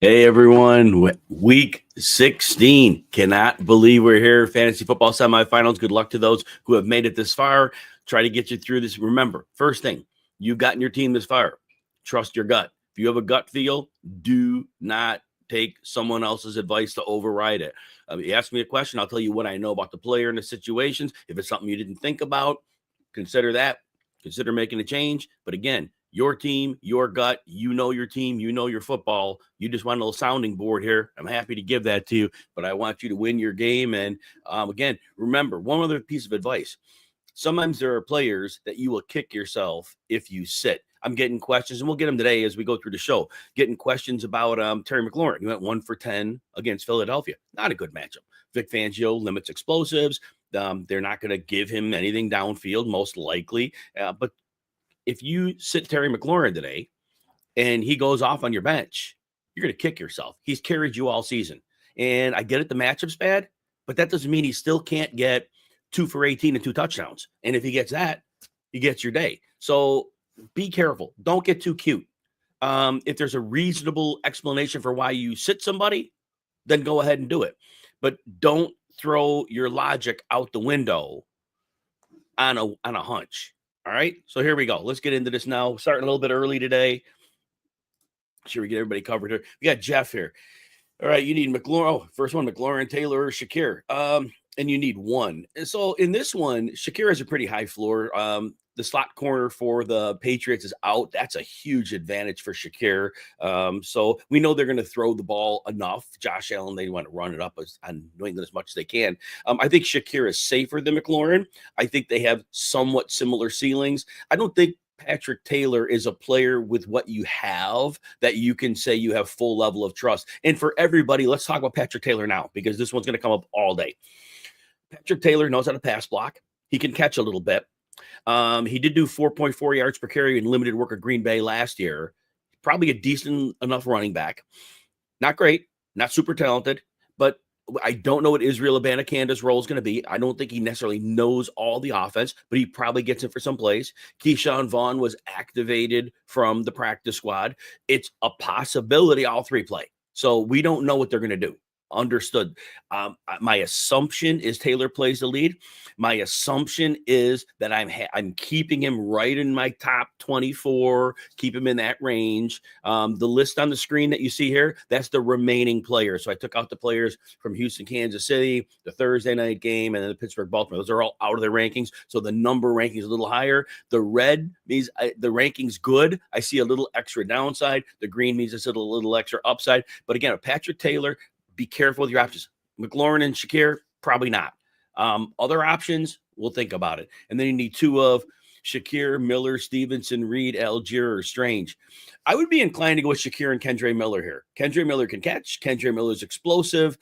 Hey everyone, week 16. Cannot believe we're here. Fantasy football semifinals. Good luck to those who have made it this far. Try to get you through this. Remember, first thing, you've gotten your team this far. Trust your gut. If you have a gut feel, do not take someone else's advice to override it. You ask me a question, I'll tell you what I know about the player and the situations. If it's something you didn't think about, consider that. Consider making a change. But again, your team, your gut, you know your team, you know your football. You just want a little sounding board here. I'm happy to give that to you, but I want you to win your game. And again, remember one other piece of advice. Sometimes there are players that you will kick yourself if you sit. I'm getting questions, and we'll get them today as we go through the show. Getting questions about Terry McLaurin. He went 1 for 10 against Philadelphia. Not a good matchup. Vic Fangio limits explosives. They're not going to give him anything downfield, most likely. But if you sit Terry McLaurin today and he goes off on your bench, you're going to kick yourself. He's carried you all season. And I get it, the matchup's bad, but that doesn't mean he still can't get 2 for 18 and 2 touchdowns. And if he gets that, he gets your day. So be careful. Don't get too cute. If there's a reasonable explanation for why you sit somebody, then go ahead and do it. But don't throw your logic out the window on a hunch. All right, so here we go. Let's get into this now. Starting a little bit early today. Sure, we get everybody covered here. We got Jeff here. All right, you need McLaurin. Oh, first one, McLaurin, Taylor, or Shakir. And you need one. And so in this one, Shakir has a pretty high floor. The slot corner for the Patriots is out. That's a huge advantage for Shakir. So we know they're going to throw the ball enough. Josh Allen, they want to run it up on New England as much as they can. I think Shakir is safer than McLaurin. I think they have somewhat similar ceilings. I don't think Patrick Taylor is a player with what you have that you can say you have full level of trust. And for everybody, let's talk about Patrick Taylor now, because this one's going to come up all day. Patrick Taylor knows how to pass block. He can catch a little bit. He did do 4.4 yards per carry in limited work at Green Bay last year. Probably a decent enough running back. Not great, not super talented, but I don't know what Israel Abanakanda's role is going to be. I don't think he necessarily knows all the offense, but he probably gets it for some plays. Keyshawn Vaughn was activated from the practice squad. It's a possibility all three play. So we don't know what they're going to do. Understood. My assumption is Taylor plays the lead. My assumption is that I'm keeping him right in my top 24, keep him in that range. The list on the screen that you see here, that's the remaining players. So I took out the players from Houston, Kansas City, the Thursday night game, and then the Pittsburgh, Baltimore. Those are all out of their rankings. So the number ranking is a little higher. The red means the ranking's good. I see a little extra downside. The green means it's a little extra upside. But again, Patrick Taylor, be careful with your options. McLaurin and Shakir, probably not. Other options, we'll think about it. And then you need 2 of Shakir, Miller, Stevenson, Reed, Algier, or Strange. I would be inclined to go with Shakir and Kendre Miller here. Kendre Miller can catch. Kendre Miller's explosive.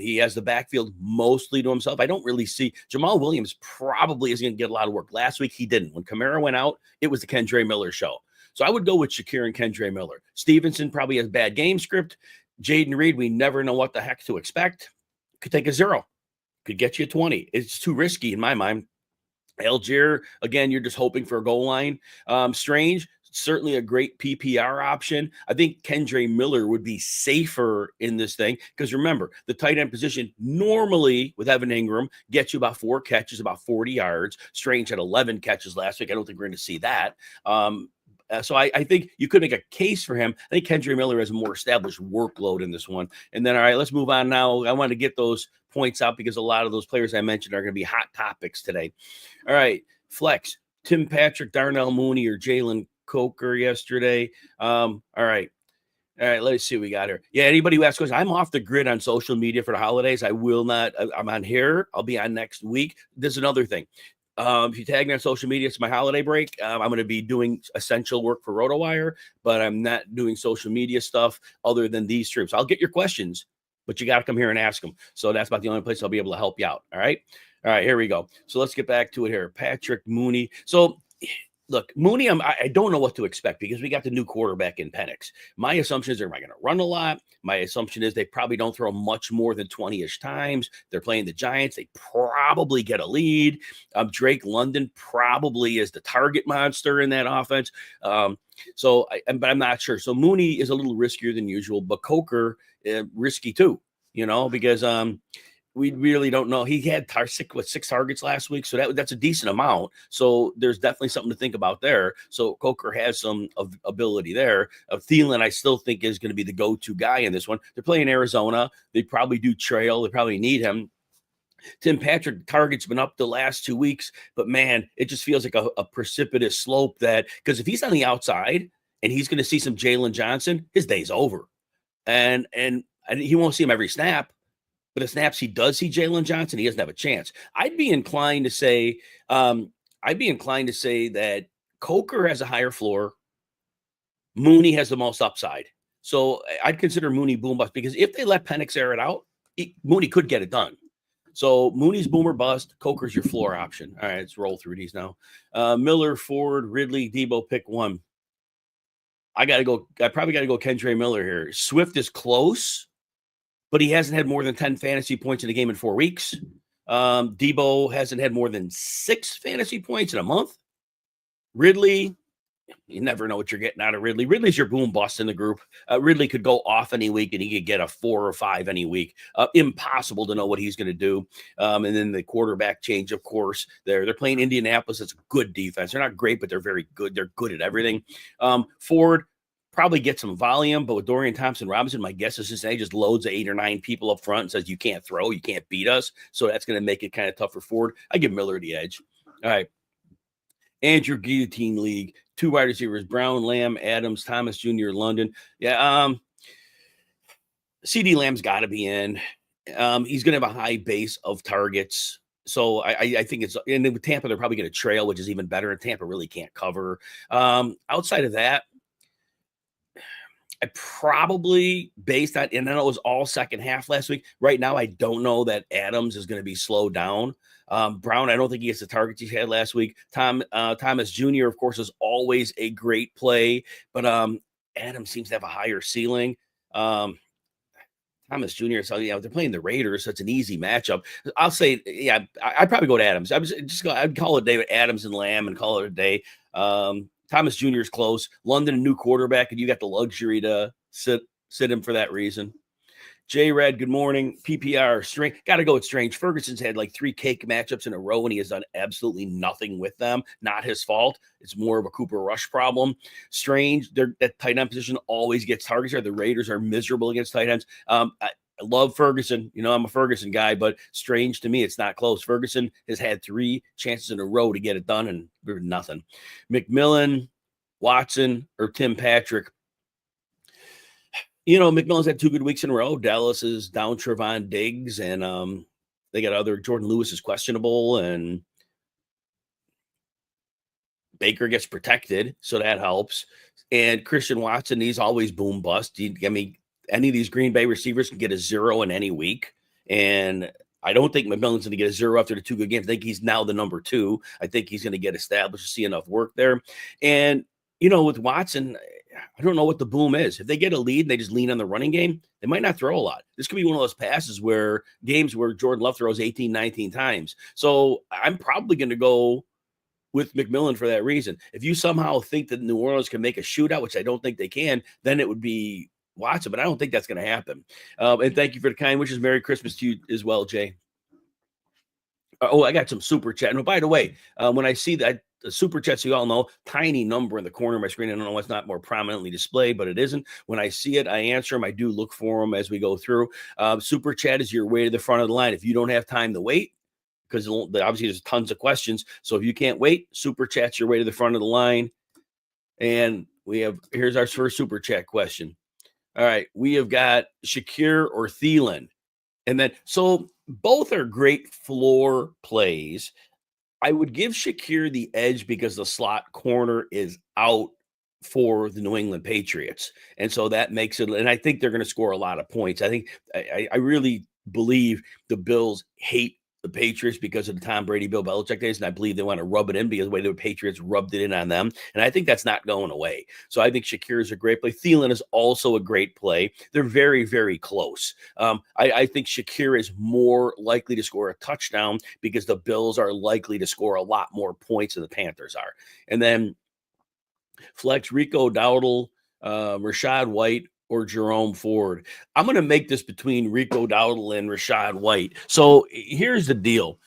He has the backfield mostly to himself. I don't really see Jamal Williams probably is going to get a lot of work. Last week he didn't. When Kamara went out, it was the Kendre Miller show. So I would go with Shakir and Kendre Miller. Stevenson probably has bad game script. Jaden Reed, we never know what the heck to expect. Could take a 0. Could get you a 20. It's too risky in my mind. Algier, again, you're just hoping for a goal line. Strange, certainly a great PPR option. I think Kendre Miller would be safer in this thing because remember, the tight end position normally with Evan Ingram gets you about 4 catches, about 40 yards. Strange had 11 catches last week. I don't think we're going to see that. So I think you could make a case for him. I think Kendre Miller has a more established workload in this one. And then, all right, let's move on now. I want to get those points out because a lot of those players I mentioned are going to be hot topics today. All right, flex, Tim Patrick, Darnell Mooney, or Jalen Coker yesterday. All right, let's see what we got here. Yeah, anybody who asks questions, I'm off the grid on social media for the holidays. I will not. I'm on here. I'll be on next week. There's another thing. If you tag me on social media, it's my holiday break. I'm going to be doing essential work for RotoWire, but I'm not doing social media stuff other than these streams. I'll get your questions, but you got to come here and ask them. So that's about the only place I'll be able to help you out. All right, here we go. So let's get back to it here. Patrick Mooney. So look, Mooney, I don't know what to expect because we got the new quarterback in Penix. My assumption is they're not going to run a lot. My assumption is they probably don't throw much more than 20-ish times. They're playing the Giants. They probably get a lead. Drake London probably is the target monster in that offense. But I'm not sure. So Mooney is a little riskier than usual, but Coker risky too, because we really don't know. He had six targets last week, so that's a decent amount. So there's definitely something to think about there. So Coker has some ability there. Thielen, I still think, is going to be the go-to guy in this one. They're playing Arizona. They probably do trail. They probably need him. Tim Patrick target's been up the last 2 weeks, but man, it just feels like a precipitous slope because if he's on the outside and he's going to see some Jalen Johnson, his day's over. And he won't see him every snap. But the snaps he does see Jalen Johnson, he doesn't have a chance. I'd be inclined to say that Coker has a higher floor. Mooney has the most upside. So I'd consider Mooney boom bust because if they let Penix air it out, Mooney could get it done. So Mooney's boomer bust. Coker's your floor option. All right, let's roll through these now. Miller, Ford, Ridley, Debo, pick one. I probably got to go Kendra Miller here. Swift is close, but he hasn't had more than 10 fantasy points in a game in 4 weeks. Debo hasn't had more than 6 fantasy points in a month. Ridley, you never know what you're getting out of Ridley. Ridley's your boom bust in the group. Ridley could go off any week, and he could get a 4 or 5 any week. Impossible to know what he's going to do. And then the quarterback change, of course. They're playing Indianapolis. It's a good defense. They're not great, but they're very good. They're good at everything. Ford probably get some volume, but with Dorian Thompson-Robinson, my guess is Cincinnati just loads 8 or 9 people up front and says, you can't throw, you can't beat us. So that's going to make it kind of tough for Ford. I give Miller the edge. All right. Andrew Guillotine League, 2 wide receivers, Brown, Lamb, Adams, Thomas Jr., London. Yeah, CD Lamb's got to be in. He's going to have a high base of targets. So I think and then with Tampa, they're probably going to trail, which is even better. And Tampa really can't cover. Outside of that, I probably based on, and then it was all second half last week. Right now, I don't know that Adams is going to be slowed down. Brown, I don't think he gets the targets he had last week. Thomas Jr., of course, is always a great play, but Adams seems to have a higher ceiling. Thomas Jr., so they're playing the Raiders, so it's an easy matchup. I'll say, yeah, I'd probably go to Adams. I'd call it a day with Adams and Lamb and call it a day. Thomas Jr. is close. London, a new quarterback, and you got the luxury to sit him for that reason. J Red, good morning. PPR, Strange. Got to go with Strange. Ferguson's had like 3 cake matchups in a row, and he has done absolutely nothing with them. Not his fault. It's more of a Cooper Rush problem. Strange, that tight end position always gets targets. The Raiders are miserable against tight ends. I love Ferguson. I'm a Ferguson guy, but Strange to me, it's not close. Ferguson has had 3 chances in a row to get it done, and nothing. McMillan, Watson, or Tim Patrick. McMillan's had 2 good weeks in a row. Dallas is down Trevon Diggs, and they got Jordan Lewis is questionable, and Baker gets protected, so that helps. And Christian Watson, he's always boom bust. Any of these Green Bay receivers can get a 0 in any week. And I don't think McMillan's going to get a 0 after the 2 good games. I think he's now the number 2. I think he's going to get established, see enough work there. And, with Watson, I don't know what the boom is. If they get a lead and they just lean on the running game, they might not throw a lot. This could be one of those games where Jordan Love throws 18, 19 times. So I'm probably going to go with McMillan for that reason. If you somehow think that New Orleans can make a shootout, which I don't think they can, then it would be Watson, but I don't think that's going to happen. And thank you for the kind wishes. Merry Christmas to you as well, Jay. I got some super chat. And by the way, when I see that the super chats, you all know, tiny number in the corner of my screen. I don't know why it's not more prominently displayed, but it isn't. When I see it, I answer them. I do look for them as we go through. Super chat is your way to the front of the line. If you don't have time to wait, because obviously there's tons of questions. So if you can't wait, super chat's your way to the front of the line. And here's our first super chat question. All right, we have got Shakir or Thielen. And then, so both are great floor plays. I would give Shakir the edge because the slot corner is out for the New England Patriots. And so that makes it, and I think they're going to score a lot of points. I really believe the Bills hate the Patriots because of the Tom Brady, Bill Belichick days, and I believe they want to rub it in because the way the Patriots rubbed it in on them, and I think that's not going away. So I think Shakir is a great play. Thielen is also a great play. They're very, very close. I think Shakir is more likely to score a touchdown because the Bills are likely to score a lot more points than the Panthers are. And then flex Rico Dowdle, Rashad White, or Jerome Ford. I'm going to make this between Rico Dowdle and Rashad White. So here's the deal.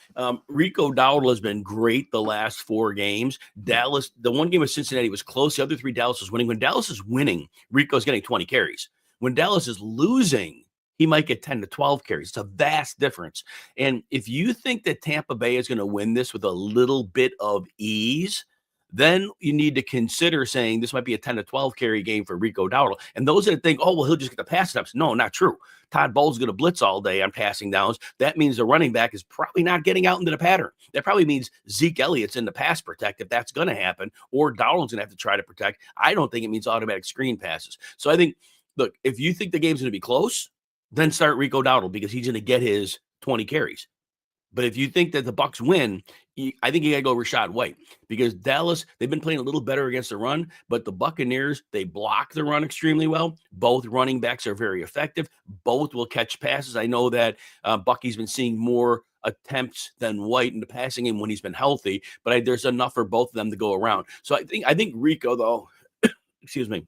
Rico Dowdle has been great the last 4 games. Dallas, the one game with Cincinnati was close. The other 3, Dallas was winning. When Dallas is winning, Rico's getting 20 carries. When Dallas is losing, he might get 10 to 12 carries. It's a vast difference. And if you think that Tampa Bay is going to win this with a little bit of ease, then you need to consider saying this might be a 10 to 12 carry game for Rico Dowdle. And those that think, oh, well, he'll just get the pass snaps. No, not true. Todd Bowles is going to blitz all day on passing downs. That means the running back is probably not getting out into the pattern. That probably means Zeke Elliott's in the pass protect if that's going to happen, or Dowdle's going to have to try to protect. I don't think it means automatic screen passes. So I think, look, if you think the game's going to be close, then start Rico Dowdle because he's going to get his 20 carries. But if you think that the Bucs win, I think you got to go Rashad White because Dallas, they've been playing a little better against the run, but the Buccaneers, they block the run extremely well. Both running backs are very effective. Both will catch passes. I know that Bucky's been seeing more attempts than White in the passing game when he's been healthy, but there's enough for both of them to go around. So I think Rico, though, excuse me,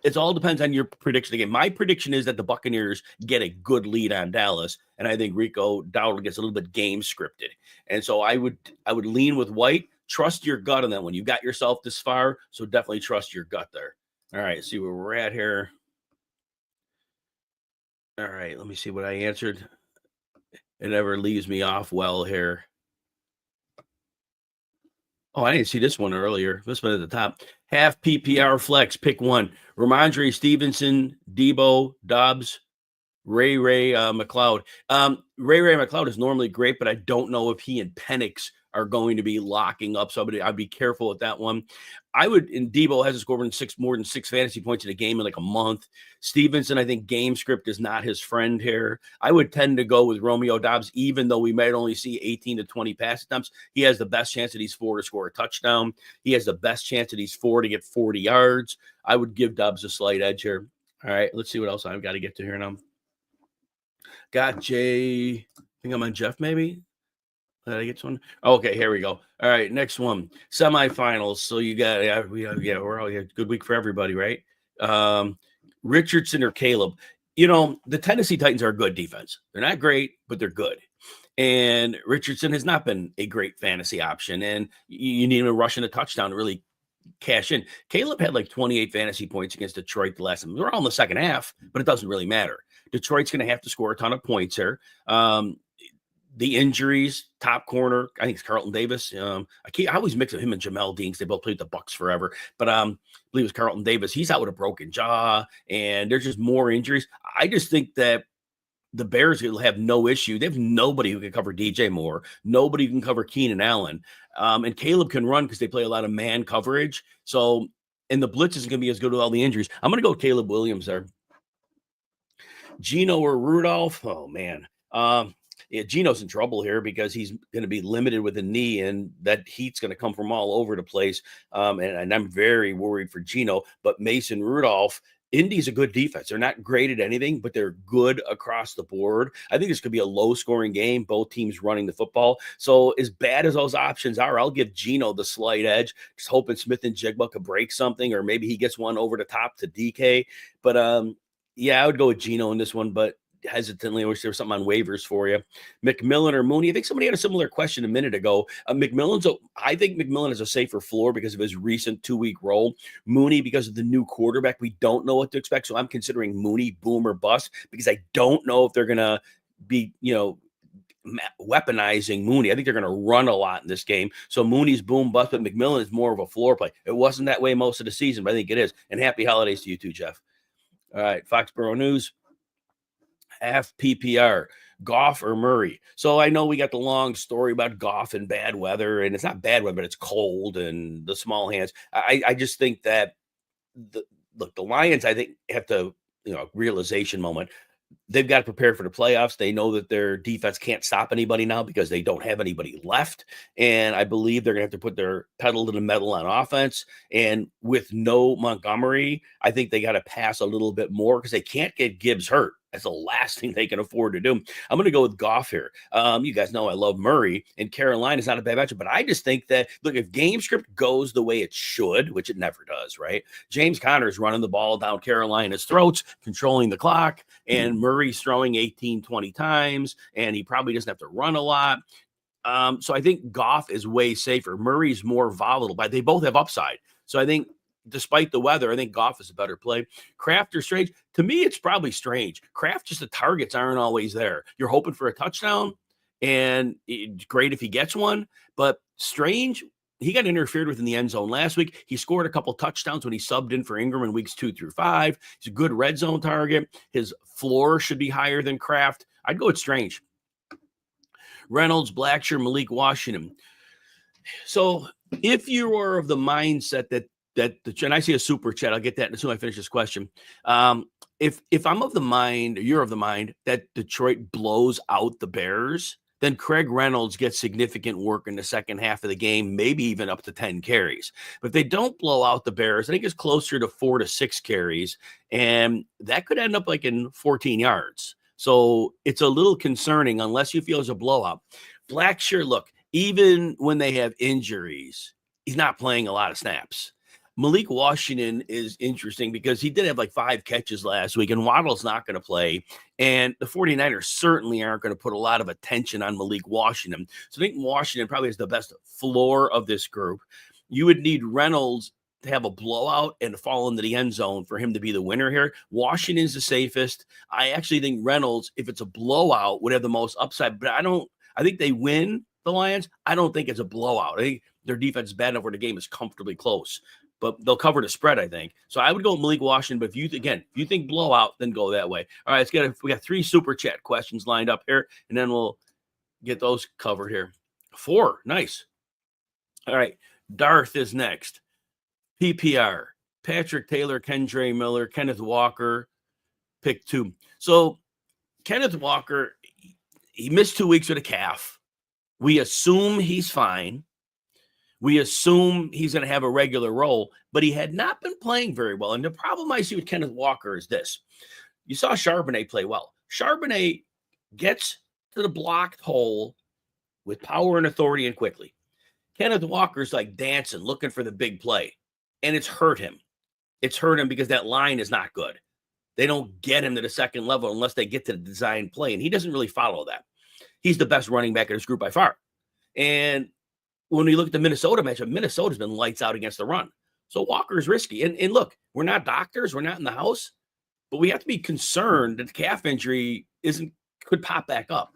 it all depends on your prediction of the game. My prediction is that the Buccaneers get a good lead on Dallas, and I think Rico Dowdle gets a little bit game scripted. And so I would lean with White. Trust your gut on that one. You got yourself this far, so definitely trust your gut there. All right, see where we're at here. All right, let me see what I answered. It never leaves me off well here. Oh, I didn't see this one earlier. This one at the top. Half PPR flex, pick one. Ramondre Stevenson, Debo, Dobbs, Ray McLeod. Ray McLeod is normally great, but I don't know if he and Penix are going to be locking up somebody. I'd be careful with that one. And Debo hasn't scored more than 6 fantasy points in a game in like a month. Stevenson, I think game script is not his friend here. I would tend to go with Romeo Dobbs, even though we might only see 18 to 20 pass attempts. He has the best chance that he's 4 to score a touchdown. He has the best chance that he's 4 to get 40 yards. I would give Dobbs a slight edge here. All right, let's see what else I've got to get to here now. Got Jay. I think I'm on Jeff, maybe. Did I get one? Okay, here we go. All right, next one. Semifinals. So you got we're all good week for everybody, right? Richardson or Caleb. The Tennessee Titans are a good defense. They're not great, but they're good. And Richardson has not been a great fantasy option, and you need him to rush in a touchdown to really cash in. Caleb had like 28 fantasy points against Detroit the last time. They're all in the second half, but it doesn't really matter. Detroit's going to have to score a ton of points here. The injuries, top corner, I think it's Carlton Davis. I always mix up him and Jamel Dean because they both played the Bucs forever. But I believe it was Carlton Davis. He's out with a broken jaw, and there's just more injuries. I just think that the Bears will have no issue. They have nobody who can cover DJ Moore. Nobody who can cover Keenan Allen. And Caleb can run because they play a lot of man coverage. So, and the blitz isn't going to be as good with all the injuries. I'm going to go Caleb Williams there. Geno or Rudolph? Oh, man. Yeah, Geno's in trouble here because he's going to be limited with a knee, and that heat's going to come from all over the place. And I'm very worried for Geno. But Mason Rudolph, Indy's a good defense. They're not great at anything, but they're good across the board. I think this could be a low-scoring game, both teams running the football. So as bad as those options are, I'll give Geno the slight edge, just hoping Smith and Jigba could break something, or maybe he gets one over the top to DK. But, yeah, I would go with Geno in this one, but hesitantly, I wish there was something on waivers for you. McMillan or Mooney? I think somebody had a similar question a minute ago. I think McMillan is a safer floor because of his recent 2-week role. Mooney, because of the new quarterback, we don't know what to expect. So I'm considering Mooney boom or bust because I don't know if they're going to be, weaponizing Mooney. I think they're going to run a lot in this game. So Mooney's boom bust, but McMillan is more of a floor play. It wasn't that way most of the season, but I think it is. And happy holidays to you too, Jeff. All right, Foxborough News. Half PPR, Goff or Murray. So I know we got the long story about Goff and bad weather, and it's not bad weather, but it's cold and the small hands. I just think that the Lions, I think, have to, realization moment. they've got to prepare for the playoffs. They know that their defense can't stop anybody now because they don't have anybody left. And I believe they're going to have to put their pedal to the metal on offense. And with no Montgomery, I think they got to pass a little bit more because they can't get Gibbs hurt. That's the last thing they can afford to do. I'm going to go with Goff here. You guys know I love Murray, and Carolina is not a bad matchup, but I just think that, look, if game script goes the way it should, which it never does, right? James Conner's running the ball down Carolina's throats, controlling the clock, and Murray's throwing 18, 20 times, and he probably doesn't have to run a lot. So I think Goff is way safer. Murray's more volatile, but they both have upside. So I think despite the weather, I think Goff is a better play. Kraft or Strange? To me, it's probably Strange. Kraft, just the targets aren't always there. You're hoping for a touchdown, and it's great if he gets one. But Strange, he got interfered with in the end zone last week. He scored a couple touchdowns when he subbed in for Ingram in weeks 2 through 5. He's a good red zone target. His floor should be higher than Kraft. I'd go with Strange. Reynolds, Blackshear, Malik Washington. So if you are of the mindset that and I see a super chat, I'll get that as soon as I finish this question. If I'm of the mind, or you're of the mind that Detroit blows out the Bears, then Craig Reynolds gets significant work in the second half of the game, maybe even up to 10 carries. But if they don't blow out the Bears, I think it's closer to 4 to 6 carries, and that could end up like in 14 yards. So it's a little concerning unless you feel it's a blowout. Blackshear, look, even when they have injuries, he's not playing a lot of snaps. Malik Washington is interesting because he did have like 5 catches last week, and Waddle's not going to play. And the 49ers certainly aren't going to put a lot of attention on Malik Washington. So I think Washington probably has the best floor of this group. You would need Reynolds to have a blowout and fall into the end zone for him to be the winner here. Washington's the safest. I actually think Reynolds, if it's a blowout, would have the most upside. But I think they win the Lions. I don't think it's a blowout. I think their defense is bad enough where the game is comfortably close. But they'll cover the spread, I think. So I would go with Malik Washington. But if you think blowout, then go that way. All right, we got 3 super chat questions lined up here, and then we'll get those covered here. 4, nice. All right, Darth is next. PPR, Patrick Taylor, Kendre Miller, Kenneth Walker, pick 2. So Kenneth Walker, he missed 2 weeks with a calf. We assume he's fine. We assume he's going to have a regular role, but he had not been playing very well. And the problem I see with Kenneth Walker is this. You saw Charbonnet play well. Charbonnet gets to the blocked hole with power and authority and quickly. Kenneth Walker's like dancing, looking for the big play, and it's hurt him. It's hurt him because that line is not good. They don't get him to the second level unless they get to the design play, and he doesn't really follow that. He's the best running back in this group by far. And when we look at the Minnesota matchup, Minnesota's been lights out against the run. So Walker's risky. And look, we're not doctors. We're not in the house. But we have to be concerned that the calf injury could pop back up.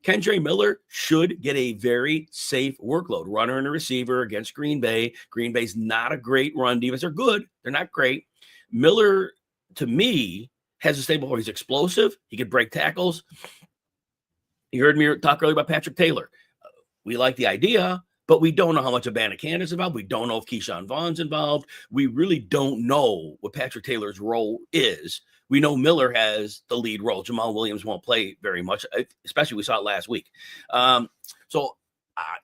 Kendre Miller should get a very safe workload. Runner and a receiver against Green Bay. Green Bay's not a great run defense. They're good. They're not great. Miller, to me, has a stable point. He's explosive. He can break tackles. You heard me talk earlier about Patrick Taylor. We like the idea, but we don't know how much Abanikanda is involved. We don't know if Keyshawn Vaughn's involved. We really don't know what Patrick Taylor's role is. We know Miller has the lead role. Jamal Williams won't play very much, especially we saw it last week. So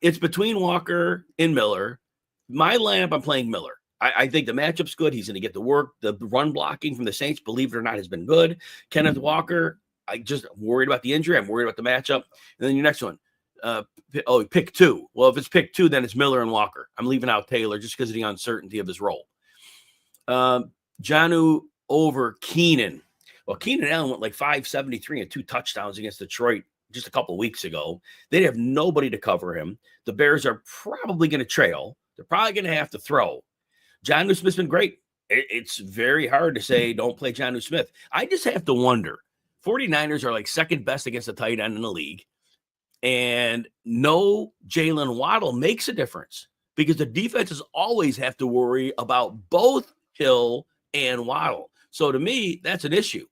it's between Walker and Miller. My lineup, I'm playing Miller. I think the matchup's good. He's going to get the work. The run blocking from the Saints, believe it or not, has been good. Kenneth Walker, I'm worried about the injury. I'm worried about the matchup. And then your next one. Pick 2. Well, if it's pick 2, then it's Miller and Walker. I'm leaving out Taylor just because of the uncertainty of his role. Jonnu over Keenan. Well, Keenan Allen went like 573 and 2 touchdowns against Detroit just a couple weeks ago. They'd have nobody to cover him. The Bears are probably going to trail. They're probably going to have to throw. Jonnu Smith's been great. It's very hard to say don't play Jonnu Smith. I just have to wonder. 49ers are like second best against the tight end in the league. And no Jalen Waddle makes a difference because the defenses always have to worry about both Hill and Waddle. So to me, that's an issue.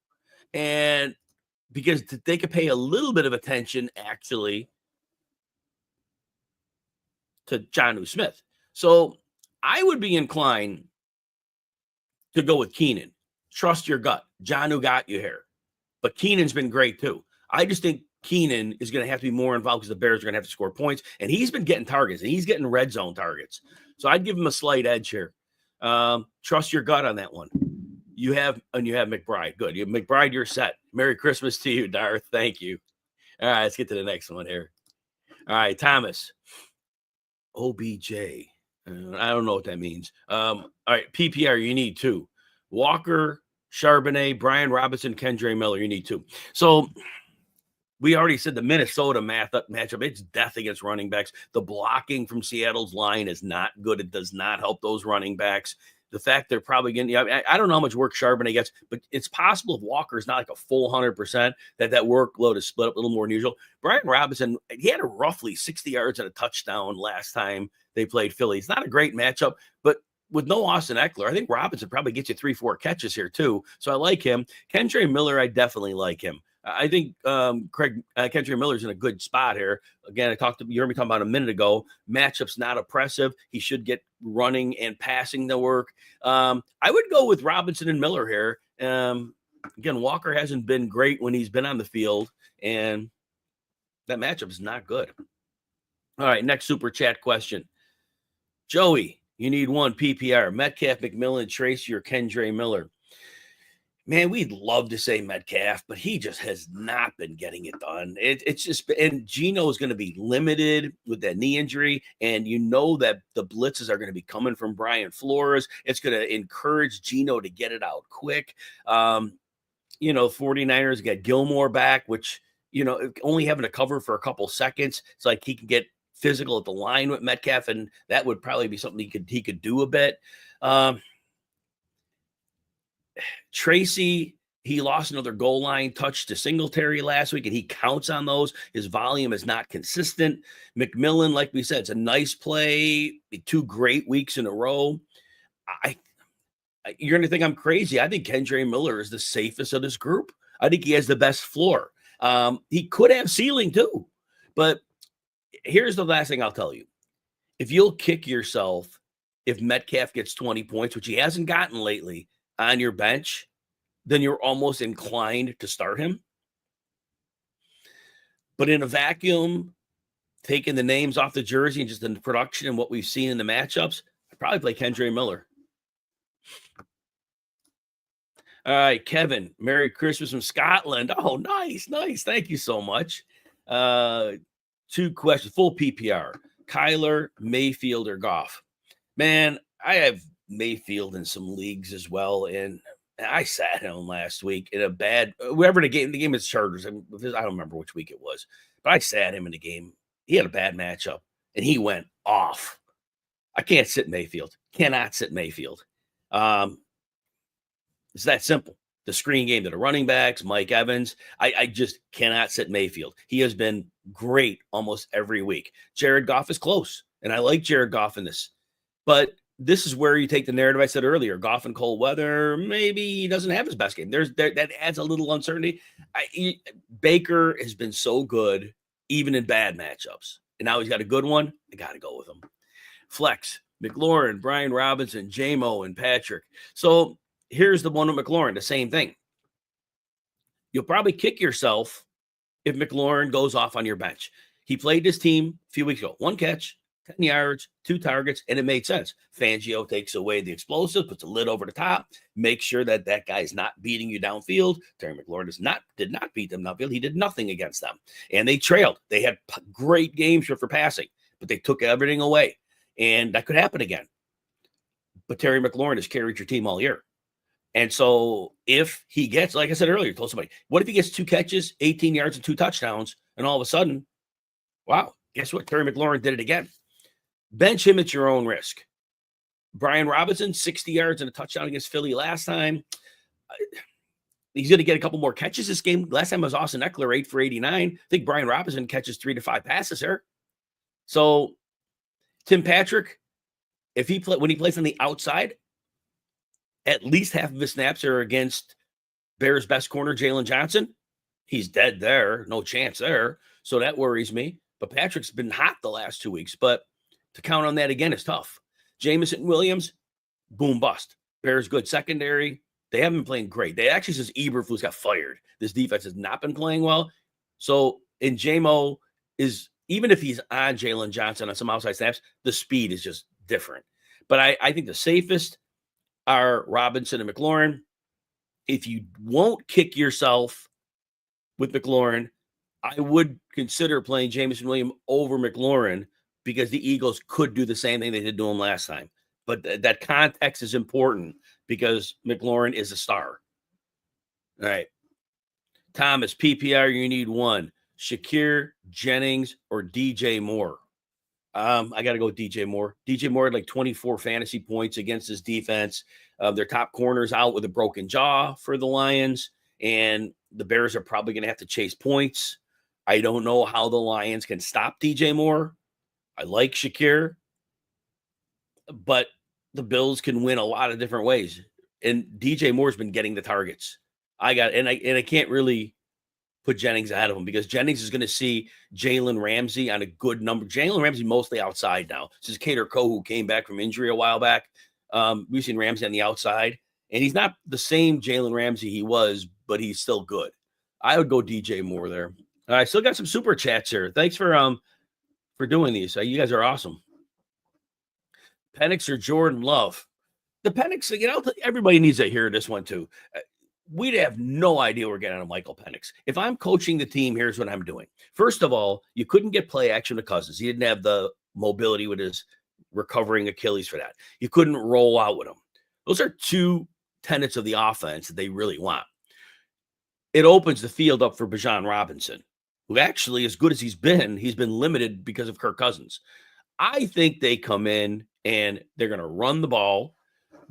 And because they could pay a little bit of attention actually to Jonnu Smith. So I would be inclined to go with Keenan. Trust your gut. Jonnu got you here. But Keenan's been great too. I just think Keenan is going to have to be more involved because the Bears are going to have to score points, and he's been getting targets, and he's getting red zone targets. So I'd give him a slight edge here. Trust your gut on that one. You have McBride. Good. You have McBride, you're set. Merry Christmas to you, Darth. Thank you. All right, let's get to the next one here. All right, Thomas. OBJ. I don't know what that means. All right, PPR, you need 2. Walker, Charbonnet, Brian Robinson, Kendre Miller, you need 2. So we already said the Minnesota matchup, it's death against running backs. The blocking from Seattle's line is not good. It does not help those running backs. The fact they're probably getting, I don't know how much work Charbonnet gets, but it's possible if Walker's not like a full 100%, that workload is split up a little more than usual. Brian Robinson, he had a roughly 60 yards and a touchdown last time they played Philly. It's not a great matchup, but with no Austin Eckler, I think Robinson probably gets you 3-4 catches here too. So I like him. Kendre Miller, I definitely like him. I think Kendre Miller's in a good spot here. Again, you heard me talking about a minute ago. Matchup's not oppressive. He should get running and passing to work. I would go with Robinson and Miller here. Again, Walker hasn't been great when he's been on the field, and that matchup is not good. All right, next super chat question. Joey, you need 1 PPR. Metcalf, McMillan, Tracy, or Kendre Miller. Man, we'd love to say Metcalf, but he just has not been getting it done. It's just, and Geno is going to be limited with that knee injury, and you know that the blitzes are going to be coming from Brian Flores. It's going to encourage Geno to get it out quick. 49ers got Gilmore back, which, only having to cover for a couple seconds. It's like he can get physical at the line with Metcalf, and that would probably be something he could do a bit. Tracy, he lost another goal line touch to Singletary last week, and he counts on those. His volume is not consistent. McMillan, like we said, it's a nice play. 2 great weeks in a row. You're going to think I'm crazy. I think Kendre Miller is the safest of this group. I think he has the best floor. He could have ceiling too. But here's the last thing I'll tell you. If you'll kick yourself if Metcalf gets 20 points, which he hasn't gotten lately, on your bench, then you're almost inclined to start him. But in a vacuum, taking the names off the jersey and just the production and what we've seen in the matchups, I'd probably play Kendre Miller. All right, Kevin, Merry Christmas from Scotland. Oh, nice. Thank you so much. 2 questions, full PPR. Kyler, Mayfield, or Goff? Man, I have Mayfield in some leagues as well, and I sat him last week in a bad the game is Chargers. I don't remember which week it was, but I sat him in the game. He had a bad matchup and he went off. I can't sit Mayfield. Cannot sit Mayfield. It's that simple. The screen game to the running backs, Mike Evans. I just cannot sit Mayfield. He has been great almost every week. Jared Goff is close, and I like Jared Goff in this, but this is where you take the narrative I said earlier. Goff in cold weather, maybe he doesn't have his best game. That adds a little uncertainty. Baker has been so good, even in bad matchups. And now he's got a good one. I got to go with him. Flex, McLaurin, Brian Robinson, J-Mo, and Patrick. So here's the one with McLaurin, the same thing. You'll probably kick yourself if McLaurin goes off on your bench. He played this team a few weeks ago. 1 catch, 10 yards, 2 targets, and it made sense. Fangio takes away the explosive, puts a lid over the top, makes sure that guy is not beating you downfield. Terry McLaurin did not beat them downfield. He did nothing against them. And they trailed. They had great games for passing, but they took everything away. And that could happen again. But Terry McLaurin has carried your team all year. And so if he gets, like I said earlier, told somebody, what if he gets 2 catches, 18 yards, and 2 touchdowns, and all of a sudden, wow, guess what? Terry McLaurin did it again. Bench him at your own risk. Brian Robinson, 60 yards and a touchdown against Philly last time. He's going to get a couple more catches this game. Last time it was Austin Eckler, 8 for 89. I think Brian Robinson catches 3 to 5 passes here. So Tim Patrick, when he plays on the outside, at least half of his snaps are against Bears' best corner, Jalen Johnson. He's dead there. No chance there. So that worries me. But Patrick's been hot the last 2 weeks. But to count on that again is tough. Jameson Williams, boom bust. Bears good secondary. They haven't been playing great. They actually, since Eberflus got fired, this defense has not been playing well. So, and JMO is, even if he's on Jalen Johnson on some outside snaps, the speed is just different. But I think the safest are Robinson and McLaurin. If you won't kick yourself with McLaurin, I would consider playing Jameson Williams over McLaurin because the Eagles could do the same thing they did to him last time. But that context is important because McLaurin is a star. All right. Thomas, PPR, you need one. Shakir, Jennings, or DJ Moore. I got to go with DJ Moore. DJ Moore had like 24 fantasy points against his defense. Their top corner's out with a broken jaw for the Lions, and the Bears are probably going to have to chase points. I don't know how the Lions can stop DJ Moore. I like Shakir, but the Bills can win a lot of different ways. And DJ Moore's been getting the targets. I can't really put Jennings ahead of him because Jennings is going to see Jalen Ramsey on a good number. Jalen Ramsey mostly outside now. This is Kader Kohu came back from injury a while back. We've seen Ramsey on the outside, and he's not the same Jalen Ramsey he was, but he's still good. I would go DJ Moore there. I still got some super chats here. Thanks for doing these. You guys are awesome. Penix or Jordan Love? The Penix, everybody needs to hear this one too. We'd have no idea we're getting on Michael Penix. If I'm coaching the team, here's what I'm doing. First of all, you couldn't get play action to Cousins. He didn't have the mobility with his recovering Achilles for that. You couldn't roll out with him. Those are two tenets of the offense that they really want. It opens the field up for Bijan Robinson, who actually, as good as he's been limited because of Kirk Cousins. I think they come in and they're going to run the ball.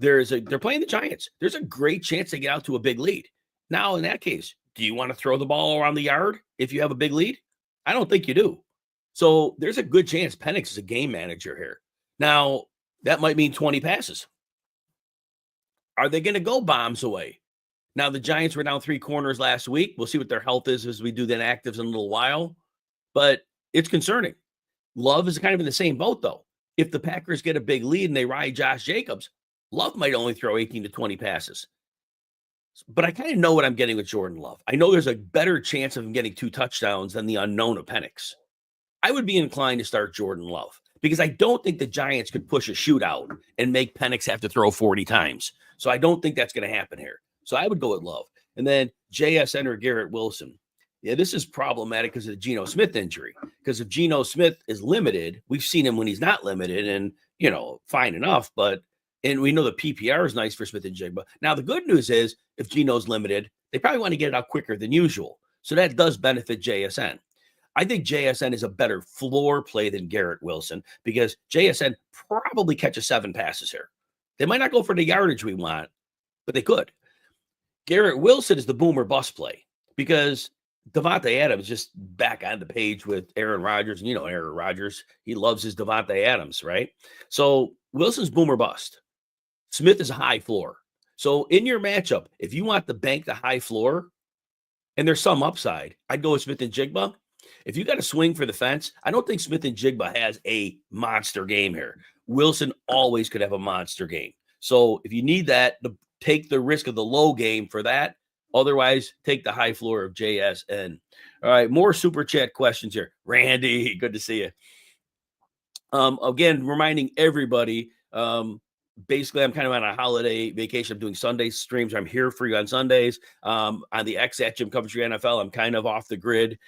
They're playing the Giants. There's a great chance they get out to a big lead. Now, in that case, do you want to throw the ball around the yard if you have a big lead? I don't think you do. So there's a good chance Penix is a game manager here. Now, that might mean 20 passes. Are they going to go bombs away? Now, the Giants were down 3 corners last week. We'll see what their health is as we do the inactives in a little while. But it's concerning. Love is kind of in the same boat, though. If the Packers get a big lead and they ride Josh Jacobs, Love might only throw 18 to 20 passes. But I kind of know what I'm getting with Jordan Love. I know there's a better chance of him getting 2 touchdowns than the unknown of Penix. I would be inclined to start Jordan Love because I don't think the Giants could push a shootout and make Penix have to throw 40 times. So I don't think that's going to happen here. So I would go with Love. And then JSN or Garrett Wilson. Yeah, this is problematic because of the Geno Smith injury. Because if Geno Smith is limited, we've seen him when he's not limited and, fine enough. And we know the PPR is nice for Smith and Jigba. Now, the good news is if Geno's limited, they probably want to get it out quicker than usual. So that does benefit JSN. I think JSN is a better floor play than Garrett Wilson because JSN probably catches 7 passes here. They might not go for the yardage we want, but they could. Garrett Wilson is the boomer bust play because Devontae Adams just back on the page with Aaron Rodgers. And Aaron Rodgers, he loves his Devontae Adams, right? So Wilson's boomer bust. Smith is a high floor. So in your matchup, if you want to bank the high floor, and there's some upside, I'd go with Smith and Jigba. If you got to swing for the fence, I don't think Smith and Jigba has a monster game here. Wilson always could have a monster game. So if you need that, take the risk of the low game for that. Otherwise, take the high floor of JSN. All right, more super chat questions here. Randy, good to see you. Again, reminding everybody, basically, I'm kind of on a holiday vacation. I'm doing Sunday streams. I'm here for you on Sundays. On the X at Jim Coventry NFL, I'm kind of off the grid,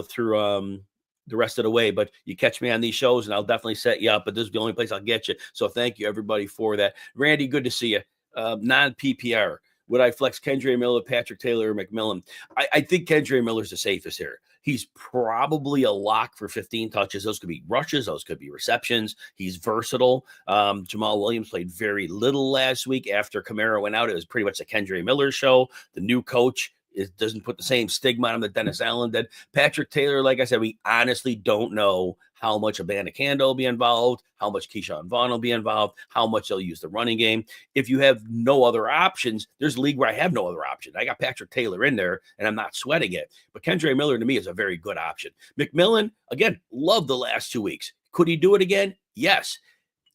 through the rest of the way. But you catch me on these shows, and I'll definitely set you up. But this is the only place I'll get you. So thank you, everybody, for that. Randy, good to see you. Non-PPR. Would I flex Kendre Miller, Patrick Taylor, or McMillan? I think Kendre Miller's the safest here. He's probably a lock for 15 touches. Those could be rushes. Those could be receptions. He's versatile. Jamal Williams played very little last week after Kamara went out. It was pretty much a Kendre Miller show. The new coach doesn't put the same stigma on him that Dennis Allen did. Patrick Taylor, like I said, we honestly don't know how much Abanikanda will be involved, how much Keyshawn Vaughn will be involved, how much they'll use the running game. If you have no other options, there's a league where I have no other option. I got Patrick Taylor in there, and I'm not sweating it. But Kendre Miller, to me, is a very good option. McMillan, again, loved the last 2 weeks. Could he do it again? Yes.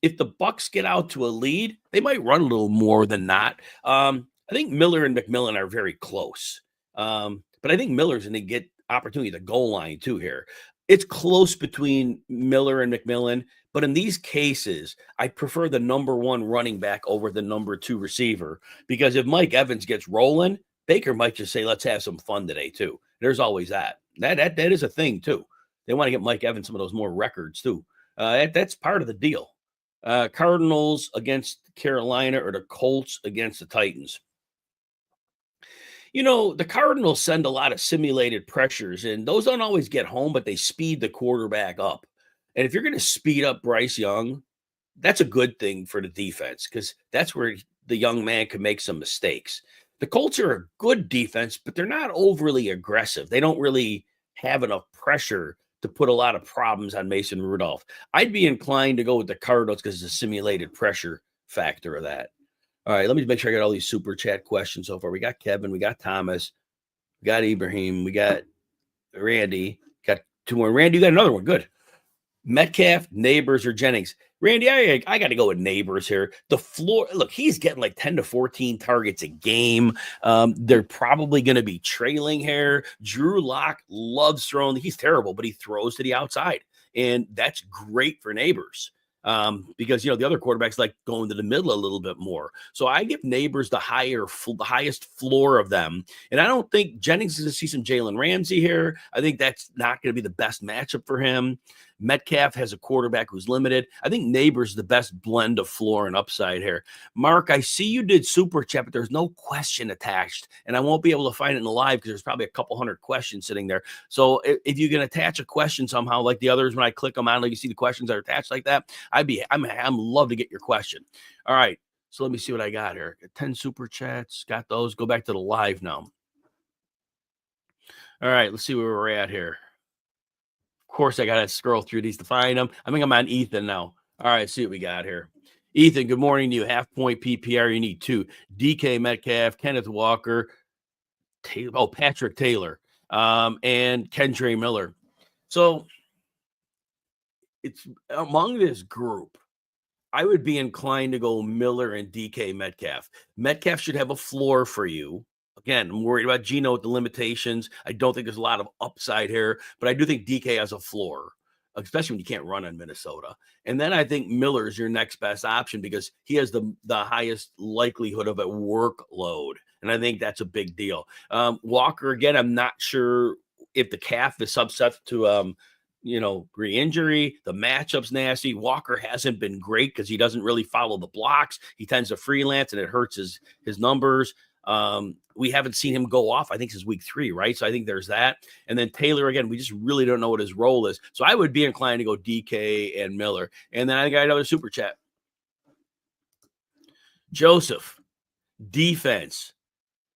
If the Bucs get out to a lead, they might run a little more than not. I think Miller and McMillan are very close. But I think Miller's going to get opportunity at the goal line too here. It's close between Miller and McMillan, but in these cases, I prefer the number one running back over the number two receiver because if Mike Evans gets rolling, Baker might just say, "Let's have some fun today too." There's always that. That is a thing too. They want to get Mike Evans some of those more records too. That's part of the deal. Cardinals against Carolina or the Colts against the Titans. The Cardinals send a lot of simulated pressures, and those don't always get home, but they speed the quarterback up. And if you're going to speed up Bryce Young, that's a good thing for the defense because that's where the young man can make some mistakes. The Colts are a good defense, but they're not overly aggressive. They don't really have enough pressure to put a lot of problems on Mason Rudolph. I'd be inclined to go with the Cardinals because it's a simulated pressure factor of that. All right, let me make sure I got all these super chat questions so far. We got Kevin, we got Thomas, we got Ibrahim, we got Randy, got two more. Randy, you got another one. Good. Metcalf, Neighbors, or Jennings. Randy, I got to go with Neighbors here. The floor, look, he's getting like 10 to 14 targets a game. They're probably going to be trailing here. Drew Lock loves throwing. He's terrible, but he throws to the outside. And that's great for Neighbors. Because the other quarterbacks like going to the middle a little bit more. So I give Neighbors the highest floor of them. And I don't think Jennings is going to see some Jalen Ramsey here. I think that's not going to be the best matchup for him. Metcalf has a quarterback who's limited. I think Neighbors is the best blend of floor and upside here. Mark, I see you did super chat, but there's no question attached, and I won't be able to find it in the live because there's probably a couple hundred questions sitting there. So if you can attach a question somehow, like the others, when I click them on, like you see the questions are attached like that, I'm love to get your question. All right, so let me see what I got here. 10 super chats, got those. Go back to the live now. All right, let's see where we're at here. Of course, I got to scroll through these to find them. I think I'm on Ethan now. All right, see what we got here. Ethan, good morning to you. Half point PPR, you need 2. DK Metcalf, Kenneth Walker, Patrick Taylor, and Kendra Miller. So it's among this group, I would be inclined to go Miller and DK Metcalf. Metcalf should have a floor for you. Again, I'm worried about Geno with the limitations. I don't think there's a lot of upside here, but I do think DK has a floor, especially when you can't run in Minnesota. And then I think Miller is your next best option because he has the highest likelihood of a workload. And I think that's a big deal. Walker, again, I'm not sure if the calf is subset to re-injury. The matchup's nasty. Walker hasn't been great because he doesn't really follow the blocks. He tends to freelance, and it hurts his numbers. We haven't seen him go off, I think, since week 3, right? So I think there's that. And then Taylor, again, we just really don't know what his role is. So I would be inclined to go DK and Miller. And then I got another super chat. Joseph, defense,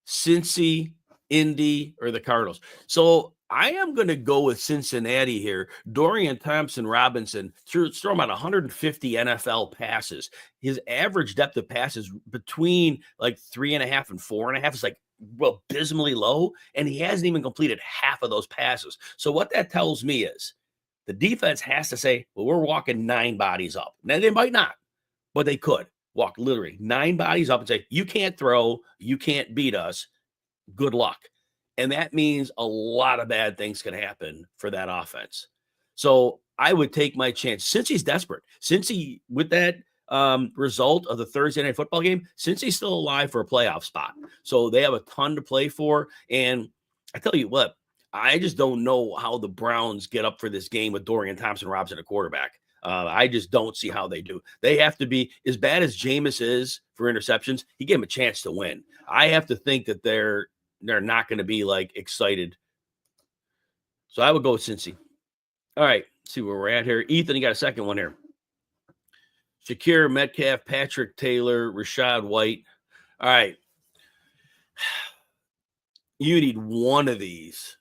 Cincy, Indy, or the Cardinals. So I am going to go with Cincinnati here. Dorian Thompson-Robinson threw him on 150 NFL passes. His average depth of passes between like 3.5 and 4.5 is like abysmally low, and he hasn't even completed half of those passes. So what that tells me is the defense has to say, well, we're walking 9 bodies up. Now, they might not, but they could walk literally 9 bodies up and say, you can't throw, you can't beat us. Good luck. And that means a lot of bad things can happen for that offense. So I would take my chance. Since he's desperate, with that result of the Thursday night football game, since he's still alive for a playoff spot. So they have a ton to play for. And I tell you what, I just don't know how the Browns get up for this game with Dorian Thompson-Robinson at quarterback. I just don't see how they do. They have to be as bad as Jameis is for interceptions. He gave him a chance to win. I have to think that they're not going to be like excited. So I would go with Cincy. All right, see where we're at here. Ethan, you got a second one here. Shakir, Metcalf, Patrick Taylor, Rashad White. All right. You need one of these.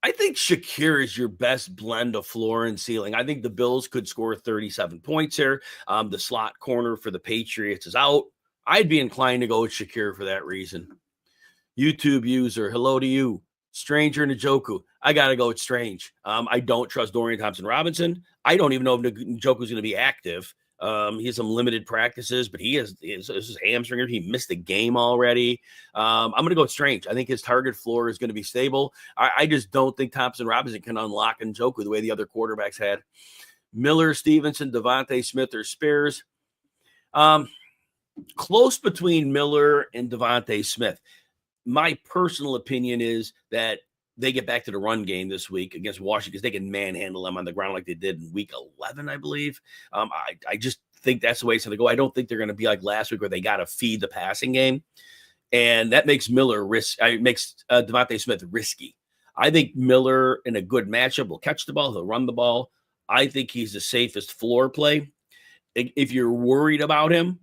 I think Shakir is your best blend of floor and ceiling. I think the Bills could score 37 points here. The slot corner for the Patriots is out. I'd be inclined to go with Shakir for that reason. YouTube user, hello to you. Stranger Njoku. I got to go with Strange. I don't trust Dorian Thompson-Robinson. I don't even know if Njoku's going to be active. He has some limited practices, but he has his hamstring. He missed the game already. I'm going to go with Strange. I think his target floor is going to be stable. I just don't think Thompson Robinson can unlock Njoku the way the other quarterbacks had. Miller, Stevenson, Devontae Smith, or Spears. Close between Miller and Devontae Smith. My personal opinion is that they get back to the run game this week against Washington because they can manhandle them on the ground like they did in week 11, I believe. I just think that's the way it's going to go. I don't think they're going to be like last week where they got to feed the passing game. And that makes Devontae Smith risky. I think Miller in a good matchup will catch the ball. He'll run the ball. I think he's the safest floor play. If you're worried about him,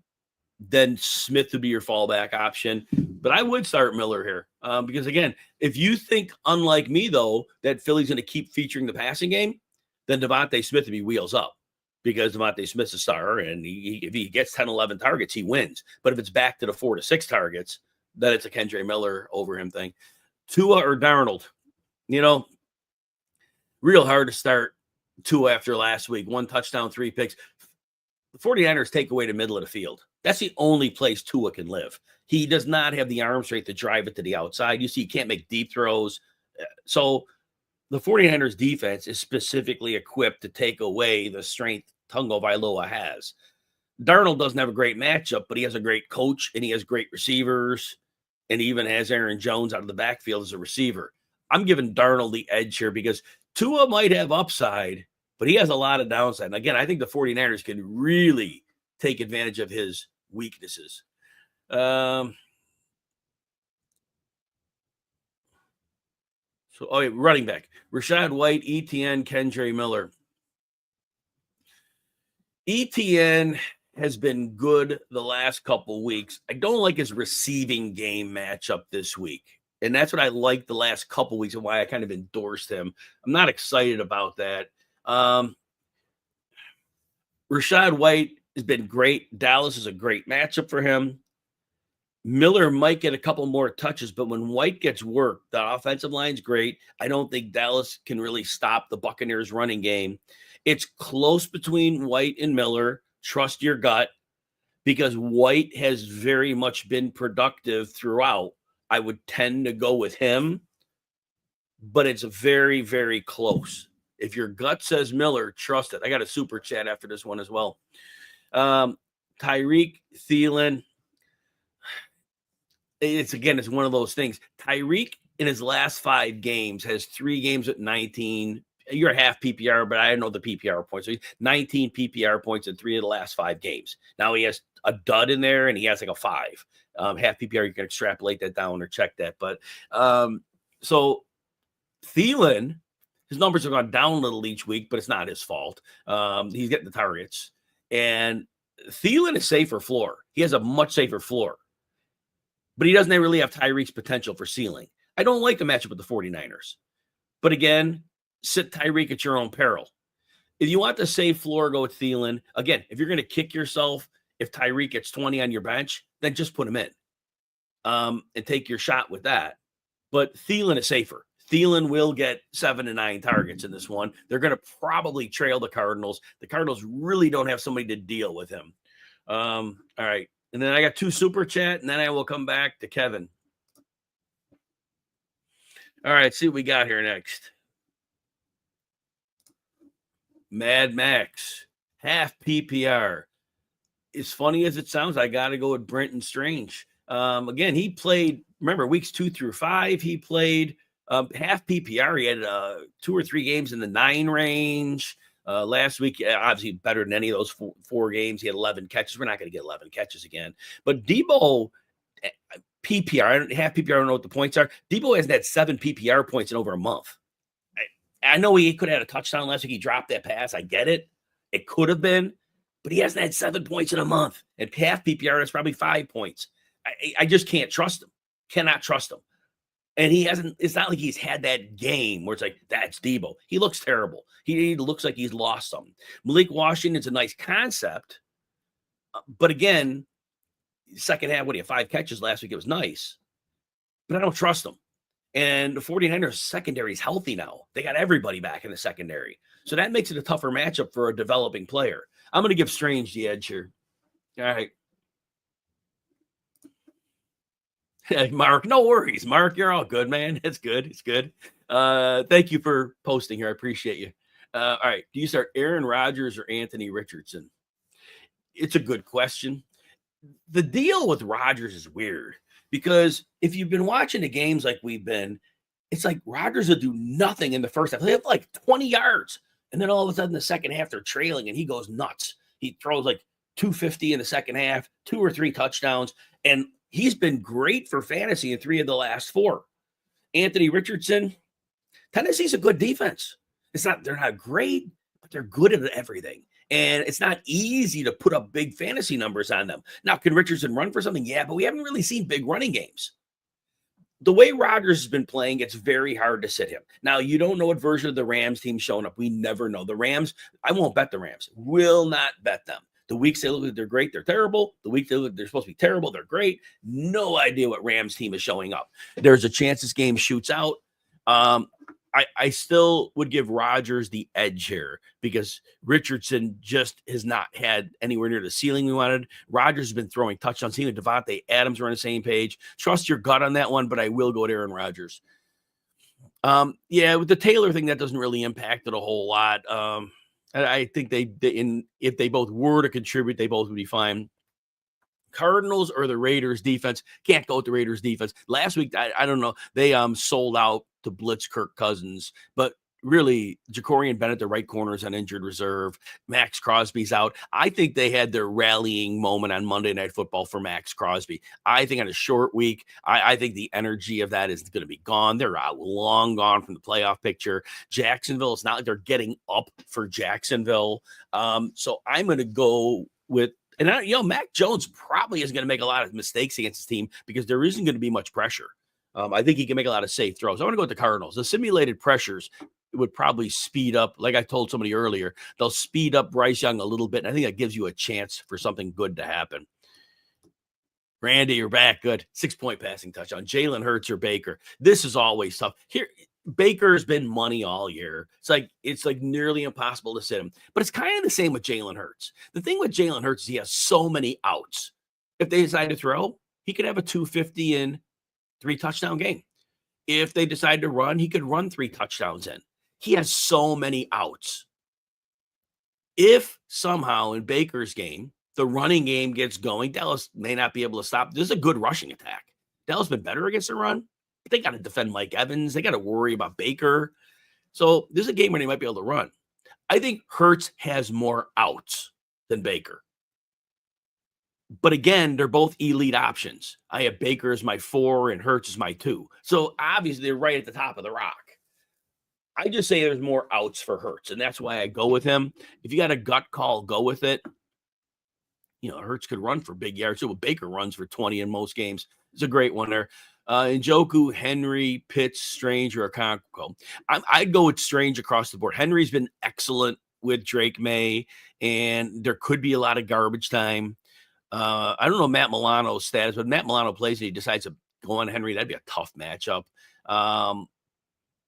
then Smith would be your fallback option. But I would start Miller here because, again, if you think, unlike me, though, that Philly's going to keep featuring the passing game, then Devontae Smith would be wheels up because Devontae Smith's a star, and if he gets 10, 11 targets, he wins. But if it's back to the 4 to 6 targets, then it's a Kendre Miller over him thing. Tua or Darnold, real hard to start Tua after last week. 1 touchdown, 3 picks. The 49ers take away the middle of the field. That's the only place Tua can live. He does not have the arm strength to drive it to the outside. You see, he can't make deep throws. So the 49ers defense is specifically equipped to take away the strength Tungo Vailoa has. Darnold doesn't have a great matchup, but he has a great coach and he has great receivers and he even has Aaron Jones out of the backfield as a receiver. I'm giving Darnold the edge here because Tua might have upside, but he has a lot of downside. And again, I think the 49ers can really take advantage of his weaknesses. Running back. Rashad White, ETN, Kendre Miller. ETN has been good the last couple weeks. I don't like his receiving game matchup this week. And that's what I liked the last couple weeks and why I kind of endorsed him. I'm not excited about that. Rashad White has been great. Dallas is a great matchup for him. Miller might get a couple more touches, but when White gets work, the offensive line's great. I don't think Dallas can really stop the Buccaneers running game. It's close between White and Miller. Trust your gut because White has very much been productive throughout. I would tend to go with him, but it's very, very close. If your gut says Miller, trust it. I got a super chat after this one as well. Tyreek, Thielen. It's one of those things. Tyreek in his last 5 games has 3 games at 19. You're a half PPR, but I know the PPR points. So 19 PPR points in 3 of the last 5 games. Now he has a dud in there, and he has like a 5. Half PPR, you can extrapolate that down or check that. But so Thielen, his numbers have gone down a little each week, but it's not his fault. He's getting the targets. And Thielen is safer floor. He has a much safer floor. But he doesn't really have Tyreek's potential for ceiling. I don't like the matchup with the 49ers. But again, sit Tyreek at your own peril. If you want to save floor, go with Thielen. Again, if you're going to kick yourself, if Tyreek gets 20 on your bench, then just put him in and take your shot with that. But Thielen is safer. Thielen will get 7 to 9 targets in this one. They're going to probably trail the Cardinals. The Cardinals really don't have somebody to deal with him. All right. And then I got 2 super chat, and then I will come back to Kevin. All right, see what we got here next. Mad Max, half PPR. As funny as it sounds, I got to go with Brenton Strange. Again, he played, remember, weeks 2 through 5, he played half PPR. He had 2 or 3 games in the 9 range. Last week, obviously better than any of those 4 games. He had 11 catches. We're not going to get 11 catches again. But Debo, PPR, half PPR, I don't know what the points are. Debo hasn't had 7 PPR points in over a month. I know he could have had a touchdown last week. He dropped that pass. I get it. It could have been. But he hasn't had 7 points in a month. And half PPR is probably 5 points. I just can't trust him. Cannot trust him. And he hasn't, it's not like he's had that game where it's like, that's Debo. He looks terrible. He looks like he's lost something. Malik Washington's a nice concept. But again, second half, what do you have? 5 catches last week? It was nice. But I don't trust him. And the 49ers secondary is healthy now. They got everybody back in the secondary. So that makes it a tougher matchup for a developing player. I'm going to give Strange the edge here. All right. Mark, no worries. Mark, you're all good, man. It's good. It's good. Thank you for posting here. I appreciate you. All right. Do you start Aaron Rodgers or Anthony Richardson? It's a good question. The deal with Rodgers is weird because if you've been watching the games like we've been, it's like Rodgers will do nothing in the first half. They have like 20 yards. And then all of a sudden, the second half, they're trailing and he goes nuts. He throws like 250 in the second half, 2 or 3 touchdowns. And he's been great for fantasy in 3 of the last 4. Anthony Richardson, Tennessee's a good defense. They're not great, but they're good at everything. And it's not easy to put up big fantasy numbers on them. Now, can Richardson run for something? Yeah, but we haven't really seen big running games. The way Rodgers has been playing, it's very hard to sit him. Now, you don't know what version of the Rams team showing up. We never know. The Rams, I won't bet the Rams. Will not bet them. The weeks they look like they're great, they're terrible. The weeks they look like they're supposed to be terrible, they're great. No idea what Rams team is showing up. There's a chance this game shoots out. I still would give Rodgers the edge here because Richardson just has not had anywhere near the ceiling we wanted. Rodgers has been throwing touchdowns. He and Devontae Adams are on the same page. Trust your gut on that one, but I will go to Aaron Rodgers. With the Taylor thing, that doesn't really impact it a whole lot. I think if they both were to contribute, they both would be fine. Cardinals or the Raiders defense, can't go with the Raiders defense. Last week, I don't know, they sold out to blitz Kirk Cousins, but really Jacorian Bennett, the right corner, is on injured reserve. Max Crosby's out. I think they had their rallying moment on Monday Night Football for Max Crosby. I think on a short week, I think the energy of that is going to be gone. They're out, long gone from the playoff picture. Jacksonville, it's not like they're getting up for Jacksonville. So I'm going to go with, and Mac Jones probably is going to make a lot of mistakes against his team because there isn't going to be much pressure. I think he can make a lot of safe throws. I want to go with the Cardinals. The simulated pressures would probably speed up, like I told somebody earlier, they'll speed up Bryce Young a little bit, and I think that gives you a chance for something good to happen. Randy, you're back. Good. 6-point passing touchdown. Jalen Hurts or Baker. This is always tough. Here, Baker's been money all year. It's like nearly impossible to sit him. But it's kind of the same with Jalen Hurts. The thing with Jalen Hurts is he has so many outs. If they decide to throw, he could have a 250 in 3 touchdown game. If they decide to run, he could run 3 touchdowns in. He has so many outs. If somehow in Baker's game, the running game gets going, Dallas may not be able to stop. This is a good rushing attack. Dallas has been better against the run, but they got to defend Mike Evans. They got to worry about Baker. So this is a game where they might be able to run. I think Hurts has more outs than Baker. But again, they're both elite options. I have Baker as my 4 and Hurts as my 2. So obviously they're right at the top of the rock. I just say there's more outs for Hurts, and that's why I go with him. If you got a gut call, go with it. Hurts could run for big yards. So Baker runs for 20 in most games. It's a great one there. Njoku, Henry, Pitts, Strange, or Okonkwo. I'd go with Strange across the board. Henry's been excellent with Drake May, and there could be a lot of garbage time. I don't know Matt Milano's status, but Matt Milano plays and he decides to go on Henry. That'd be a tough matchup.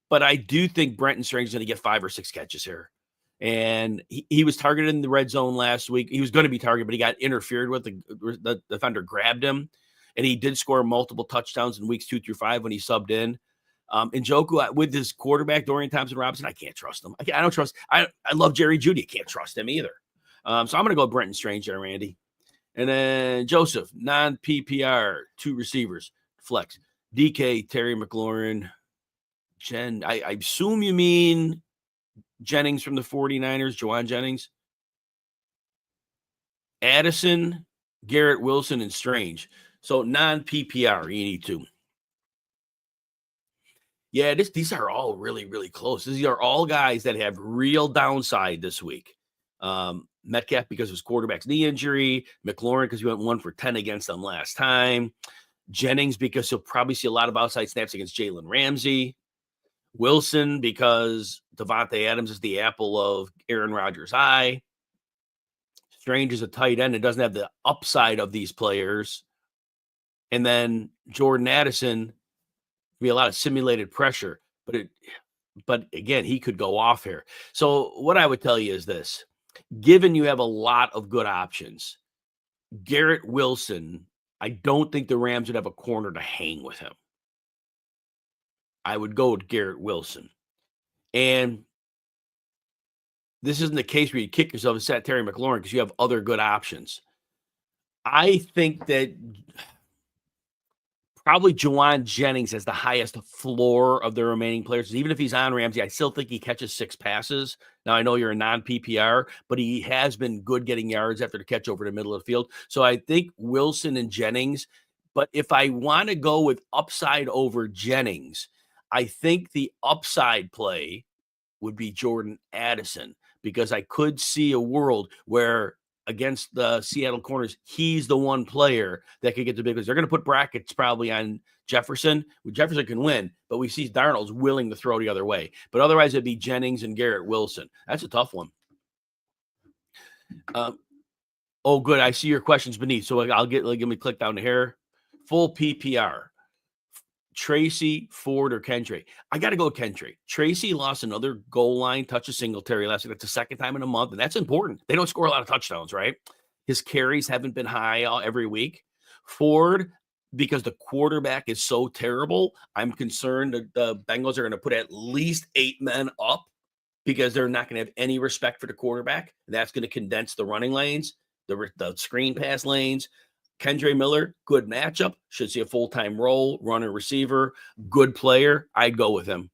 But I do think Brenton Strange is going to get 5 or 6 catches here. And he was targeted in the red zone last week. He was going to be targeted, but he got interfered with. The defender grabbed him, and he did score multiple touchdowns in weeks 2 through 5 when he subbed in. Njoku, with his quarterback, Dorian Thompson-Robinson, I can't trust him. I don't trust. I love Jerry Jeudy. I can't trust him either. So I'm going to go Brenton Strange there, Randy. And then Joseph, non-PPR, 2 receivers, flex. DK, Terry McLaurin, I assume you mean Jennings from the 49ers, Juwan Jennings. Addison, Garrett Wilson, and Strange. So non-PPR, you need 2. Yeah, these are all really, really close. These are all guys that have real downside this week. Metcalf because of his quarterback's knee injury. McLaurin because he went 1 for 10 against them last time. Jennings because he'll probably see a lot of outside snaps against Jalen Ramsey. Wilson because Devontae Adams is the apple of Aaron Rodgers' eye. Strange is a tight end. It doesn't have the upside of these players. And then Jordan Addison Be a lot of simulated pressure, but again, he could go off here. So what I would tell you is this: given you have a lot of good options, Garrett Wilson, I don't think the Rams would have a corner to hang with him. I would go with Garrett Wilson. And this isn't the case where you kick yourself and set Terry McLaurin because you have other good options. I think that probably Juwan Jennings has the highest floor of the remaining players. Even if he's on Ramsey, I still think he catches 6 passes. Now, I know you're a non-PPR, but he has been good getting yards after the catch over the middle of the field. So I think Wilson and Jennings. But if I want to go with upside over Jennings, I think the upside play would be Jordan Addison, because I could see a world where against the Seattle corners, he's the one player that could get the big ones. They're going to put brackets probably on Jefferson. Jefferson can win, but we see Darnold's willing to throw the other way. But otherwise, it'd be Jennings and Garrett Wilson. That's a tough one. Oh, good. I see your questions beneath. So let me click down here. Full PPR. Tracy, Ford, or Kendrick. I got to go with Kendrick. Tracy lost another goal line touch of Singletary last week. That's the second time in a month, and that's important. They don't score a lot of touchdowns, right? His carries haven't been high every week. Ford, because the quarterback is so terrible, I'm concerned that the Bengals are going to put at least 8 men up because they're not going to have any respect for the quarterback. That's going to condense the running lanes, the screen pass lanes. Kendre Miller, good matchup. Should see a full-time role, runner receiver, good player. I'd go with him.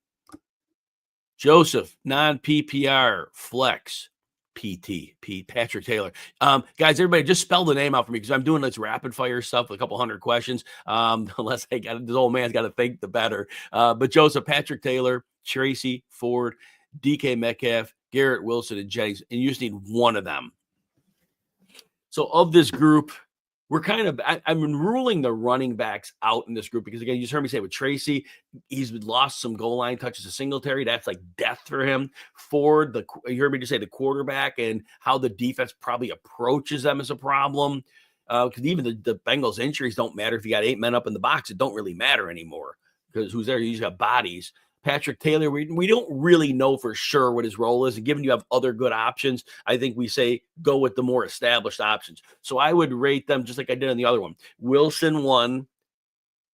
Joseph, non-PPR, flex, Patrick Taylor. Guys, everybody just spell the name out for me because I'm doing this rapid fire stuff with a couple hundred questions. Unless this old man's got to think the better. But Joseph, Patrick Taylor, Tracy, Ford, DK Metcalf, Garrett Wilson, and Jennings. And you just need one of them. So of this group, we're I'm ruling the running backs out in this group because, again, you just heard me say with Tracy, he's lost some goal line touches to Singletary. That's like death for him. Ford, you heard me just say the quarterback and how the defense probably approaches them is a problem. Because even the Bengals injuries don't matter. If you got 8 men up in the box, it don't really matter anymore because who's there? You got bodies. Patrick Taylor, we don't really know for sure what his role is. And given you have other good options, I think we say go with the more established options. So I would rate them just like I did on the other one. Wilson 1,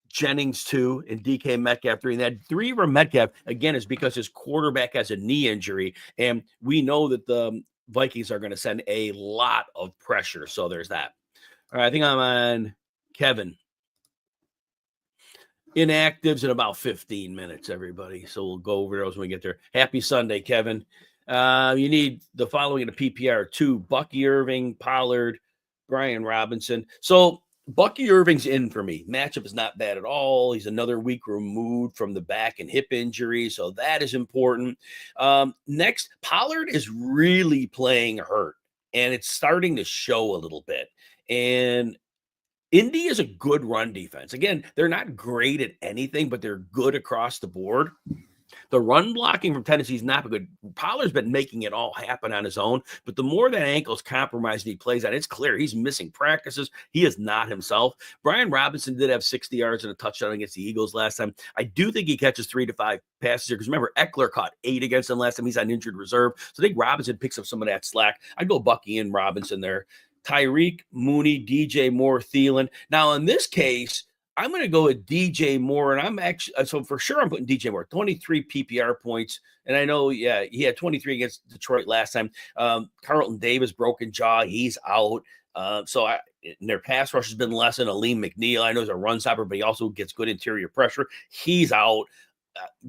Jennings 2, and DK Metcalf 3. And that 3 for Metcalf, again, is because his quarterback has a knee injury. And we know that the Vikings are going to send a lot of pressure. So there's that. All right, I think I'm on Kevin. Inactives in about 15 minutes, everybody. So we'll go over those when we get there. Happy Sunday, Kevin. You need the following in the PPR: 2, Bucky Irving, Pollard, Brian Robinson. So Bucky Irving's in for me. Matchup is not bad at all. He's another week removed from the back and hip injury, so that is important. Next, Pollard is really playing hurt, and it's starting to show a little bit. And Indy is a good run defense. Again, they're not great at anything, but they're good across the board. The run blocking from Tennessee is not good. Pollard's been making it all happen on his own, but the more that ankle's compromised and he plays on, it's clear he's missing practices. He is not himself. Brian Robinson did have 60 yards and a touchdown against the Eagles last time. I do think he catches 3 to 5 passes here because remember, Eckler caught 8 against him last time. He's on injured reserve. So I think Robinson picks up some of that slack. I'd go Bucky and Robinson there. Tyreek, Mooney, DJ Moore, Thielen. Now, in this case, I'm going to go with DJ Moore, and I'm actually, so for sure I'm putting DJ Moore, 23 PPR points. And I know, yeah, he had 23 against Detroit last time. Carlton Davis, broken jaw, he's out. Their pass rush has been less than Aleem McNeil. I know he's a run stopper, but he also gets good interior pressure. He's out.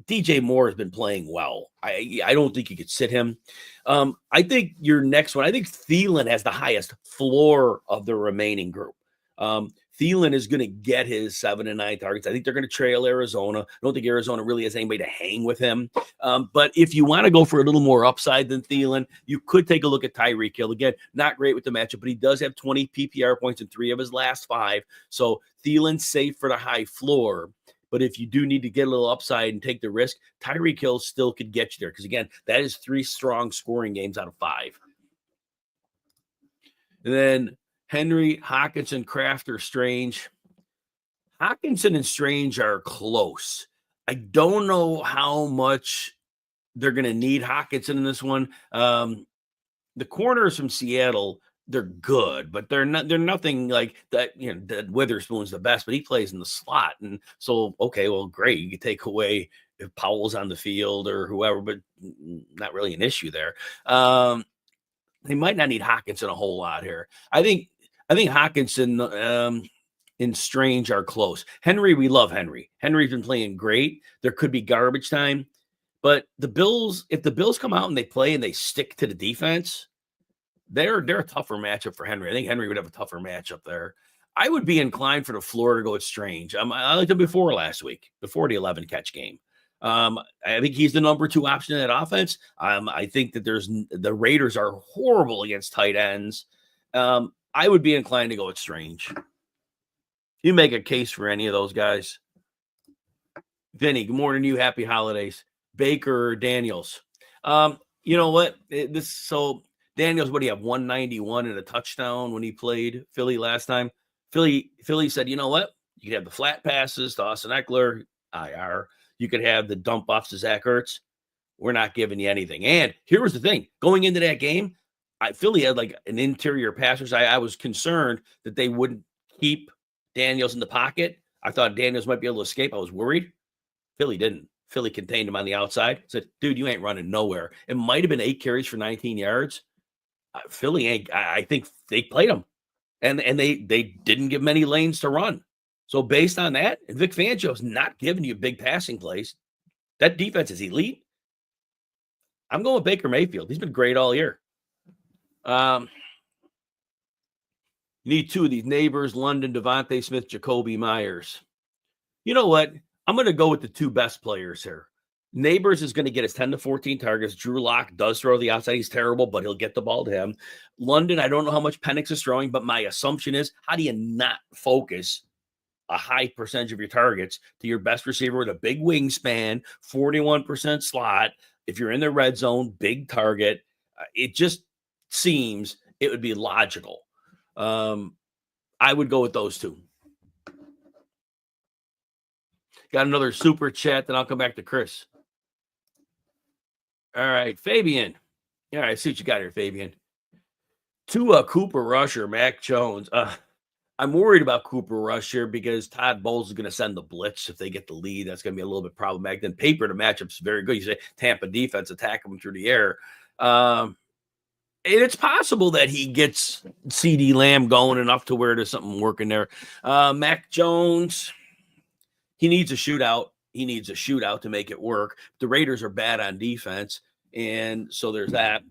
DJ Moore has been playing well. I don't think you could sit him. I think your next one, I think Thielen has the highest floor of the remaining group. Thielen is going to get his 7 and 9 targets. I think they're going to trail Arizona. I don't think Arizona really has anybody to hang with him. But if you want to go for a little more upside than Thielen, you could take a look at Tyreek Hill. Again, not great with the matchup, but he does have 20 PPR points in 3 of his last 5. So Thielen's safe for the high floor. But if you do need to get a little upside and take the risk, Tyreek Hill still could get you there. Because, again, that is 3 strong scoring games out of 5. And then Henry, Hockenson, Kraft, or Strange. Hockenson and Strange are close. I don't know how much they're going to need Hawkinson in this one. The corners from Seattle, they're good, but they're nothing like that. That Witherspoon's the best, but he plays in the slot. And so, okay, well, great. You can take away if Powell's on the field or whoever, but not really an issue there. They might not need Hawkinson a whole lot here. I think Hawkinson and Strange are close. Henry, we love Henry. Henry's been playing great. There could be garbage time, but the Bills, if the Bills come out and they play and they stick to the defense, they're a tougher matchup for Henry. I think Henry would have a tougher matchup there. I would be inclined for the floor to go with Strange. I liked him before last week, before the 11 catch game. I think he's the number 2 option in that offense. I think that the Raiders are horrible against tight ends. I would be inclined to go with Strange. You make a case for any of those guys. Vinny, good morning to you. Happy holidays. Baker or Daniels. You know what? Daniels, what do you have? 191 and a touchdown when he played Philly last time. Philly said, you know what? You could have the flat passes to Austin Eckler, IR. You could have the dump offs to Zach Ertz. We're not giving you anything. And here was the thing. Going into that game, Philly had like an interior passers. I was concerned that they wouldn't keep Daniels in the pocket. I thought Daniels might be able to escape. I was worried. Philly didn't. Philly contained him on the outside. Said, dude, you ain't running nowhere. It might have been 8 carries for 19 yards. Philly ain't. I think they played him. And they didn't give many lanes to run. So based on that, and Vic Fangio's not giving you big passing plays, that defense is elite. I'm going with Baker Mayfield. He's been great all year. You need 2 of these neighbors, London, Devontae Smith, Jacoby Myers. You know what? I'm going to go with the 2 best players here. Neighbors is going to get his 10 to 14 targets. Drew Lock does throw the outside. He's terrible, but he'll get the ball to him. London, I don't know how much Penix is throwing, but my assumption is, how do you not focus a high percentage of your targets to your best receiver with a big wingspan, 41% slot? If you're in the red zone, big target, it just seems it would be logical. I would go with those 2. Got another super chat, then I'll come back to Chris. All right, Fabian. All right, see what you got here, Fabian. To Cooper Rush or Mac Jones. I'm worried about Cooper Rush here because Todd Bowles is going to send the blitz if they get the lead. That's going to be a little bit problematic. Then paper, the matchup's very good. You say Tampa defense attack them through the air. And it's possible that he gets CeeDee Lamb going enough to where there's something working there. Mac Jones, he needs a shootout. He needs a shootout to make it work. The Raiders are bad on defense, and so there's that.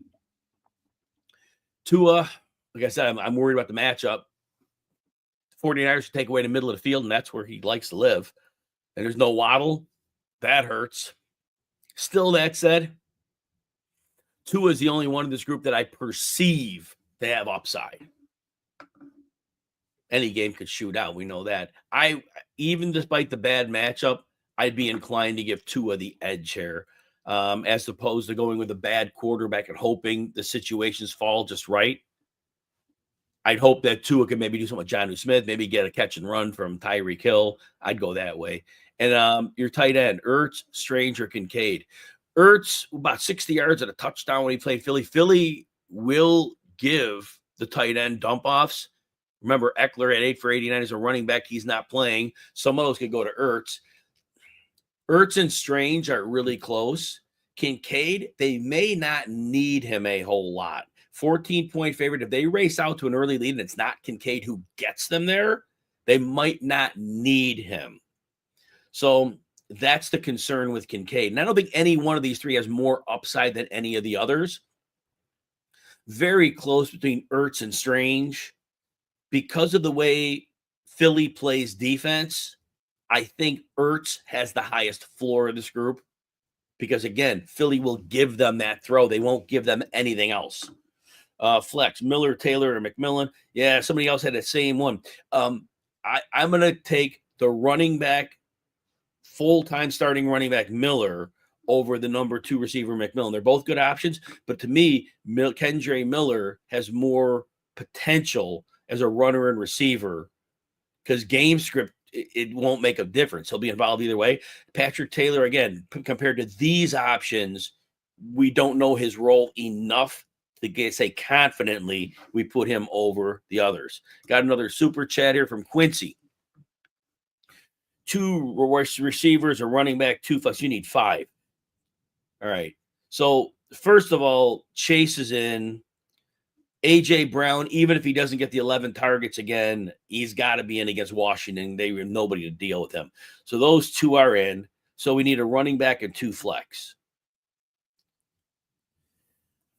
Tua, like I said, I'm worried about the matchup. 49ers should take away the middle of the field, and that's where he likes to live. And there's no Waddle. That hurts. Still, that said, Tua is the only one in this group that I perceive to have upside. Any game could shoot out. We know that. Even despite the bad matchup, I'd be inclined to give Tua the edge here, as opposed to going with a bad quarterback and hoping the situations fall just right. I'd hope that Tua could maybe do something with Jonnu Smith, maybe get a catch and run from Tyreek Hill. I'd go that way. And your tight end, Ertz, Strange, or Kincaid. Ertz, about 60 yards at a touchdown when he played Philly. Philly will give the tight end dump-offs. Remember, Eckler at 8 for 89 is a running back. He's not playing. Some of those could go to Ertz. Ertz and Strange are really close. Kincaid, they may not need him a whole lot. 14-point favorite. If they race out to an early lead and it's not Kincaid who gets them there, they might not need him. So that's the concern with Kincaid. And I don't think any one of these 3 has more upside than any of the others. Very close between Ertz and Strange. Because of the way Philly plays defense, I think Ertz has the highest floor of this group because, again, Philly will give them that throw. They won't give them anything else. Flex, Miller, Taylor, or McMillan. Yeah, somebody else had the same one. I'm going to take the running back, full-time starting running back Miller over the number 2 receiver McMillan. They're both good options, but to me, Kendre Miller has more potential as a runner and receiver because game script it won't make a difference. He'll be involved either way. Patrick Taylor, again, compared to these options, we don't know his role enough to say confidently we put him over the others. Got another super chat here from Quincy. 2 receivers, a running back, 2 plus. You need 5. All right. So first of all, Chase is in. AJ Brown, even if he doesn't get the 11 targets again, he's got to be in against Washington. They have nobody to deal with him. So those 2 are in. So we need a running back and 2 flex.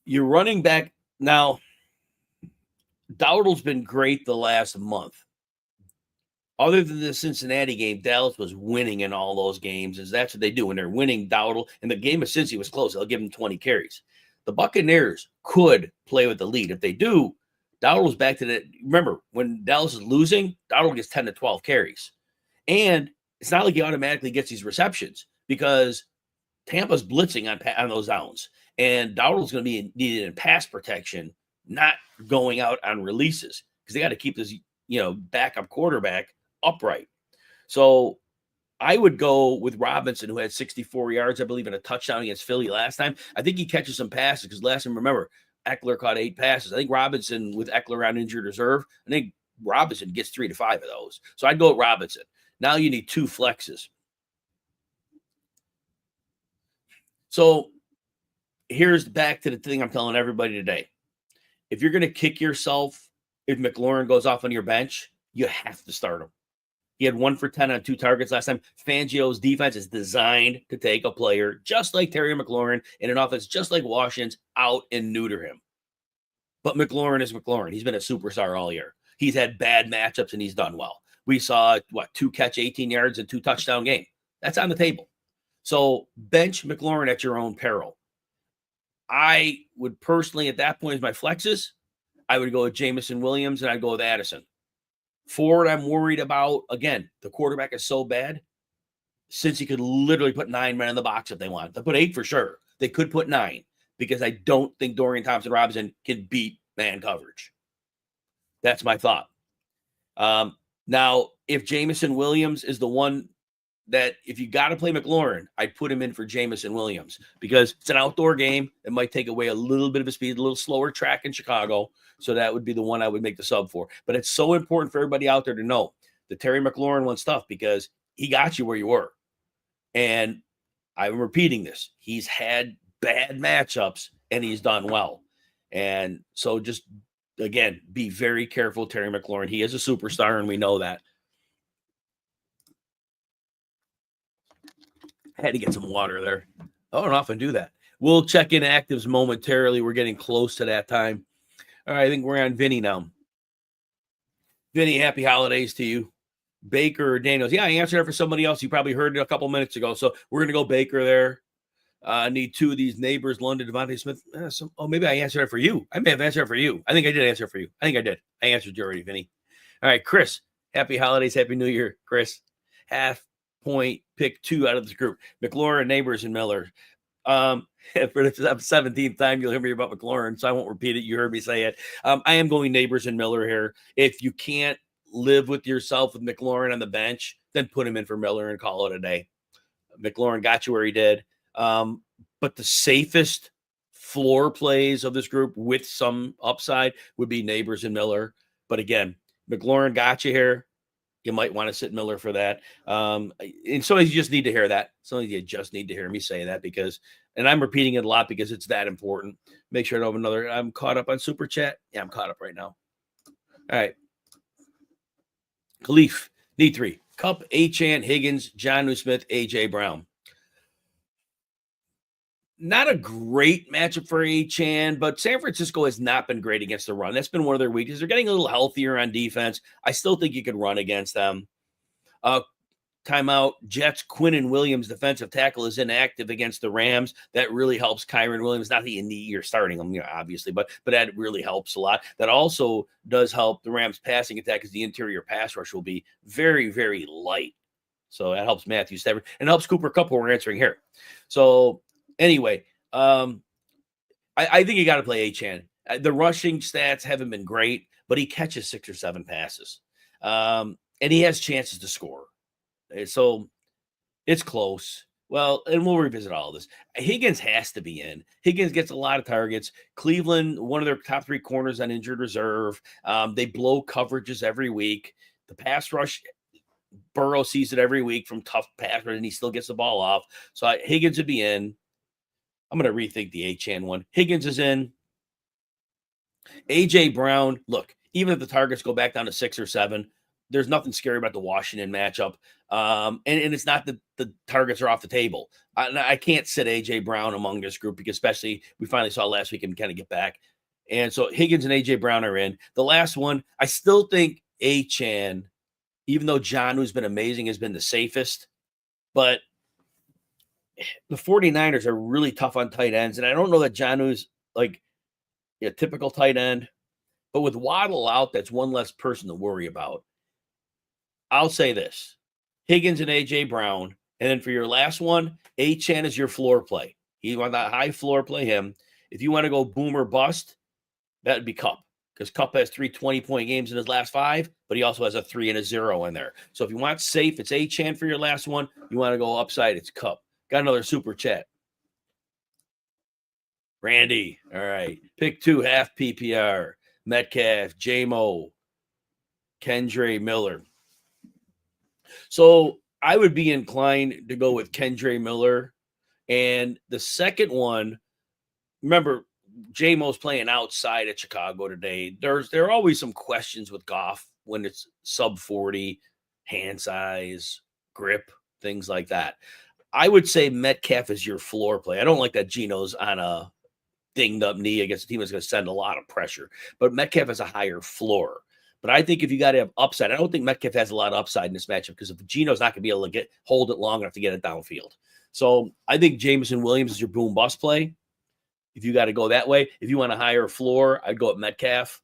Your running back now, Dowdle's been great the last month. Other than the Cincinnati game, Dallas was winning in all those games, as that's what they do. When they're winning, Dowdle, and the game of Cincy was close, they'll give him 20 carries. The Buccaneers could play with the lead. If they do, Dowdle's back to that. Remember, when Dallas is losing, Dowdle gets 10 to 12 carries. And it's not like he automatically gets these receptions because Tampa's blitzing on those downs. And Dowdle's going to be needed in pass protection, not going out on releases because they got to keep this, backup quarterback upright. So I would go with Robinson, who had 64 yards, I believe, in a touchdown against Philly last time. I think he catches some passes because last time, remember, Eckler caught 8 passes. I think Robinson, with Eckler on injured reserve, I think Robinson gets 3 to 5 of those. So I'd go with Robinson. Now you need 2 flexes. So here's back to the thing I'm telling everybody today. If you're going to kick yourself if McLaurin goes off on your bench, you have to start him. He had 1 for 10 on 2 targets last time. Fangio's defense is designed to take a player just like Terry McLaurin in an offense just like Washington's out and neuter him. But McLaurin is McLaurin. He's been a superstar all year. He's had bad matchups and he's done well. We saw, 2 catch, 18 yards and 2 touchdown game. That's on the table. So bench McLaurin at your own peril. I would personally, at that point, as my flexes, I would go with Jamison Williams and I'd go with Addison. Forward, I'm worried about, again, the quarterback is so bad, since he could literally put 9 men in the box if they want. They put 8 for sure. They could put 9 because I don't think Dorian Thompson-Robinson can beat man coverage. That's my thought. Now, if Jamison Williams is the one that, if you got to play McLaurin, I'd put him in for Jamison Williams because it's an outdoor game. It might take away a little bit of his speed, a little slower track in Chicago. So that would be the one I would make the sub for. But it's so important for everybody out there to know the Terry McLaurin one's tough because he got you where you were. And I'm repeating this. He's had bad matchups and he's done well. And so just, again, be very careful, Terry McLaurin. He is a superstar and we know that. I had to get some water there. I don't often do that. We'll check in actives momentarily. We're getting close to that time. All right, I think we're on Vinny now. Vinny, happy holidays to you. Baker or Daniels. Yeah, I answered that for somebody else. You probably heard it a couple minutes ago. So we're going to go Baker there. I need 2 of these neighbors, London, Devontae Smith. Maybe I answered it for you. I may have answered it for you. I think I did answer it for you. I think I did. I answered you already, Vinny. All right, Chris. Happy holidays. Happy New Year, Chris. Half point, pick 2 out of this group. McLaurin, Neighbors, and Miller. For the 17th time, you'll hear me about McLaurin, so I won't repeat it. You heard me say it. I am going Neighbors and Miller here. If you can't live with yourself with McLaurin on the bench, then put him in for Miller and call it a day. McLaurin got you where he did. But the safest floor plays of this group with some upside would be Neighbors and Miller. But again, McLaurin got you here. You might want to sit Miller for that. And sometimes you just need to hear that. Sometimes you just need to hear me say that because, and I'm repeating it a lot because it's that important. Make sure I don't have another. I'm caught up on Super Chat. Yeah, I'm caught up right now. All right. Khalif, need 3. Cup, Achane, Higgins, Jonnu Smith, AJ Brown. Not a great matchup for Achane, but San Francisco has not been great against the run. That's been one of their weaknesses. They're getting a little healthier on defense. I still think you could run against them. Timeout. Jets, Quinnen Williams, defensive tackle, is inactive against the Rams. That really helps Kyren Williams. Not that you're starting him, obviously, but that really helps a lot. That also does help the Rams' passing attack because the interior pass rush will be very, very light. So that helps Matthew Stafford and helps Cooper Kupp, who we're answering here. So anyway, I think you got to play Achane. The rushing stats haven't been great, but he catches 6 or 7 passes. and he has chances to score. So it's close. Well, and we'll revisit all of this. Higgins has to be in. Higgins gets a lot of targets. Cleveland, one of their top 3 corners on injured reserve. They blow coverages every week. The pass rush, Burrow sees it every week from tough pass, and he still gets the ball off. So Higgins would be in. I'm going to rethink the Achane one. Higgins is in. A.J. Brown, look, even if the targets go back down to 6 or 7, there's nothing scary about the Washington matchup. And it's not that the targets are off the table. I can't sit A.J. Brown among this group because especially we finally saw last week him kind of get back. And so Higgins and A.J. Brown are in. The last one, I still think Achane, even though John, who's been amazing, has been the safest. But the 49ers are really tough on tight ends. And I don't know that John's like a typical tight end. But with Waddle out, that's one less person to worry about. I'll say this. Higgins and A.J. Brown. And then for your last one, Achane is your floor play. You want that high floor play him. If you want to go boom or bust, that would be Kupp. Because Kupp has 3 20-point games in his last 5, but he also has a 3 and a 0 in there. So if you want safe, it's Achane for your last one. You want to go upside, it's Kupp. Got another super chat. Randy, all right. Pick 2, half PPR. Metcalf, J-Mo, Kendre Miller. So I would be inclined to go with Kendre Miller. And the second one, remember, J-Mo's playing outside at Chicago today. There are always some questions with Goff when it's sub 40, hand size, grip, things like that. I would say Metcalf is your floor play. I don't like that Geno's on a dinged up knee against a team that's going to send a lot of pressure. But Metcalf has a higher floor. But I think if you got to have upside, I don't think Metcalf has a lot of upside in this matchup because if Geno's not going to be able to hold it long enough to get it downfield. So I think Jameson Williams is your boom bust play. If you got to go that way, if you want a higher floor, I'd go at Metcalf.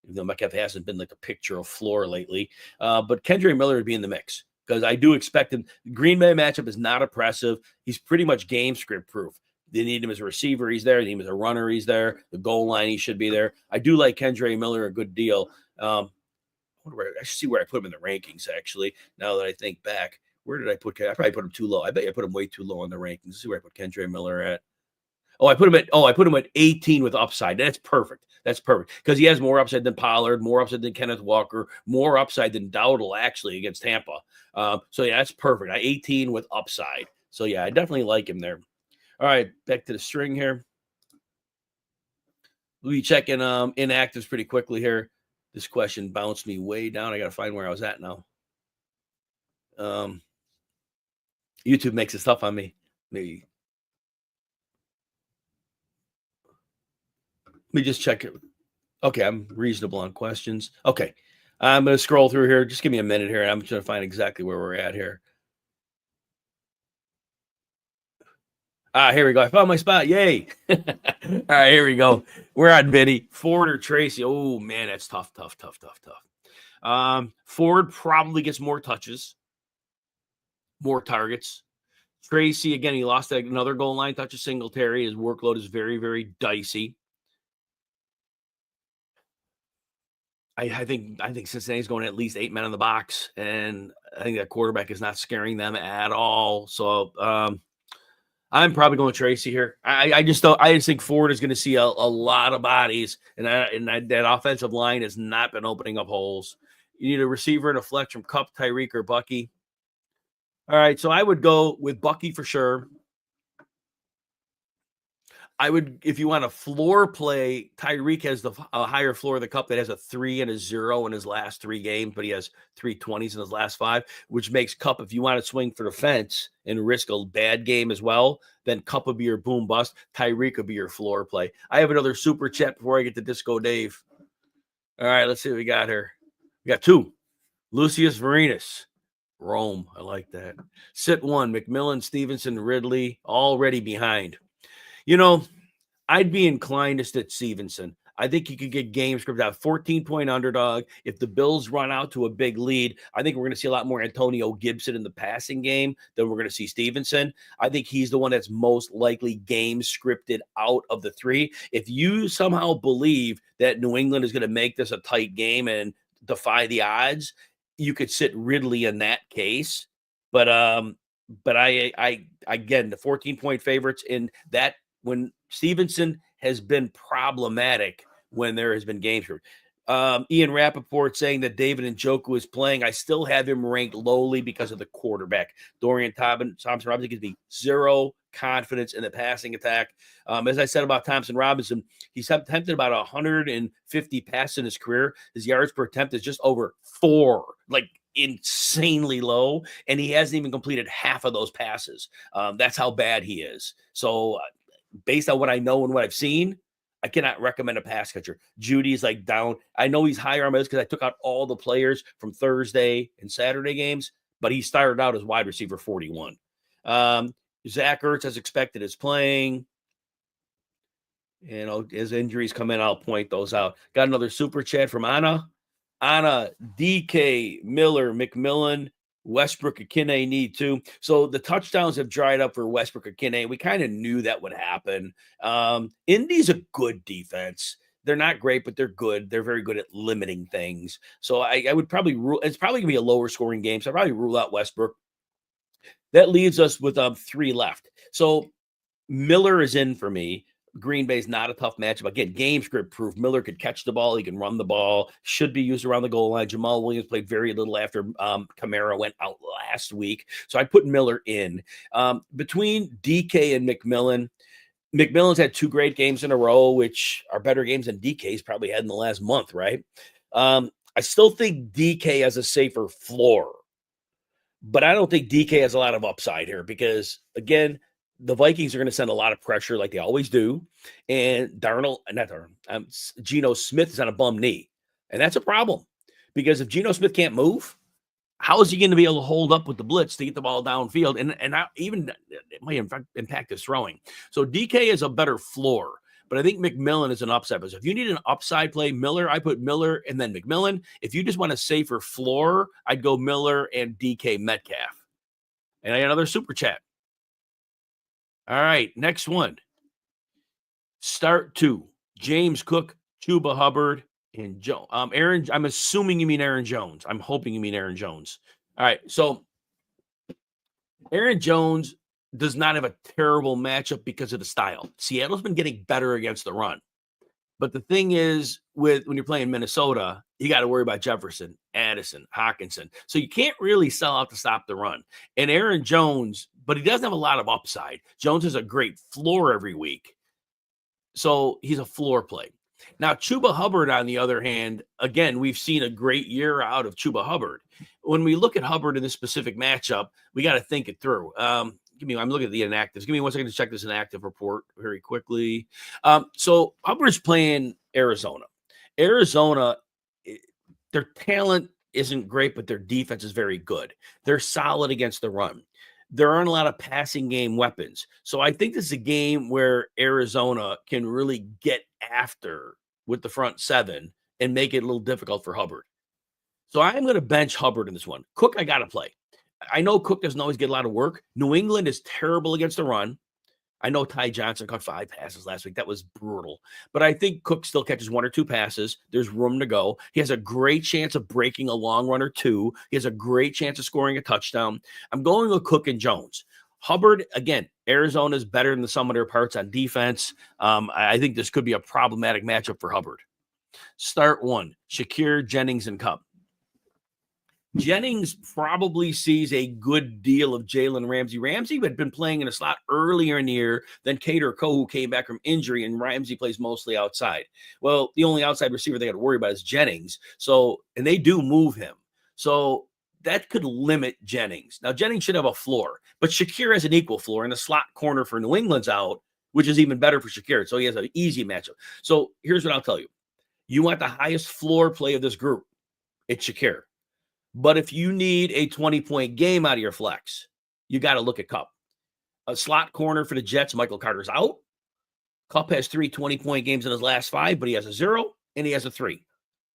Even though Metcalf hasn't been like a picture of floor lately. But Kendre Miller would be in the mix because I do expect him. Green Bay matchup is not oppressive. He's pretty much game script proof. They need him as a receiver. He's there. They need him as a runner. He's there. The goal line, he should be there. I do like Kendre Miller a good deal. I should see where I put him in the rankings, actually, now that I think back. Where did I put him? I probably put him too low. I bet I put him way too low on the rankings. Let's see where I put Kendre Miller at. I put him at 18 with upside. That's perfect. That's perfect. Because he has more upside than Pollard, more upside than Kenneth Walker, more upside than Dowdle, actually, against Tampa. So, yeah, that's perfect. 18 with upside. So, yeah, I definitely like him there. All right, back to the string here. We'll be checking inactives pretty quickly here. This question bounced me way down. I got to find where I was at now. YouTube makes it tough on me. Maybe. Let me just check it. Okay, I'm reasonable on questions. Okay, I'm going to scroll through here. Just give me a minute here, and I'm trying to find exactly where we're at here. Here we go. I found my spot. Yay. All right, here we go. We're on Vinny. Ford or Tracy. Oh, man, that's tough. Ford probably gets more touches, more targets. Tracy, again, he lost another goal line touch of Singletary. His workload is very, very dicey. I think Cincinnati's going at least 8 men in the box, and I think that quarterback is not scaring them at all. So I'm probably going Tracy here. I just think Ford is going to see a lot of bodies, and that offensive line has not been opening up holes. You need a receiver and a flex from Kupp, Tyreek, or Bucky. All right, so I would go with Bucky for sure. I would, if you want a floor play, Tyreek has a higher floor of the Kupp that has a 3 and a 0 in his last 3 games, but he has 3 20s in his last 5, which makes Kupp, if you want to swing for the fence and risk a bad game as well, then Kupp would be your boom bust. Tyreek would be your floor play. I have another super chat before I get to Disco Dave. All right, let's see what we got here. We got 2. Lucius Varinas. Rome. I like that. Sit 1. McMillan, Stevenson, Ridley, already behind. I'd be inclined to sit Stevenson. I think you could get game script out 14-point underdog. If the Bills run out to a big lead, I think we're going to see a lot more Antonio Gibson in the passing game than we're going to see Stevenson. I think he's the one that's most likely game scripted out of the 3. If you somehow believe that New England is going to make this a tight game and defy the odds, you could sit Ridley in that case. But I again, the 14-point favorites in that when Stevenson has been problematic when there has been games here. Ian Rappaport saying that David Njoku is playing. I still have him ranked lowly because of the quarterback. Dorian Thompson Robinson gives me zero confidence in the passing attack. As I said about Thompson Robinson, he's attempted about 150 passes in his career. His yards per attempt is just over 4, like insanely low, and he hasn't even completed half of those passes. That's how bad he is. So based on what I know and what I've seen, I cannot recommend a pass catcher. Judy's like down. I know he's higher on my list because I took out all the players from Thursday and Saturday games, but he started out as wide receiver 41. Zach Ertz, as expected, is playing. As injuries come in, I'll point those out. Got another super chat from Anna. Anna, DK, Miller, McMillan, Westbrook, Akine need to. So the touchdowns have dried up for Westbrook, Akine. We kind of knew that would happen. Indy's a good defense. They're not great, but they're good. They're very good at limiting things. So I would probably rule. It's probably going to be a lower scoring game. So I'd probably rule out Westbrook. That leaves us with 3 left. So Miller is in for me. Green Bay's not a tough matchup. Again, game script proof. Miller could catch the ball. He can run the ball. Should be used around the goal line. Jamal Williams played very little after Kamara went out last week. So I put Miller in. Between DK and McMillan, McMillan's had 2 great games in a row, which are better games than DK's probably had in the last month, right? I still think DK has a safer floor. But I don't think DK has a lot of upside here because, again, the Vikings are going to send a lot of pressure like they always do. And Geno Smith is on a bum knee. And that's a problem because if Geno Smith can't move, how is he going to be able to hold up with the blitz to get the ball downfield? And even it might impact his throwing. So DK is a better floor. But I think McMillan is an upside. So if you need an upside play, Miller, I put Miller and then McMillan. If you just want a safer floor, I'd go Miller and DK Metcalf. And I got another super chat. All right, next one. Start 2. James Cook, Chuba Hubbard, and Joe. Aaron, I'm assuming you mean Aaron Jones. I'm hoping you mean Aaron Jones. All right, so Aaron Jones does not have a terrible matchup because of the style. Seattle's been getting better against the run. But the thing is, when you're playing Minnesota, you got to worry about Jefferson, Addison, Hawkinson. So you can't really sell out to stop the run. And Aaron Jones, but he doesn't have a lot of upside. Jones has a great floor every week. So he's a floor play. Now, Chuba Hubbard, on the other hand, again, we've seen a great year out of Chuba Hubbard. When we look at Hubbard in this specific matchup, we got to think it through. I'm looking at the inactives. Give me 1 second to check this inactive report very quickly. So Hubbard's playing Arizona. Arizona, their talent isn't great, but their defense is very good. They're solid against the run. There aren't a lot of passing game weapons. So I think this is a game where Arizona can really get after with the front 7 and make it a little difficult for Hubbard. So I'm going to bench Hubbard in this one. Cook, I got to play. I know Cook doesn't always get a lot of work. New England is terrible against the run. I know Ty Johnson caught 5 passes last week. That was brutal. But I think Cook still catches 1 or 2 passes. There's room to go. He has a great chance of breaking a long run or 2. He has a great chance of scoring a touchdown. I'm going with Cook and Jones. Hubbard, again, Arizona's better than the sum of their parts on defense. I think this could be a problematic matchup for Hubbard. Start 1, Shakir, Jennings, and Kupp. Jennings probably sees a good deal of Jalen Ramsey. Ramsey had been playing in a slot earlier in the year than Cater Kohu came back from injury, and Ramsey plays mostly outside. Well, the only outside receiver they got to worry about is Jennings. And they do move him. So that could limit Jennings. Now, Jennings should have a floor, but Shakir has an equal floor, and the slot corner for New England's out, which is even better for Shakir. So he has an easy matchup. So here's what I'll tell you. You want the highest floor play of this group. It's Shakir. But if you need a 20-point game out of your flex, you got to look at Kupp. A slot corner for the Jets, Michael Carter's out. Kupp has 3 20-point games in his last 5, but he has a 0 and he has a 3.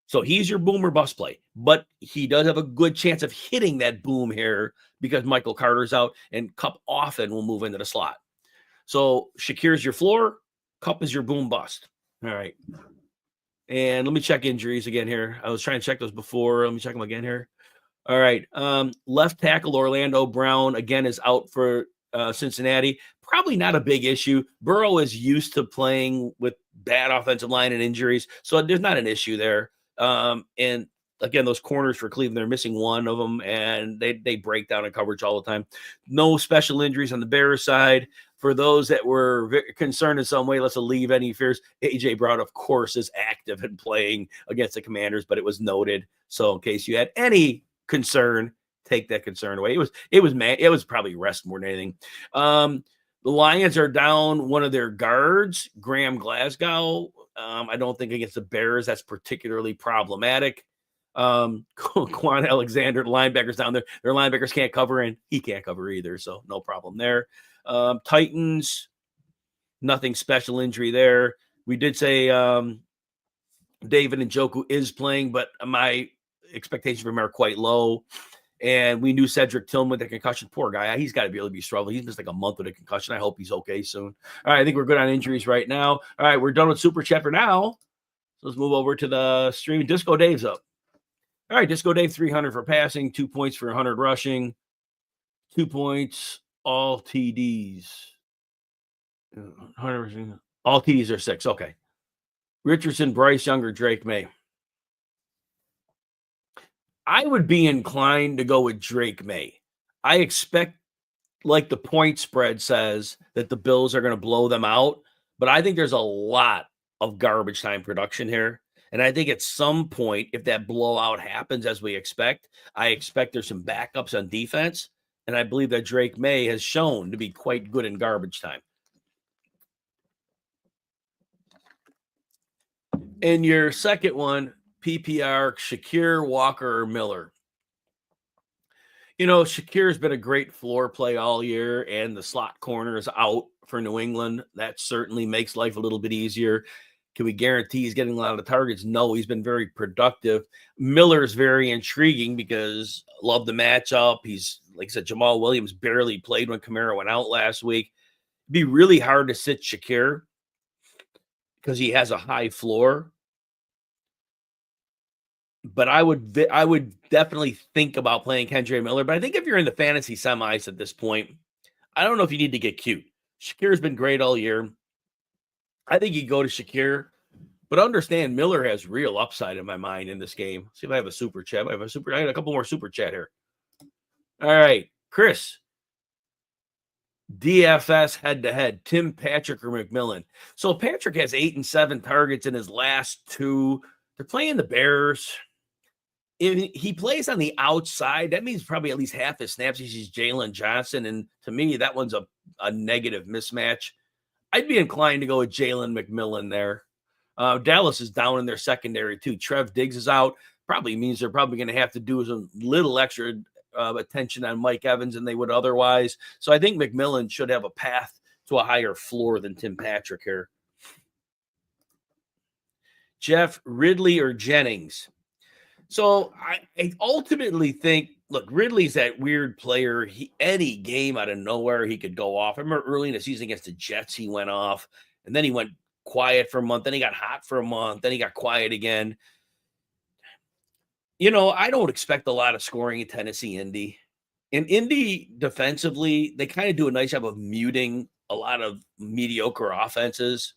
So he's your boom or bust play. But he does have a good chance of hitting that boom here because Michael Carter's out and Kupp often will move into the slot. So Shakir's your floor. Kupp is your boom bust. All right. And let me check injuries again here. I was trying to check those before. Let me check them again here. All right. Left tackle Orlando Brown, again, is out for Cincinnati. Probably not a big issue. Burrow is used to playing with bad offensive line and injuries, so there's not an issue there. And again, those corners for Cleveland, they're missing one of them, and they break down in coverage all the time. No special injuries on the Bears side. For those that were concerned in some way, let's alleviate any fears. A.J. Brown, of course, is active and playing against the Commanders, but it was noted. So in case you had any concern, take that concern away. It was probably rest more than anything. The Lions are down one of their guards, Graham Glasgow. I don't think against the Bears that's particularly problematic. Quan Alexander, the linebackers down there. Their linebackers can't cover, and he can't cover either, so no problem there. Titans, nothing special injury there. We did say David Njoku is playing, but my expectations for him are quite low. And we knew Cedric Tillman with a concussion. Poor guy. He's got to be able to be struggling. He's missed like a month with a concussion. I hope he's okay soon. All right, I think we're good on injuries right now. All right, we're done with Super Chat for now. So let's move over to the stream. Disco Dave's up. All right, Disco Dave, 300 for passing, 2 points for 100 rushing, 2 points, all TDs. 100 all TDs are 6. Okay. Richardson, Bryce Younger, Drake May. I would be inclined to go with Drake May. I expect, like the point spread says, that the Bills are going to blow them out, but I think there's a lot of garbage time production here. And I think at some point, if that blowout happens as we expect, I expect there's some backups on defense. And I believe that Drake May has shown to be quite good in garbage time. In your second one, PPR, Shakir, Walker, or Miller. You know, Shakir's been a great floor play all year, and the slot corner is out for New England. That certainly makes life a little bit easier. Can we guarantee he's getting a lot of targets? No, he's been very productive. Miller's very intriguing because I love the matchup. He's, like I said, Jamal Williams barely played when Kamara went out last week. It'd be really hard to sit Shakir because he has a high floor. But I would definitely think about playing Kendre Miller. But I think if you're in the fantasy semis at this point, I don't know if you need to get cute. Shakir's been great all year. I think you go to Shakir, but understand Miller has real upside in my mind in this game. See if I have a super chat. I got a couple more super chat here. All right, Chris. DFS head-to-head, Tim Patrick or McMillan. So Patrick has 8 and 7 targets in his last 2. They're playing the Bears. If he plays on the outside, that means probably at least half his snaps. He's Jalen Johnson, and to me, that one's a negative mismatch. I'd be inclined to go with Jalen McMillan there. Dallas is down in their secondary too. Trev Diggs is out. Probably means they're probably going to have to do some little extra attention on Mike Evans than they would otherwise. So I think McMillan should have a path to a higher floor than Tim Patrick here. Jeff, Ridley or Jennings? So I ultimately think, look, Ridley's that weird player. Any game out of nowhere, he could go off. I remember early in the season against the Jets, he went off, and then he went quiet for a month. Then he got hot for a month. Then he got quiet again. You know, I don't expect a lot of scoring in Tennessee, Indy. In Indy, defensively, they kind of do a nice job of muting a lot of mediocre offenses.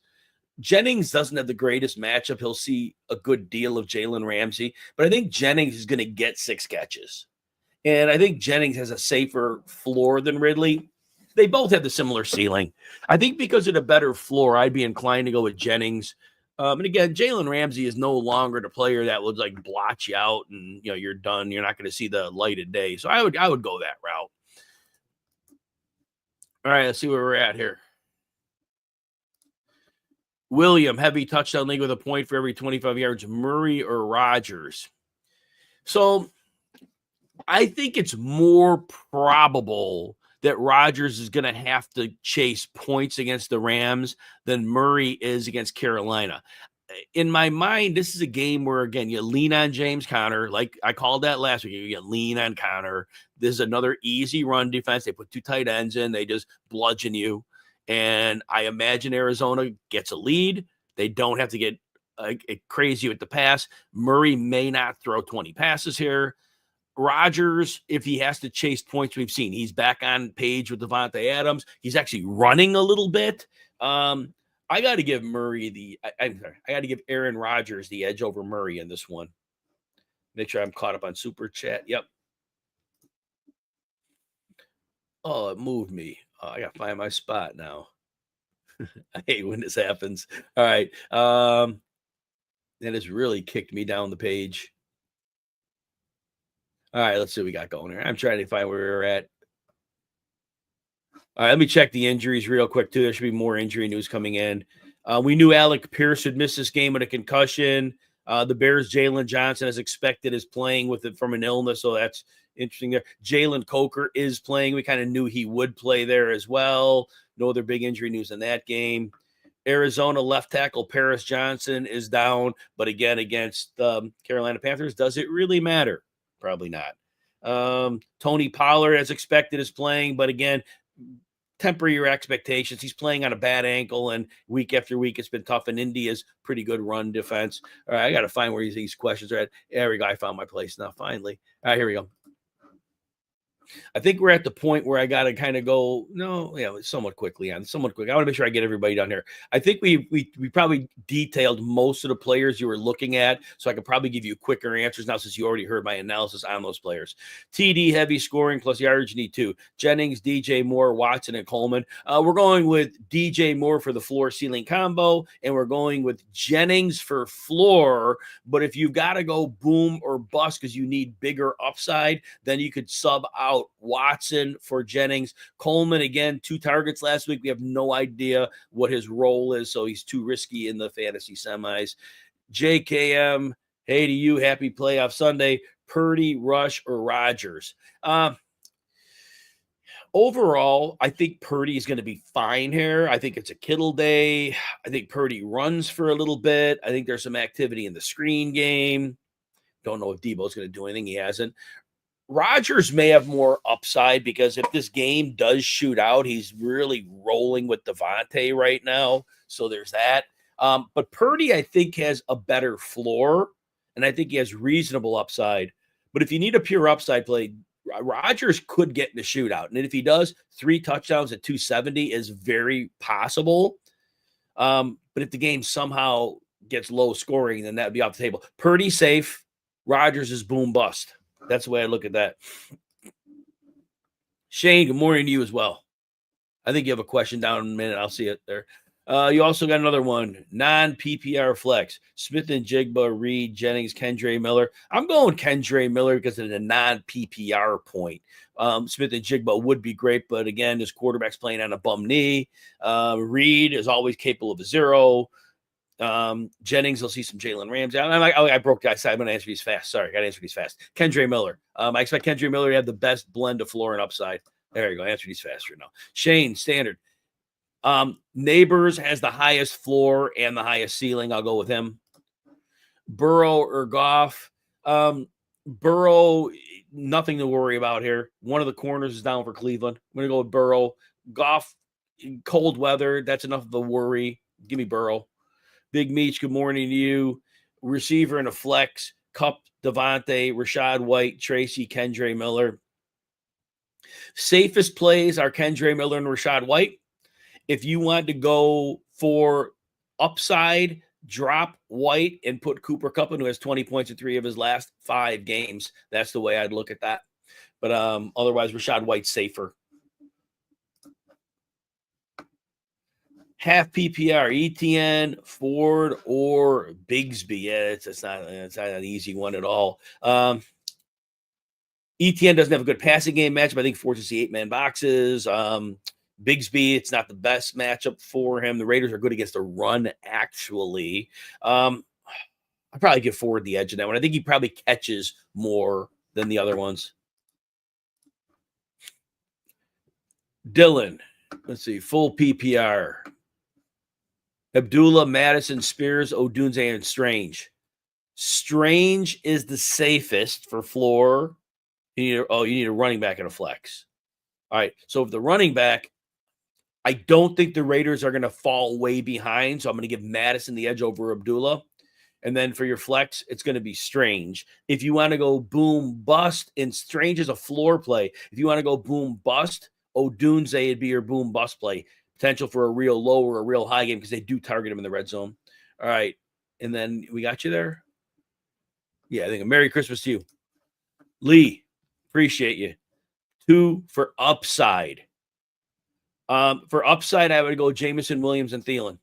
Jennings doesn't have the greatest matchup. He'll see a good deal of Jalen Ramsey, but I think Jennings is going to get 6 catches. And I think Jennings has a safer floor than Ridley. They both have the similar ceiling. I think because of the better floor, I'd be inclined to go with Jennings. And again, Jalen Ramsey is no longer the player that would like blotch you out and you're done. You're not going to see the light of day. So I would go that route. All right, let's see where we're at here. William, heavy touchdown league with a point for every 25 yards. Murray or Rodgers? So I think it's more probable that Rodgers is going to have to chase points against the Rams than Murray is against Carolina. In my mind, this is a game where, again, you lean on James Conner. Like I called that last week. You lean on Conner. This is another easy run defense. They put 2 tight ends in. They just bludgeon you. And I imagine Arizona gets a lead. They don't have to get crazy with the pass. Murray may not throw 20 passes here. Rodgers, if he has to chase points, we've seen he's back on page with Devontae Adams. He's actually running a little bit. I got to give Murray I got to give Aaron Rodgers the edge over Murray in this one. Make sure I'm caught up on Super Chat. Yep. Oh, it moved me. Oh, I got to find my spot now. I hate when this happens. All right. That has really kicked me down the page. All right, let's see what we got going here. I'm trying to find where we're at. All right, let me check the injuries real quick, too. There should be more injury news coming in. We knew Alec Pierce would miss this game with a concussion. The Bears' Jalen Johnson, as expected, is playing with it from an illness, so that's interesting there. Jalen Coker is playing. We kind of knew he would play there as well. No other big injury news in that game. Arizona left tackle Paris Johnson is down, but again, against Carolina Panthers, does it really matter? Probably not. Tony Pollard, as expected, is playing, but again, temper your expectations. He's playing on a bad ankle, and week after week, it's been tough. And India's pretty good run defense. All right, I got to find where these questions are at. There we go. I found my place now, finally. All right, here we go. I think we're at the point where I got to kind of go, somewhat quickly. I want to make sure I get everybody down here. I think we probably detailed most of the players you were looking at, so I could probably give you quicker answers now since you already heard my analysis on those players. TD, heavy scoring, plus yardage, you need 2. Jennings, DJ Moore, Watson, and Coleman. We're going with DJ Moore for the floor-ceiling combo, and we're going with Jennings for floor. But if you've got to go boom or bust because you need bigger upside, then you could sub out Watson for Jennings. Coleman, again, 2 targets last week. We have no idea what his role is, so he's too risky in the fantasy semis. JKM, hey to you, happy playoff Sunday. Purdy, Rush, or Rodgers? Overall, I think Purdy is going to be fine here. I think it's a Kittle day. I think Purdy runs for a little bit. I think there's some activity in the screen game. Don't know if Debo's going to do anything. He hasn't. Rodgers may have more upside because if this game does shoot out, he's really rolling with Devontae right now. So there's that. But Purdy, I think, has a better floor, and I think he has reasonable upside. But if you need a pure upside play, Rodgers could get in a shootout. And if he does, 3 touchdowns at 270 is very possible. But if the game somehow gets low scoring, then that'd be off the table. Purdy safe. Rodgers is boom bust. That's the way I look at that. Shane, good morning to you as well. I think you have a question down in a minute. I'll see it there. You also got another one, non-PPR flex. Smith and Jigba, Reed, Jennings, Kendre Miller. I'm going Kendre Miller because of the non-PPR point. Smith and Jigba would be great, but again, this quarterback's playing on a bum knee. Reed is always capable of a 0. Jennings, will see some Jalen Ramsey. I broke guys. I'm going to answer these fast. Sorry, I got to answer these fast. Kendre Miller. I expect Kendre Miller to have the best blend of floor and upside. There you go. Answer these faster now. Shane, standard. Neighbors has the highest floor and the highest ceiling. I'll go with him. Burrow or Goff. Burrow, nothing to worry about here. One of the corners is down for Cleveland. I'm going to go with Burrow. Goff, cold weather. That's enough of a worry. Give me Burrow. Big Meech, good morning to you. Receiver and a flex. Kupp, Devontae, Rashad White, Tracy, Kendre Miller. Safest plays are Kendre Miller and Rashad White. If you want to go for upside, drop White and put Cooper Kupp in, who has 20 points in 3 of his last 5 games. That's the way I'd look at that. But otherwise, Rashad White's safer. Half PPR, ETN, Ford, or Bigsby. Yeah, it's not an easy one at all. ETN doesn't have a good passing game matchup. I think Ford's the 8-man boxes. Bigsby, it's not the best matchup for him. The Raiders are good against the run, actually. I'd probably give Ford the edge in that one. I think he probably catches more than the other ones. Dylan, let's see, full PPR. Abdullah, Madison, Spears, Odunze, and Strange. Strange is the safest for floor. You need a running back and a flex. All right, so if the running back, I don't think the Raiders are going to fall way behind, so I'm going to give Madison the edge over Abdullah. And then for your flex, it's going to be Strange. If you want to go boom bust, and Strange is a floor play. If you want to go boom bust, Odunze would be your boom bust play. Potential for a real low or a real high game because they do target him in the red zone. All right. And then we got you there. Yeah, I think a Merry Christmas to you. Lee, appreciate you. 2 for upside. For upside, I would go Jameson, Williams, and Thielen.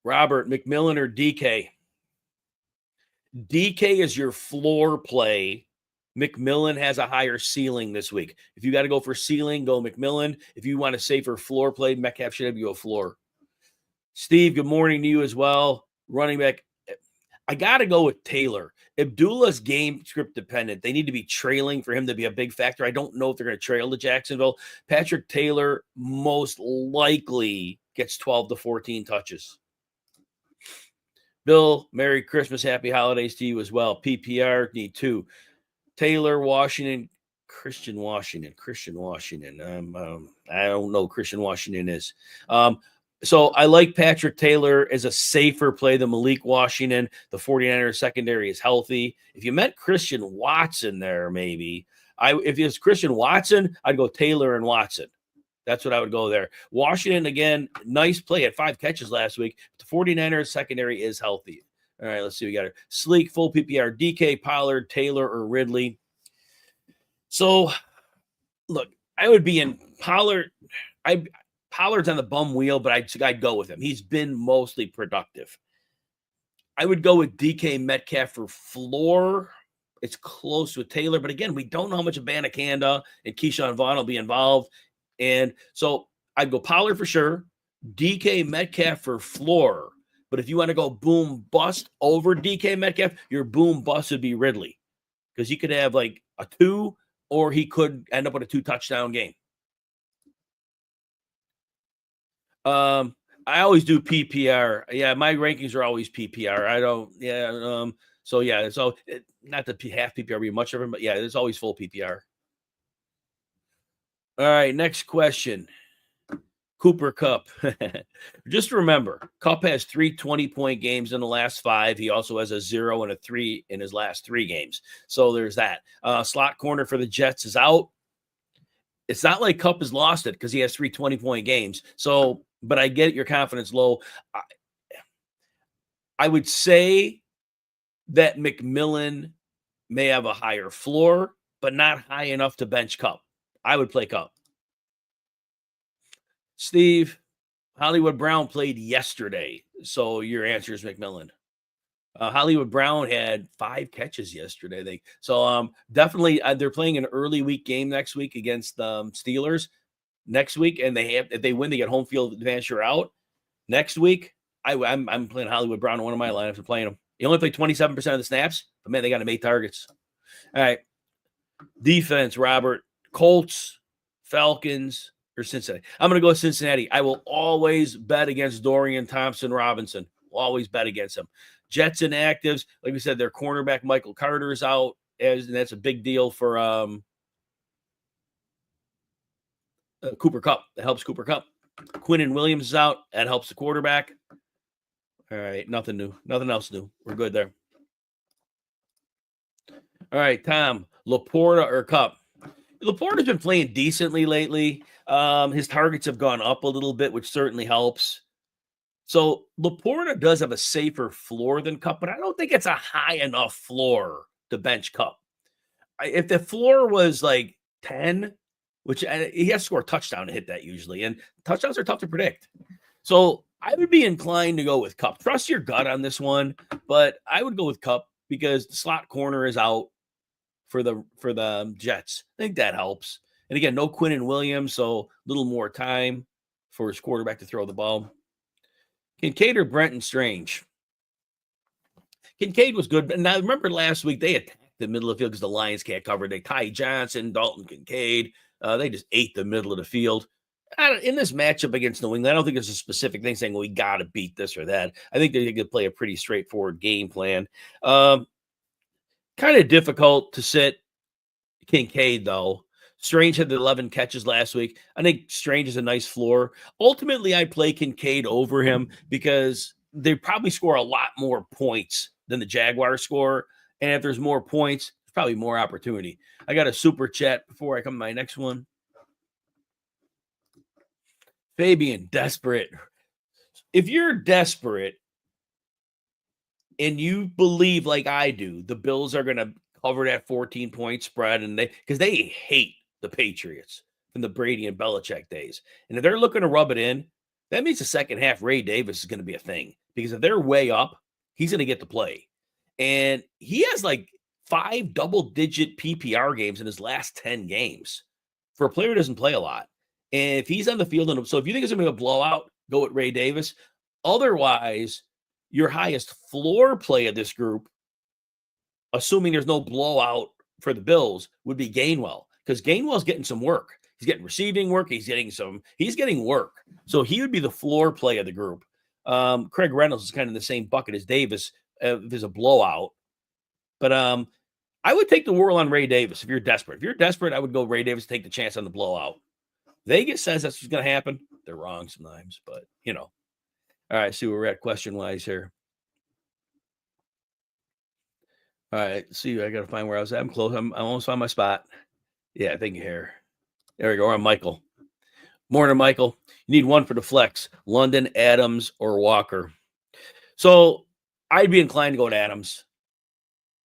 Robert, McMillan or DK? DK is your floor play. McMillan has a higher ceiling this week. If you got to go for ceiling, go McMillan. If you want to say for floor play, Metcalf should have you a floor. Steve, good morning to you as well. Running back, I got to go with Taylor. Abdullah's game script dependent. They need to be trailing for him to be a big factor. I don't know if they're going to trail to Jacksonville. Patrick Taylor most likely gets 12 to 14 touches. Bill, Merry Christmas, Happy Holidays to you as well. PPR, need 2. Taylor, Washington, Christian Washington. I don't know who Christian Washington is. So I like Patrick Taylor as a safer play than Malik Washington. The 49ers secondary is healthy. If you meant Christian Watson there, maybe. If it's Christian Watson, I'd go Taylor and Watson. That's what I would go there. Washington, again, nice play. Had 5 catches last week. The 49ers secondary is healthy. All right, let's see. We got it. Sleek, full PPR, DK, Pollard, Taylor, or Ridley. So, look, I would be in Pollard. Pollard's on the bum wheel, but I'd go with him. He's been mostly productive. I would go with DK Metcalf for floor. It's close with Taylor, but again, we don't know how much Abanikanda and Keyshawn Vaughn will be involved. And so I'd go Pollard for sure, DK Metcalf for floor. But if you want to go boom bust over DK Metcalf, your boom bust would be Ridley because he could have like a 2 or he could end up with a 2-touchdown game. I always do PPR. Yeah, my rankings are always PPR. I don't. Yeah. So yeah. So not the half PPR be much of them, but yeah, it's always full PPR. All right. Next question. Cooper Kupp. Just remember, Kupp has 3 20-point games in the last 5. He also has a 0 and a 3 in his last 3 games. So there's that. Slot corner for the Jets is out. It's not like Kupp has lost it because he has 3 20-point games. So, but I get your confidence low. I would say that McMillan may have a higher floor, but not high enough to bench Kupp. I would play Kupp. Steve, Hollywood Brown played yesterday. So your answer is McMillan. Hollywood Brown had 5 catches yesterday, I think. So definitely they're playing an early week game next week against Steelers next week, and if they win, they get home field advantage or out. Next week, I'm playing Hollywood Brown in one of my lineups. I'm playing him. He only played 27% of the snaps, but man, they got him 8 targets. All right, defense, Robert, Colts, Falcons, or Cincinnati. I'm going to go Cincinnati. I will always bet against Dorian Thompson-Robinson. Always bet against him. Jets inactives, like we said, their cornerback Michael Carter is out, and that's a big deal for Cooper Kupp. That helps Cooper Kupp. Quinnen Williams is out. That helps the quarterback. All right, nothing new. Nothing else new. We're good there. All right, Tom, Laporta or Kupp? Laporta's been playing decently lately. His targets have gone up a little bit, which certainly helps. So Laporta does have a safer floor than Kupp, but I don't think it's a high enough floor to bench Kupp. If the floor was like 10, which he has to score a touchdown to hit that usually, and touchdowns are tough to predict. So I would be inclined to go with Kupp. Trust your gut on this one, but I would go with Kupp because the slot corner is out for the Jets. I think that helps. And again, no Quinnen Williams, so a little more time for his quarterback to throw the ball. Kincaid or Brenton Strange? Kincaid was good. But now remember last week they attacked the middle of the field because the Lions can't cover. They Ty Johnson, Dalton Kincaid. They just ate the middle of the field. In this matchup against New England, I don't think there's a specific thing saying, well, we got to beat this or that. I think they could play a pretty straightforward game plan. Kind of difficult to sit Kincaid, though. Strange had the 11 catches last week. I think Strange is a nice floor. Ultimately, I play Kincaid over him because they probably score a lot more points than the Jaguars score. And if there's more points, there's probably more opportunity. I got a super chat before I come to my next one. Fabian, desperate. If you're desperate and you believe, like I do, the Bills are going to cover that 14-point spread, and because they hate the Patriots from the Brady and Belichick days. And if they're looking to rub it in, that means the second half, Ray Davis is going to be a thing, because if they're way up, he's going to get to play. And he has like 5 double-digit PPR games in his last 10 games for a player who doesn't play a lot. And if he's on the field, so if you think it's going to be a blowout, go with Ray Davis. Otherwise, your highest floor play of this group, assuming there's no blowout for the Bills, would be Gainwell, because Gainwell's getting some work. He's getting receiving work. He's getting work. So he would be the floor play of the group. Craig Reynolds is kind of in the same bucket as Davis if there's a blowout. But I would take the whirl on Ray Davis if you're desperate. If you're desperate, I would go Ray Davis, take the chance on the blowout. Vegas says that's what's going to happen. They're wrong sometimes, but, All right, see where we're at question-wise here. All right, see, I got to find where I was at. I'm close. I almost found my spot. Yeah, thank you here. There we go. We're on Michael. Morning, Michael. You need one for the flex. London, Adams, or Walker. So I'd be inclined to go to Adams.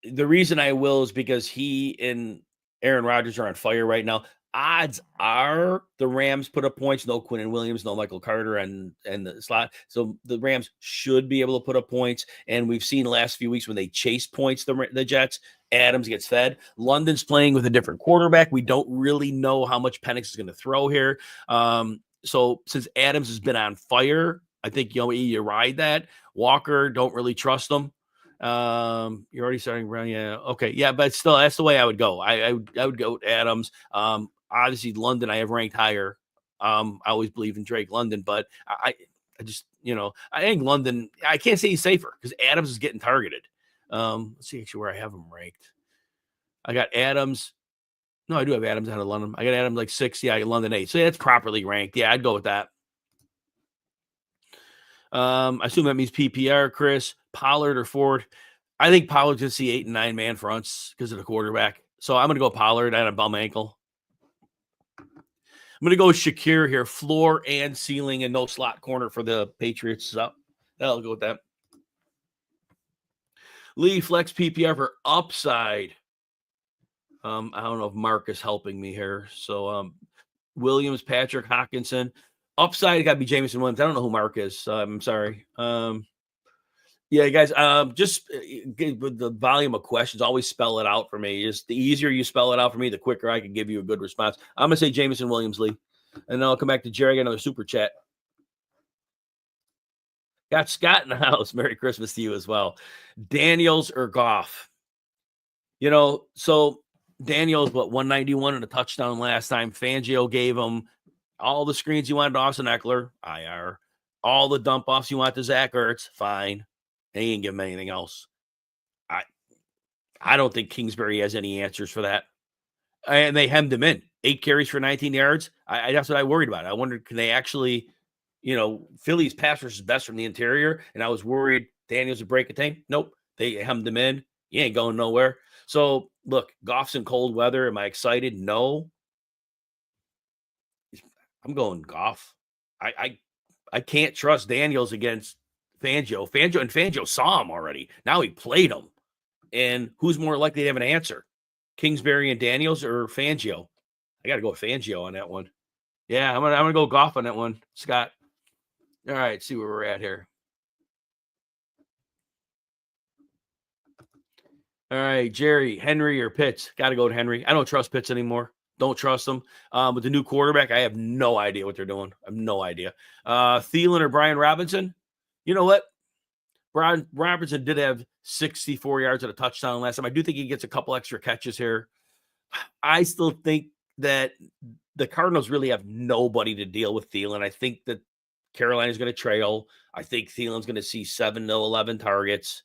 The reason I will is because he and Aaron Rodgers are on fire right now. Odds are the Rams put up points. No Quinnen Williams, no Michael Carter and the slot. So the Rams should be able to put up points. And we've seen the last few weeks when they chase points, the Jets, Adams gets fed. London's playing with a different quarterback. We don't really know how much Penix is going to throw here. So since Adams has been on fire, I think you ride that. Walker, don't really trust him. You're already starting around. Yeah. Okay. Yeah. But still, that's the way I would go. I would go with Adams. Obviously London, I have ranked higher. I always believe in Drake London, but I just, I think London, I can't say he's safer because Adams is getting targeted. Let's see actually where I have him ranked. I got Adams. No, I do have Adams out of London. I got Adams like 6. Yeah, London 8. So that's properly ranked. Yeah, I'd go with that. I assume that means PPR, Chris, Pollard or Ford. I think Pollard's going to see 8 and 9 man fronts because of the quarterback. So I'm going to go Pollard on a bum ankle. I'm going to go with Shakir here, floor and ceiling and no slot corner for the Patriots. So I'll go with that. Lee, flex PPR for upside. I don't know if Mark is helping me here. So Williams, Patrick, Hawkinson. Upside got to be Jameson Williams. I don't know who Mark is. I'm sorry. Yeah, guys, just with the volume of questions, always spell it out for me. Just the easier you spell it out for me, the quicker I can give you a good response. I'm going to say Jameson Williams, Lee. And then I'll come back to Jerry. I got another super chat. Got Scott in the house. Merry Christmas to you as well. Daniels or Goff? So Daniels, 191 and a touchdown last time. Fangio gave him all the screens you wanted to Austin Eckler, IR. All the dump offs you want to Zach Ertz, fine. They ain't give him anything else. I don't think Kingsbury has any answers for that. And they hemmed him in. 8 carries for 19 yards. That's what I worried about. I wondered, can they actually, Philly's pass rush is best from the interior, and I was worried Daniels would break a tank. Nope. They hemmed him in. He ain't going nowhere. So, look, Goff's in cold weather. Am I excited? No. I'm going Goff. I can't trust Daniels against Fangio. Fangio saw him already. Now he played him. And who's more likely to have an answer? Kingsbury and Daniels or Fangio? I got to go with Fangio on that one. Yeah, I'm gonna go Goff on that one, Scott. All right, see where we're at here. All right, Jerry, Henry or Pitts? Got to go to Henry. I don't trust Pitts anymore. Don't trust them. With the new quarterback, I have no idea what they're doing. I have no idea. Thielen or Brian Robinson? You know what? Brian Robinson did have 64 yards at a touchdown last time. I do think he gets a couple extra catches here. I still think that the Cardinals really have nobody to deal with Thielen. I think that Carolina's going to trail. I think Thielen's going to see 7 to 11 targets.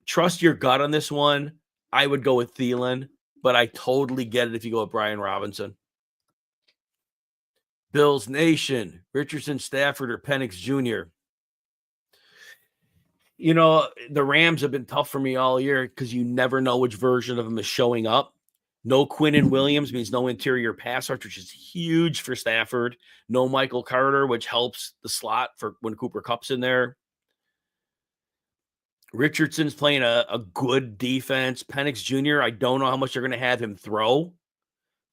Trust your gut on this one. I would go with Thielen, but I totally get it if you go with Brian Robinson. Bills Nation, Richardson, Stafford, or Penix Jr. The Rams have been tough for me all year because you never know which version of them is showing up. No Quinnen Williams means no interior pass rush, which is huge for Stafford. No Michael Carter, which helps the slot for when Cooper Kupp's in there. Richardson's playing a good defense. Penix Jr., I don't know how much they're going to have him throw.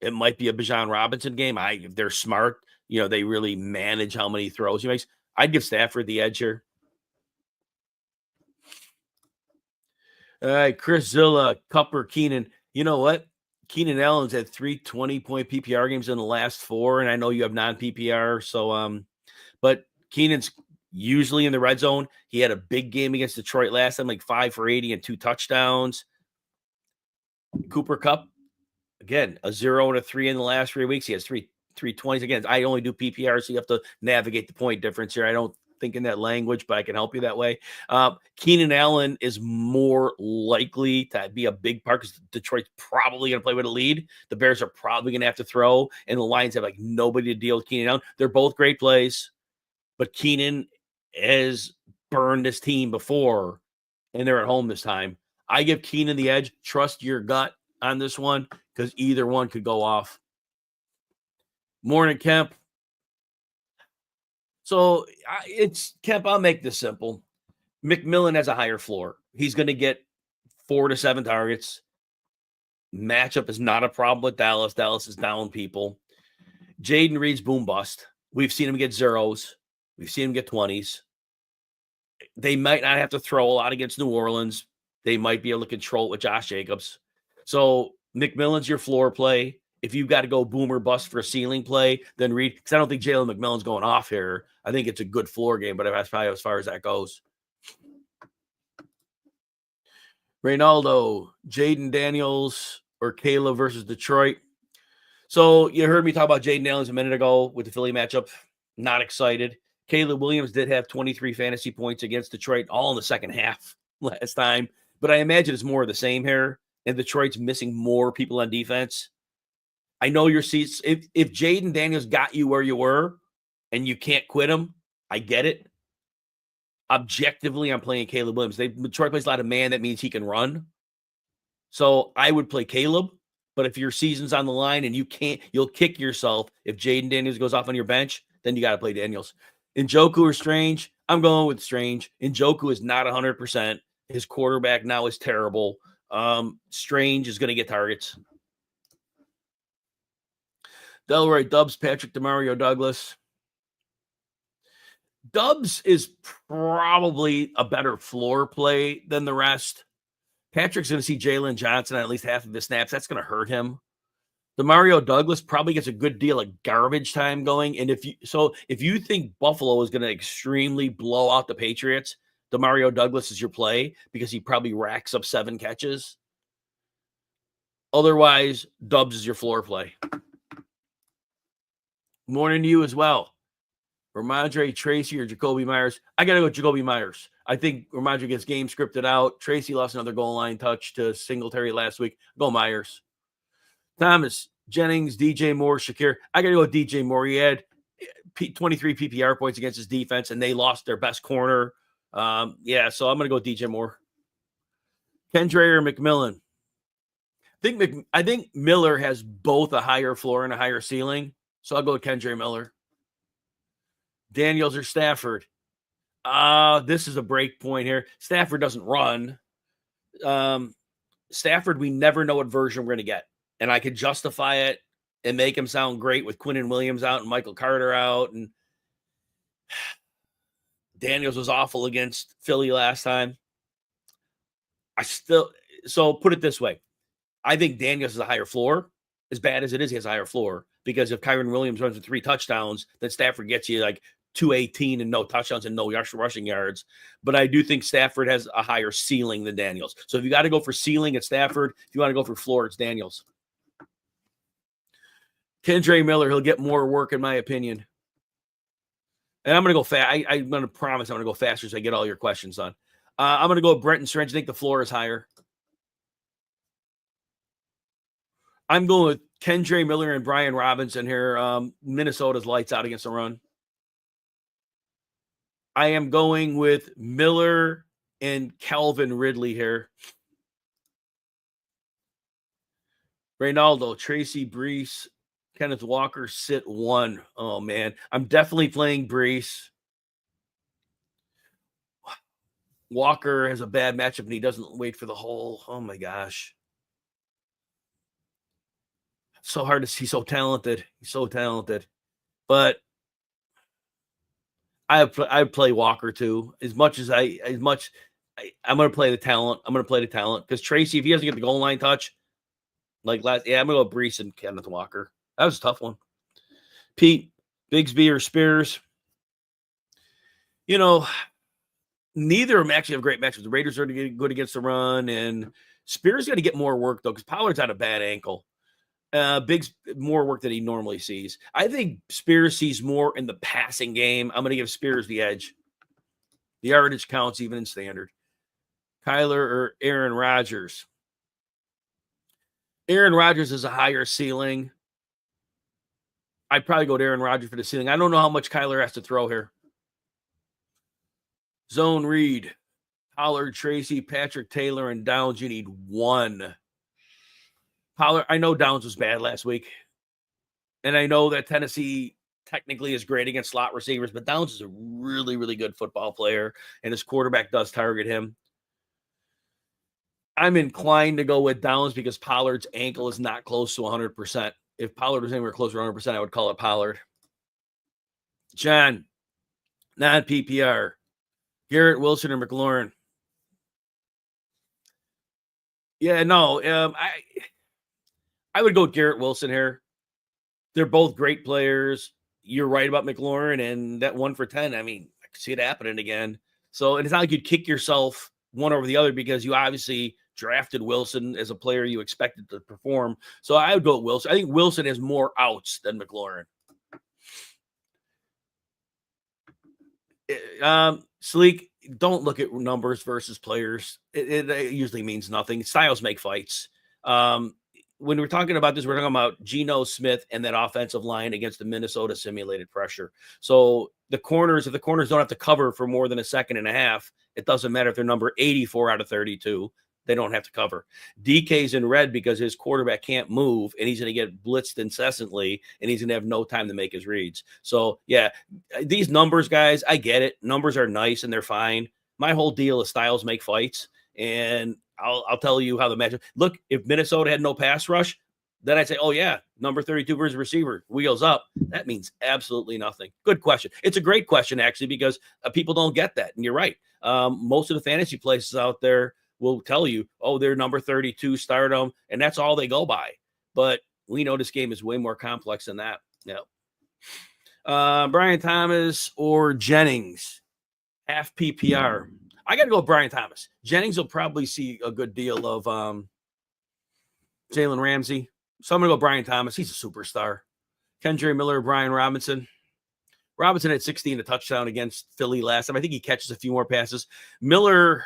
It might be a Bijan Robinson game. If they're smart, they really manage how many throws he makes. I'd give Stafford the edge here. All right, Chris Zilla, Cupper, Keenan. You know what? Keenan Allen's had 3 20-point PPR games in the last 4, and I know you have non-PPR. So, but Keenan's usually in the red zone. He had a big game against Detroit last time, like 5 for 80 and 2 touchdowns. Cooper Kupp, again, a 0 and a 3 in the last 3 weeks. He has 320s. Again, I only do PPR, so you have to navigate the point difference here. I don't think in that language, but I can help you that way. Keenan Allen is more likely to be a big part because Detroit's probably going to play with a lead. The Bears are probably going to have to throw, and the Lions have like nobody to deal with Keenan Allen. They're both great plays, but Keenan has burned this team before, and they're at home this time. I give Keenan the edge. Trust your gut on this one because either one could go off. Morning, Kemp. So it's Kemp. I'll make this simple. McMillan has a higher floor. He's going to get 4 to 7 targets. Matchup is not a problem with Dallas. Dallas is down people. Jaden Reed's boom bust. We've seen him get zeros. We've seen him get 20s. They might not have to throw a lot against New Orleans. They might be able to control it with Josh Jacobs. So McMillan's your floor play. If you've got to go boom or bust for a ceiling play, then Reed, because I don't think Jalen McMillan's going off here. I think it's a good floor game, but that's probably as far as that goes. Reynaldo, Jaden Daniels, or Kayla versus Detroit. So you heard me talk about Jaden Daniels a minute ago with the Philly matchup. Not excited. Caleb Williams did have 23 fantasy points against Detroit, all in the second half last time. But I imagine it's more of the same here, and Detroit's missing more people on defense. I know your seats. If Jaden Daniels got you where you were and you can't quit him, I get it. Objectively, I'm playing Caleb Williams. Detroit plays a lot of man. That means he can run. So I would play Caleb. But if your season's on the line and you'll kick yourself if Jaden Daniels goes off on your bench, then you got to play Daniels. Njoku or Strange? I'm going with Strange. Njoku is not 100%. His quarterback now is terrible. Strange is going to get targets. Delroy Dubs, Patrick DeMario Douglas. Dubs is probably a better floor play than the rest. Patrick's going to see Jalen Johnson on at least half of his snaps. That's going to hurt him. DeMario Douglas probably gets a good deal of garbage time going. And if you think Buffalo is going to extremely blow out the Patriots, DeMario Douglas is your play because he probably racks up 7 catches. Otherwise, Dubs is your floor play. Morning to you as well. Ramondre Tracy or Jacoby Myers? I got to go Jacoby Myers. I think Ramondre gets game scripted out. Tracy lost another goal line touch to Singletary last week. Go Myers. Thomas, Jennings, DJ Moore, Shakir. I got to go with DJ Moore. He had 23 PPR points against his defense, and they lost their best corner. So I'm going to go with DJ Moore. Kendre or McMillan? I think Miller has both a higher floor and a higher ceiling, so I'll go with Kendre Miller. Daniels or Stafford? This is a break point here. Stafford doesn't run. Stafford, we never know what version we're going to get. And I could justify it and make him sound great with Quinnen Williams out and Michael Carter out. And Daniels was awful against Philly last time. So put it this way. I think Daniels has a higher floor. As bad as it is, he has a higher floor. Because if Kyren Williams runs with 3 touchdowns, then Stafford gets you like 218 and no touchdowns and no rushing yards. But I do think Stafford has a higher ceiling than Daniels. So if you got to go for ceiling, it's Stafford. If you want to go for floor, it's Daniels. Kendre Miller, he'll get more work in my opinion. And I'm going to go fast. I'm going to promise I'm going to go faster so I get all your questions done. I'm going to go with Brent and Strange. I think the floor is higher. I'm going with Kendre Miller and Brian Robinson here. Minnesota's lights out against the run. I am going with Miller and Calvin Ridley here. Reynaldo, Tracy Brees, Kenneth Walker, sit 1. Oh, man. I'm definitely playing Brees. Walker has a bad matchup, and he doesn't wait for the hole. Oh, my gosh. So hard to see. So talented. He's so talented. But I play Walker, too. I'm going to play the talent. I'm going to play the talent. Because Tracy, if he doesn't get the goal line touch, I'm going to go Brees and Kenneth Walker. That was a tough one. Pete, Bigsby or Spears? Neither of them actually have great matchups. The Raiders are good against the run, and Spears got to get more work, though, because Pollard's had a bad ankle. Biggs more work than he normally sees. I think Spears sees more in the passing game. I'm going to give Spears the edge. The yardage counts even in standard. Kyler or Aaron Rodgers? Aaron Rodgers is a higher ceiling. I'd probably go to Aaron Rodgers for the ceiling. I don't know how much Kyler has to throw here. Zone read. Pollard, Tracy, Patrick Taylor, and Downs. You need 1. Pollard, I know Downs was bad last week. And I know that Tennessee technically is great against slot receivers, but Downs is a really, really good football player, and his quarterback does target him. I'm inclined to go with Downs because Pollard's ankle is not close to 100%. If Pollard was anywhere close to 100%, I would call it Pollard. John, non-PPR. Garrett Wilson or McLaurin? Yeah, no. I would go with Garrett Wilson here. They're both great players. You're right about McLaurin, and that 1 for 10. I mean, I could see it happening again. So it's not like you'd kick yourself one over the other because you obviously drafted Wilson as a player you expected to perform. So I would go with Wilson. I think Wilson has more outs than McLaurin. Sleek, don't look at numbers versus players. It usually means nothing. Styles make fights. When we're talking about this, we're talking about Geno Smith and that offensive line against the Minnesota simulated pressure. So if the corners don't have to cover for more than a second and a half, it doesn't matter if they're number 84 out of 32. They don't have to cover. DK's in red because his quarterback can't move, and he's going to get blitzed incessantly, and he's going to have no time to make his reads. So, yeah, these numbers, guys, I get it. Numbers are nice, and they're fine. My whole deal is styles make fights, and I'll tell you how the matchup. Look, if Minnesota had no pass rush, then I'd say, oh, yeah, number 32 versus receiver, wheels up. That means absolutely nothing. Good question. It's a great question, actually, because people don't get that, and you're right. Most of the fantasy places out there will tell you, oh, they're number 32, start them, and that's all they go by. But we know this game is way more complex than that. Yeah. Brian Thomas or Jennings, half PPR. I got to go with Brian Thomas. Jennings will probably see a good deal of Jalen Ramsey. So I'm going to go Brian Thomas. He's a superstar. Kendra Miller, Brian Robinson. Robinson had 16 a touchdown against Philly last time. I think he catches a few more passes. Miller,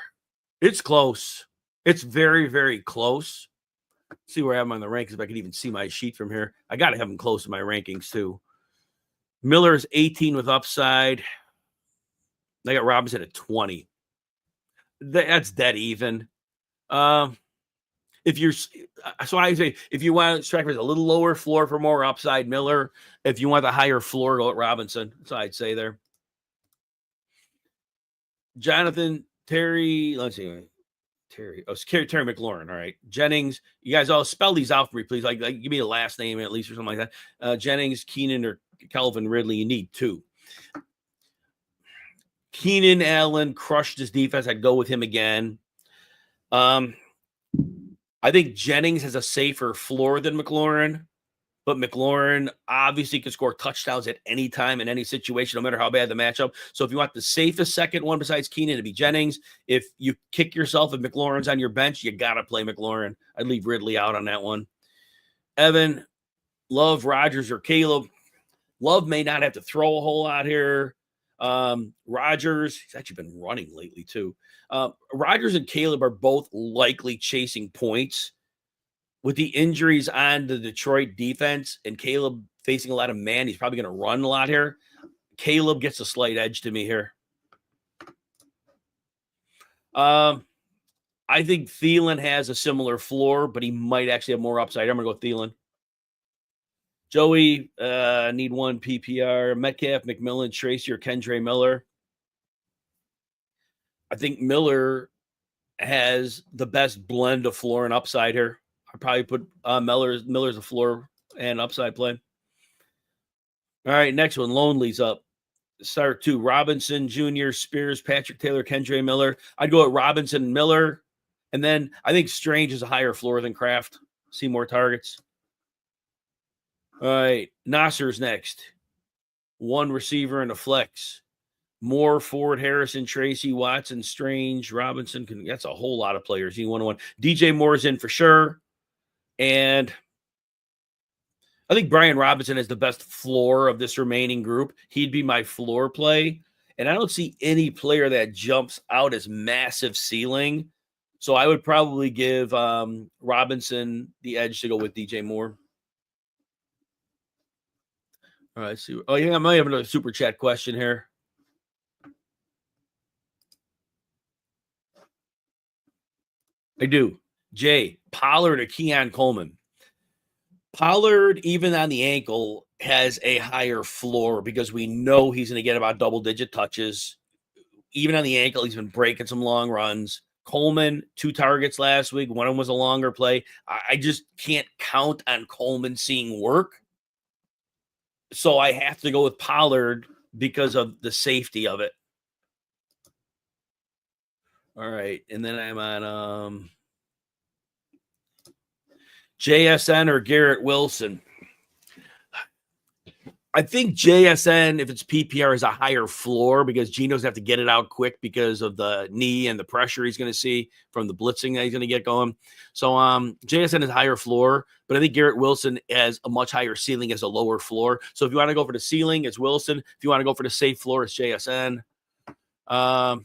it's close. It's very, very close. Let's see where I have him on the rankings, if I can even see my sheet from here. I got to have him close to my rankings, too. Miller's 18 with upside. I got Robinson at 20. That's dead even. If I say if you want to strike with a little lower floor for more upside, Miller. If you want the higher floor, go at Robinson. That's what I'd say there. Jonathan, Terry, let's see. Terry McLaurin. All right. Jennings, you guys all spell these out for me, please. Like give me a last name at least or something like that. Jennings, Keenan, or Calvin Ridley. You need 2. Keenan Allen crushed his defense. I'd go with him again. I think Jennings has a safer floor than McLaurin, but McLaurin obviously can score touchdowns at any time in any situation, no matter how bad the matchup. So if you want the safest second one besides Keenan, to be Jennings. If you kick yourself if McLaurin's on your bench, you got to play McLaurin. I'd leave Ridley out on that one. Evan, Love, Rodgers, or Caleb. Love may not have to throw a whole lot here. Rodgers, he's actually been running lately too. Rodgers and Caleb are both likely chasing points. With the injuries on the Detroit defense and Caleb facing a lot of man, he's probably going to run a lot here. Caleb gets a slight edge to me here. Um, I think Thielen has a similar floor, but he might actually have more upside. I'm gonna go Thielen. Joey, need one PPR. Metcalf, McMillan, Tracy, or Kendre Miller. I think Miller has the best blend of floor and upside here. I probably put Miller's a floor and upside play. All right, next one. Lonely's up. Start two. Robinson Jr., Spears, Patrick Taylor, Kendre Miller. I'd go at Robinson, Miller, and then I think Strange is a higher floor than Kraft. See more targets. All right, Nasser's next. One receiver and a flex. Moore, Ford, Harrison, Tracy, Watson, Strange, Robinson. That's a whole lot of players. He 1-1. DJ Moore's in for sure. And I think Brian Robinson is the best floor of this remaining group. He'd be my floor play. And I don't see any player that jumps out as massive ceiling. So I would probably give Robinson the edge to go with DJ Moore. All right, see. Oh, yeah, I might have another super chat question here. I do. Jay, Pollard or Keon Coleman? Pollard, even on the ankle, has a higher floor because we know he's going to get about double-digit touches. Even on the ankle, he's been breaking some long runs. Coleman, 2 targets last week. One of them was a longer play. I just can't count on Coleman seeing work. So I have to go with Pollard because of the safety of it. All right. And then I'm on JSN or Garrett Wilson. I think JSN, if it's PPR, is a higher floor because Geno's have to get it out quick because of the knee and the pressure he's going to see from the blitzing that he's going to get going. So JSN is higher floor, but I think Garrett Wilson has a much higher ceiling as a lower floor. So if you want to go for the ceiling, it's Wilson. If you want to go for the safe floor, it's JSN. I'm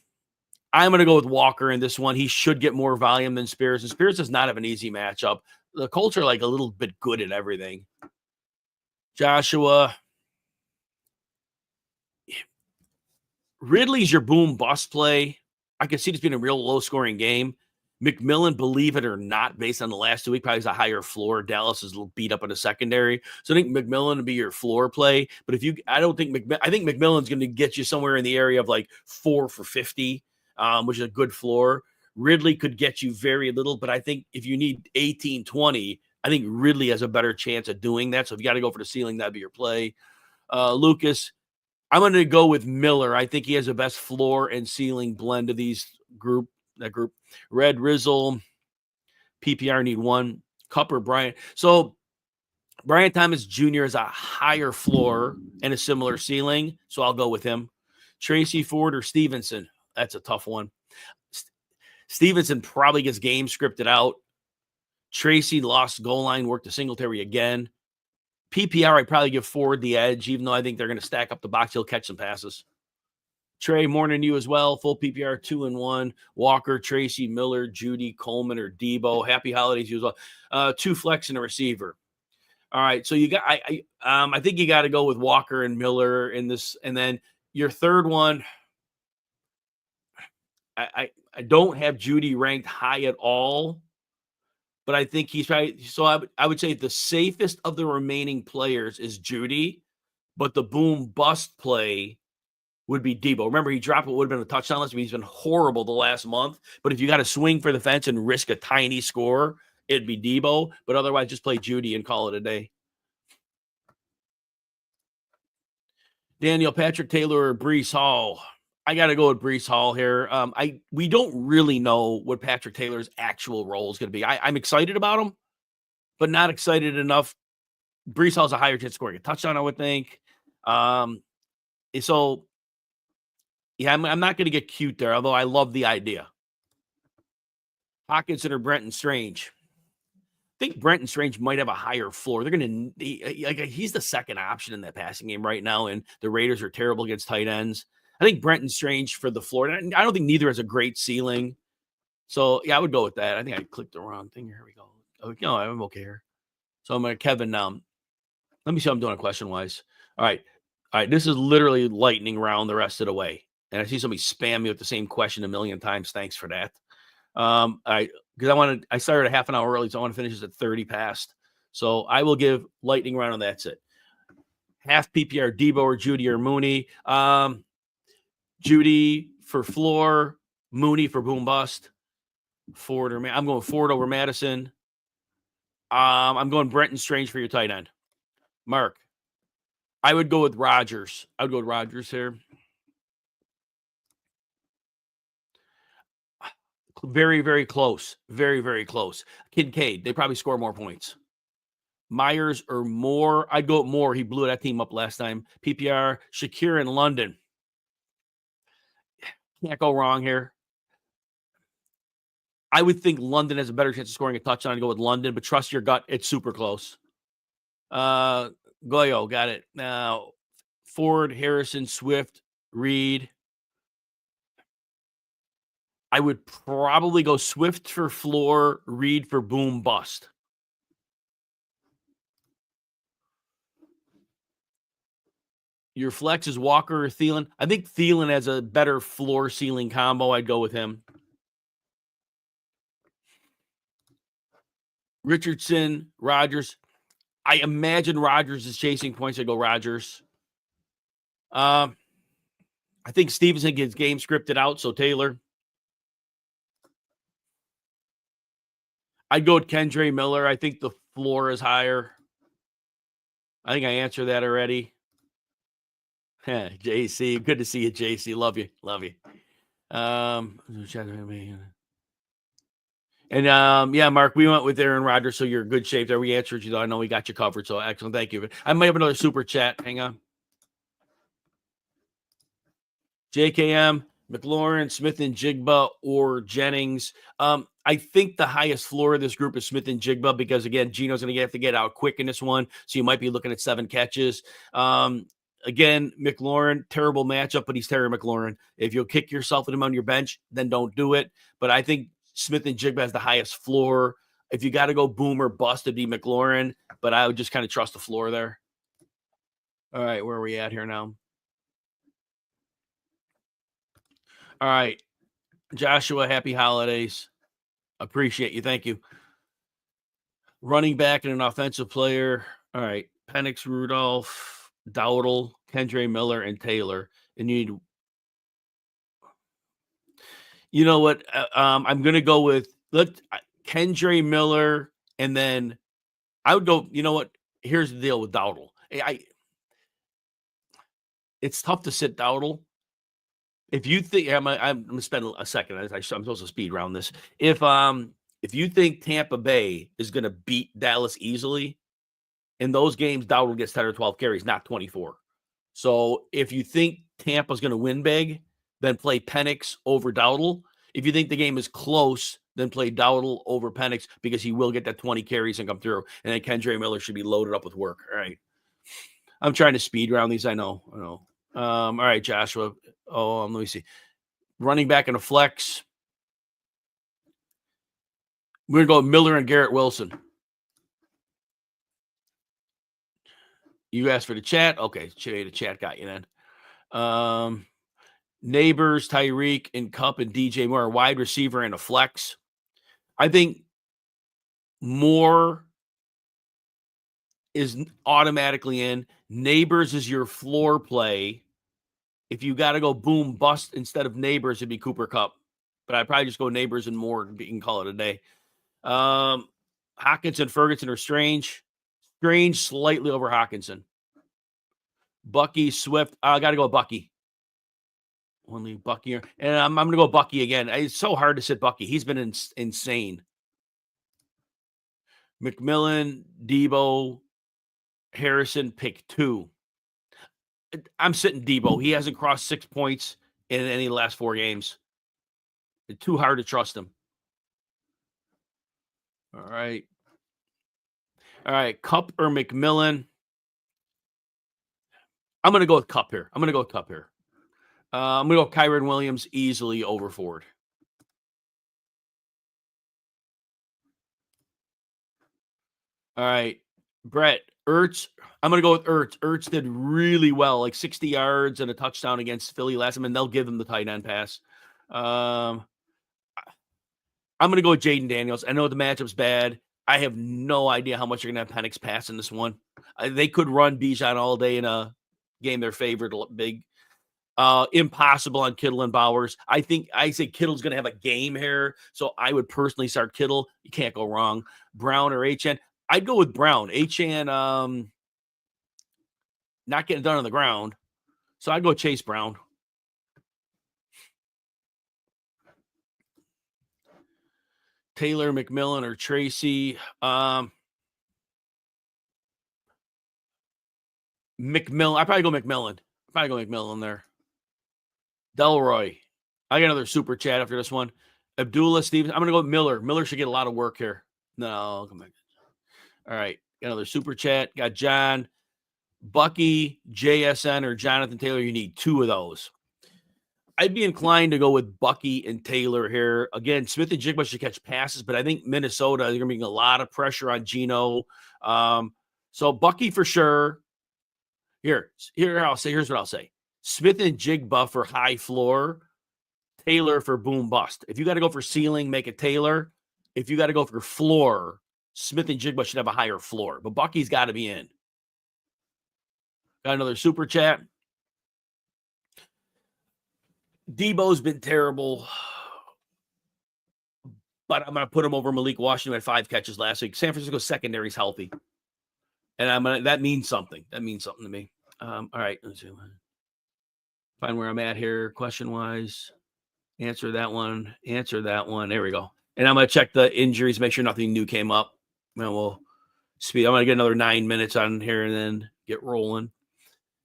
going to go with Walker in this one. He should get more volume than Spears, and Spears does not have an easy matchup. The Colts are like a little bit good at everything. Joshua. Ridley's your boom bust play. I can see this being a real low scoring game. McMillan, believe it or not, based on the last 2 weeks, probably has a higher floor. Dallas is beat up in the secondary. So I think McMillan would be your floor play. But I think McMillan's going to get you somewhere in the area of like 4 for 50, which is a good floor. Ridley could get you very little, but I think if you need 18, 20, I think Ridley has a better chance of doing that. So if you got to go for the ceiling, that'd be your play. Lucas, I'm going to go with Miller. I think he has the best floor and ceiling blend of that group. Red, Rizzle, PPR need one. Cup or Bryant. So Brian Thomas Jr. is a higher floor and a similar ceiling, so I'll go with him. Tracy Ford or Stevenson. That's a tough one. Stevenson probably gets game scripted out. Tracy lost goal line, worked to Singletary again. PPR, I'd probably give Ford the edge, even though I think they're going to stack up the box. He'll catch some passes. Trey, morning you as well. Full PPR, 2-1. Walker, Tracy, Miller, Judy, Coleman, or Debo. Happy holidays you as well. 2 flex and a receiver. All right, so you got. I think you got to go with Walker and Miller in this, and then your third one. I don't have Judy ranked high at all. But I think he's probably so I would say the safest of the remaining players is Judy, but the boom bust play would be Debo. Remember, he dropped what would have been a touchdown last week. He's been horrible the last month. But if you got to swing for the fence and risk a tiny score, it'd be Debo. But otherwise, just play Judy and call it a day. Daniel, Patrick Taylor, or Breece Hall. I got to go with Breece Hall here. We don't really know what Patrick Taylor's actual role is going to be. I'm excited about him, but not excited enough. Breece Hall's a higher chance of scoring a touchdown, I would think. So, yeah, I'm not going to get cute there, although I love the idea. Hawkinson or Brenton Strange. I think Brenton Strange might have a higher floor. They're going to he's the second option in that passing game right now, and the Raiders are terrible against tight ends. I think Brenton Strange for the floor. I don't think neither has a great ceiling. So, yeah, I would go with that. I think I clicked the wrong thing. Here we go. Oh, no, I'm okay here. So I'm going to Kevin now. Let me see how I'm doing question-wise. All right. This is literally lightning round the rest of the way. And I see somebody spam me with the same question a million times. Thanks for that. I started a half an hour early, so I want to finish this at 30 past. So I will give lightning round, and that's it. Half PPR, Debo or Judy or Mooney. Judy for floor, Mooney for boom bust. I'm going Ford over Madison. I'm going Brenton Strange for your tight end. Mark, I would go with Rodgers. I would go with Rodgers here. Very, very close. Very, very close. Kincaid, they probably score more points. Myers or Moore. I'd go with Moore. He blew that team up last time. PPR, Shakir in London. Can't go wrong here. I would think London has a better chance of scoring a touchdown to go with London, but trust your gut. It's super close. Goyo, got it. Now, Ford, Harrison, Swift, Reed. I would probably go Swift for floor, Reed for boom bust. Your flex is Walker or Thielen. I think Thielen has a better floor ceiling combo. I'd go with him. Richardson, Rodgers. I imagine Rodgers is chasing points. I go Rodgers. I think Stevenson gets game scripted out, so Taylor. I'd go with Kendre Miller. I think the floor is higher. I think I answered that already. JC, good to see you, JC. Love you. Love you. Yeah, Mark, we went with Aaron Rodgers, so you're in good shape there. We answered you, though. I know we got you covered, so excellent. Thank you. I might have another super chat. Hang on. JKM, McLaurin, Smith and Jigba, or Jennings. I think the highest floor of this group is Smith and Jigba because, again, Gino's going to have to get out quick in this one, so you might be looking at 7 catches. Again, McLaurin, terrible matchup, but he's Terry McLaurin. If you'll kick yourself with him on your bench, then don't do it. But I think Smith and Jigba has the highest floor. If you got to go boom or bust, it'd be McLaurin, but I would just kind of trust the floor there. All right, where are we at here now? All right, Joshua, happy holidays. Appreciate you. Thank you. Running back and an offensive player. All right, Penix, Rudolph, Dowdle, Kendre Miller, and Taylor. And you know what? I'm going to go with Kendre Miller, and then I would go, you know what? Here's the deal with Dowdle. It's tough to sit Dowdle. If you think I'm going to spend a second, I'm supposed to speed round this. If you think Tampa Bay is going to beat Dallas easily, in those games, Dowdle gets 10 or 12 carries, not 24. So if you think Tampa's going to win big, then play Penix over Dowdle. If you think the game is close, then play Dowdle over Penix because he will get that 20 carries and come through. And then Kendre Miller should be loaded up with work. All right. I'm trying to speed round these. I know. All right, Joshua. Let me see. Running back in a flex. We're going to go Miller and Garrett Wilson. You asked for the chat? Okay, the chat got you then. Neighbors, Tyreek, and Cup and DJ Moore, wide receiver and a flex. I think Moore is automatically in. Neighbors is your floor play. If you got to go boom bust instead of Neighbors, it'd be Cooper Cup. But I'd probably just go Neighbors and Moore and you can call it a day. Hawkinson, Ferguson are Strange. Strange slightly over Hawkinson. Bucky, Swift. I got to go Bucky. Only Bucky here. And I'm going to go Bucky again. It's so hard to sit Bucky. He's been insane. McMillan, Debo, Harrison, pick 2. I'm sitting Debo. He hasn't crossed 6 points in any of the last 4 games. It's too hard to trust him. All right. Cup or McMillan. I'm going to go with Cup here. I'm going to go Kyron Williams easily over Ford. All right. Brett, Ertz. I'm going to go with Ertz. Ertz did really well, like 60 yards and a touchdown against Philly last time, and they'll give him the tight end pass. I'm going to go with Jaden Daniels. I know the matchup's bad. I have no idea how much you're going to have Penix pass in this one. They could run Bijan all day in a game they're favored big. Impossible on Kittle and Bowers. I say Kittle's going to have a game here, so I would personally start Kittle. You can't go wrong. Brown or HN. I'd go with Brown. HN not getting done on the ground, so I'd go Chase Brown. Taylor, McMillan, or Tracy. McMillan. I'd probably go McMillan there. Delroy. I got another super chat after this one. Abdullah Stevens. I'm going to go with Miller. Miller should get a lot of work here. No, come back. All right. Got another super chat. Got John, Bucky, JSN, or Jonathan Taylor. You need two of those. I'd be inclined to go with Bucky and Taylor here. Again, Smith and Jigba should catch passes, but I think Minnesota, they're going to be a lot of pressure on Geno. So Bucky for sure. Here's what I'll say. Smith and Jigba for high floor, Taylor for boom bust. If you got to go for ceiling, make it Taylor. If you got to go for floor, Smith and Jigba should have a higher floor, but Bucky's got to be in. Got another super chat. Debo's been terrible, but I'm going to put him over Malik Washington at 5 catches last week. San Francisco secondary's healthy, and that means something. That means something to me. All right, let's see. Find where I'm at here, question-wise. Answer that one. There we go. And I'm going to check the injuries, make sure nothing new came up. And we'll speed. I'm going to get another 9 minutes on here and then get rolling.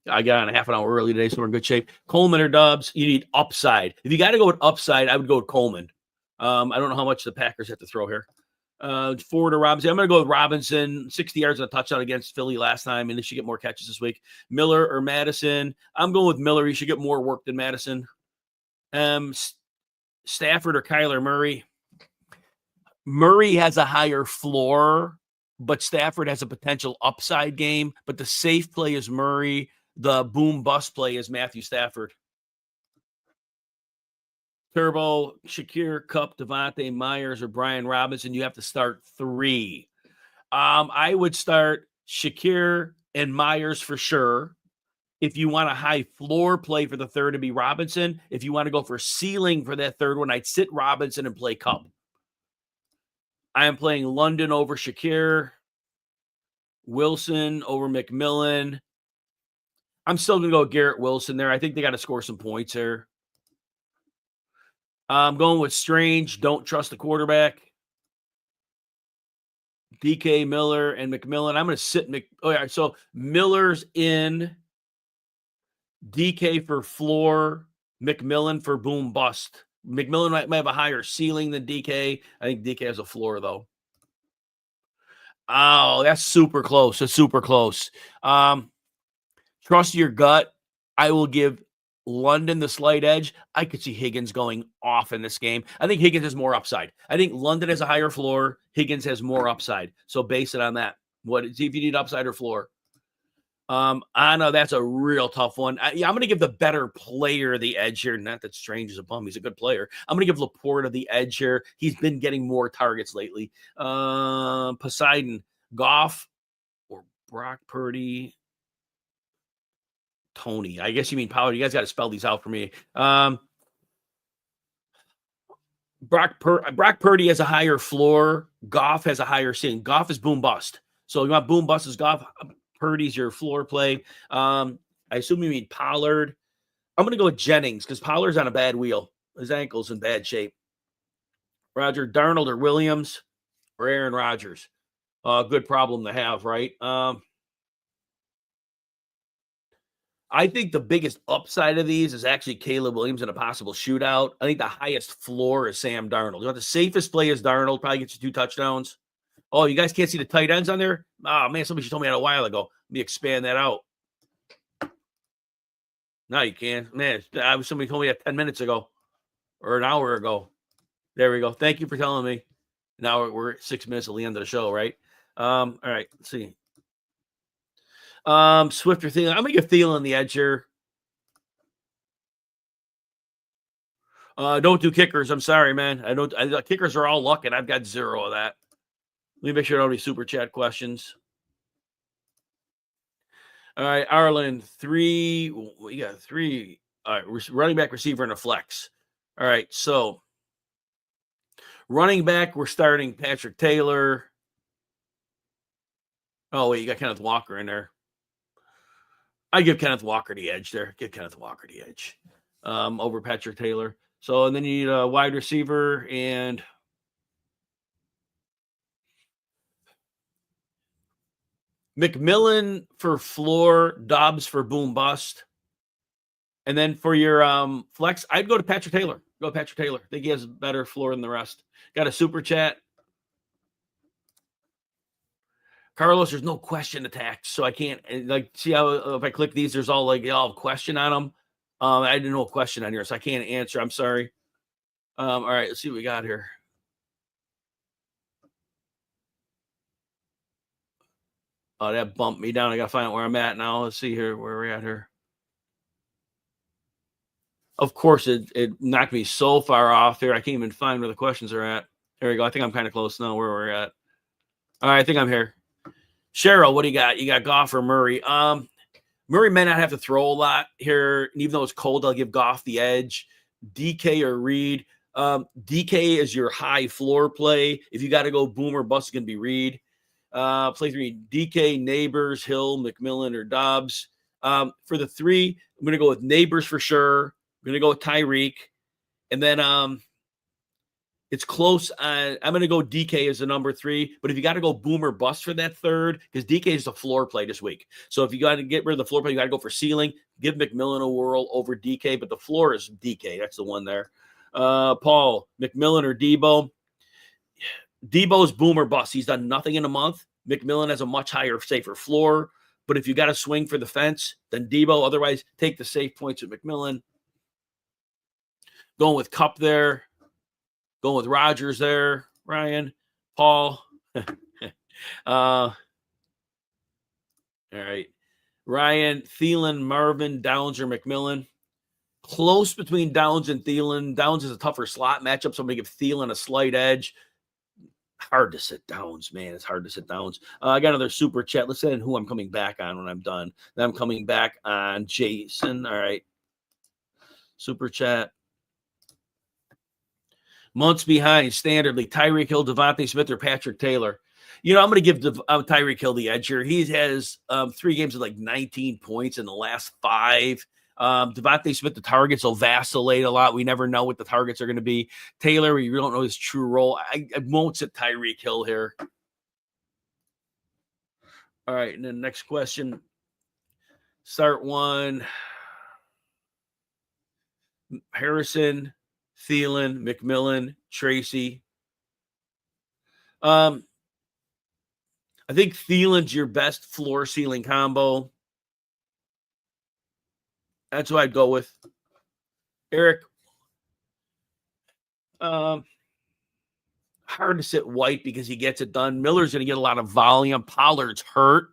I got on a half an hour early today, so we're in good shape. Coleman or Dobbs, you need upside. If you got to go with upside, I would go with Coleman. I don't know how much the Packers have to throw here. Ford or Robinson. I'm going to go with Robinson. 60 yards and a touchdown against Philly last time, and he should get more catches this week. Miller or Madison. I'm going with Miller. He should get more work than Madison. Stafford or Kyler Murray. Murray has a higher floor, but Stafford has a potential upside game. But the safe play is Murray. The boom bust play is Matthew Stafford. Turbo, Shakir, Kupp, Devontae, Myers, or Brian Robinson. You have to start 3. I would start Shakir and Myers for sure. If you want a high floor play for the third, to be Robinson. If you want to go for ceiling for that third one, I'd sit Robinson and play Kupp. I am playing London over Shakir, Wilson over McMillan. I'm still going to go Garrett Wilson there. I think they got to score some points here. I'm going with Strange. Don't trust the quarterback. DK, Miller, and McMillan. I'm going to sit so Miller's in. DK for floor. McMillan for boom bust. McMillan might have a higher ceiling than DK. I think DK has a floor, though. Oh, that's super close. Trust your gut. I will give London the slight edge. I could see Higgins going off in this game. I think Higgins has more upside. I think London has a higher floor. Higgins has more upside. So base it on that. See if you need upside or floor. I know that's a real tough one. I'm going to give the better player the edge here. Not that Strange is a bum. He's a good player. I'm going to give Laporta the edge here. He's been getting more targets lately. Poseidon, Goff, or Brock Purdy. Tony. I guess you mean Power. You guys got to spell these out for me. Brock Purdy has a higher floor. Goff has a higher ceiling. Goff is boom bust. So you want boom bust as Goff. Purdy's your floor play. I assume you mean Pollard. I'm going to go with Jennings because Pollard's on a bad wheel. His ankle's in bad shape. Roger Darnold or Williams or Aaron Rodgers. Good problem to have, right? I think the biggest upside of these is actually Caleb Williams in a possible shootout. I think the highest floor is Sam Darnold. You know, the safest play is Darnold. Probably gets you 2 touchdowns. Oh, you guys can't see the tight ends on there? Oh, man, somebody told me that a while ago. Let me expand that out. No, you can't. Man, somebody told me that 10 minutes ago or an hour ago. There we go. Thank you for telling me. Now we're 6 minutes at the end of the show, right? All right, let's see. Swift or Thielen. I'm gonna give Thielen the edge here. Don't do kickers. I'm sorry, man. Kickers are all luck, and I've got 0 of that. Let me make sure I don't have any super chat questions. All right, Arlen, 3. We got 3. All right, running back, receiver, and a flex. All right, so running back, we're starting Patrick Taylor. Oh, wait, you got Kenneth Walker in there. I give Kenneth Walker the edge there. Give Kenneth Walker the edge over Patrick Taylor. So, and then you need a wide receiver and McMillan for floor, Dobbs for boom bust. And then for your flex, I'd go to Patrick Taylor. Go Patrick Taylor. I think he has better floor than the rest. Got a super chat. Carlos, there's no question attached, so I can't see how if I click these, there's all question on them. I didn't know a question on here, so I can't answer. I'm sorry. All right, let's see what we got here. Oh, that bumped me down. I gotta find out where I'm at now. Let's see here where we're at here. Of course, it knocked me so far off here. I can't even find where the questions are at. There we go. I think I'm kind of close now where we're at. All right, I think I'm here. Cheryl, what do you got? You got Goff or Murray? Murray may not have to throw a lot here. And even though it's cold, I'll give Goff the edge. DK or Reed. DK is your high floor play. If you got to go boom or bust, it's going to be Reed. Play 3, DK, Neighbors, Hill, McMillan, or Dobbs. For the 3, I'm going to go with Neighbors for sure. I'm going to go with Tyreek. And then it's close. I'm going to go DK as the number 3. But if you got to go boom or bust for that 3rd, because DK is a floor play this week. So if you got to get rid of the floor play, you got to go for ceiling. Give McMillan a whirl over DK. But the floor is DK. That's the one there. Paul, McMillan or Debo? Debo's boom or bust. He's done nothing in a month. McMillan has a much higher, safer floor. But if you got to swing for the fence, then Debo. Otherwise, take the safe points with McMillan. Going with Kupp there. Going with Rodgers there. Ryan, Paul. All right. Ryan, Thielen, Marvin, Downs, or McMillan. Close between Downs and Thielen. Downs is a tougher slot matchup, so I'm going to give Thielen a slight edge. Hard to sit Downs, man. It's hard to sit Downs. I got another super chat. Let's say who I'm coming back on when I'm done. Then I'm coming back on Jason. All right. Super chat. Months behind, standardly, Tyreek Hill, Devontae Smith, or Patrick Taylor. I'm going to give Tyreek Hill the edge here. He has 3 games with 19 points in the last 5. Devontae Smith, the targets will vacillate a lot. We never know what the targets are going to be. Taylor, we don't know his true role. I won't sit Tyreek Hill here. All right, and then next question. Start 1. Harrison, Thielen, McMillan, Tracy. I think Thielen's your best floor ceiling combo. That's what I'd go with. Eric. Hard to sit White because he gets it done. Miller's going to get a lot of volume. Pollard's hurt.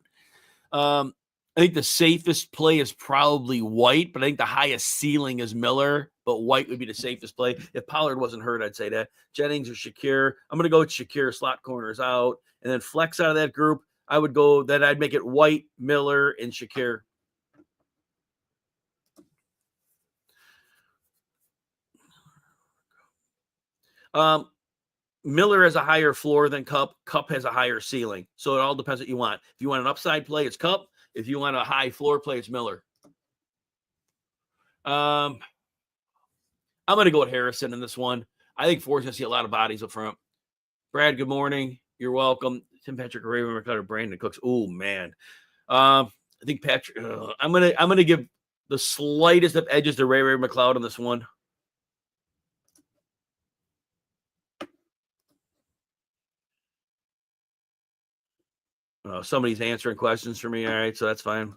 I think the safest play is probably White, but I think the highest ceiling is Miller, but White would be the safest play. If Pollard wasn't hurt, I'd say that. Jennings or Shakir. I'm going to go with Shakir. Slot corners out. And then flex out of that group, I would go that I'd make it White, Miller, and Shakir. Miller has a higher floor than Kupp. Kupp has a higher ceiling. So it all depends what you want. If you want an upside play, it's Kupp. If you want a high floor play, it's Miller. I'm going to go with Harrison in this one. I think Ford's going to see a lot of bodies up front. Brad, good morning. You're welcome. Tim Patrick, Raven McCullough, Brandon Cooks. Oh, man. I think Patrick. I'm gonna give the slightest of edges to Ray McLeod on this one. Somebody's answering questions for me. All right, so that's fine.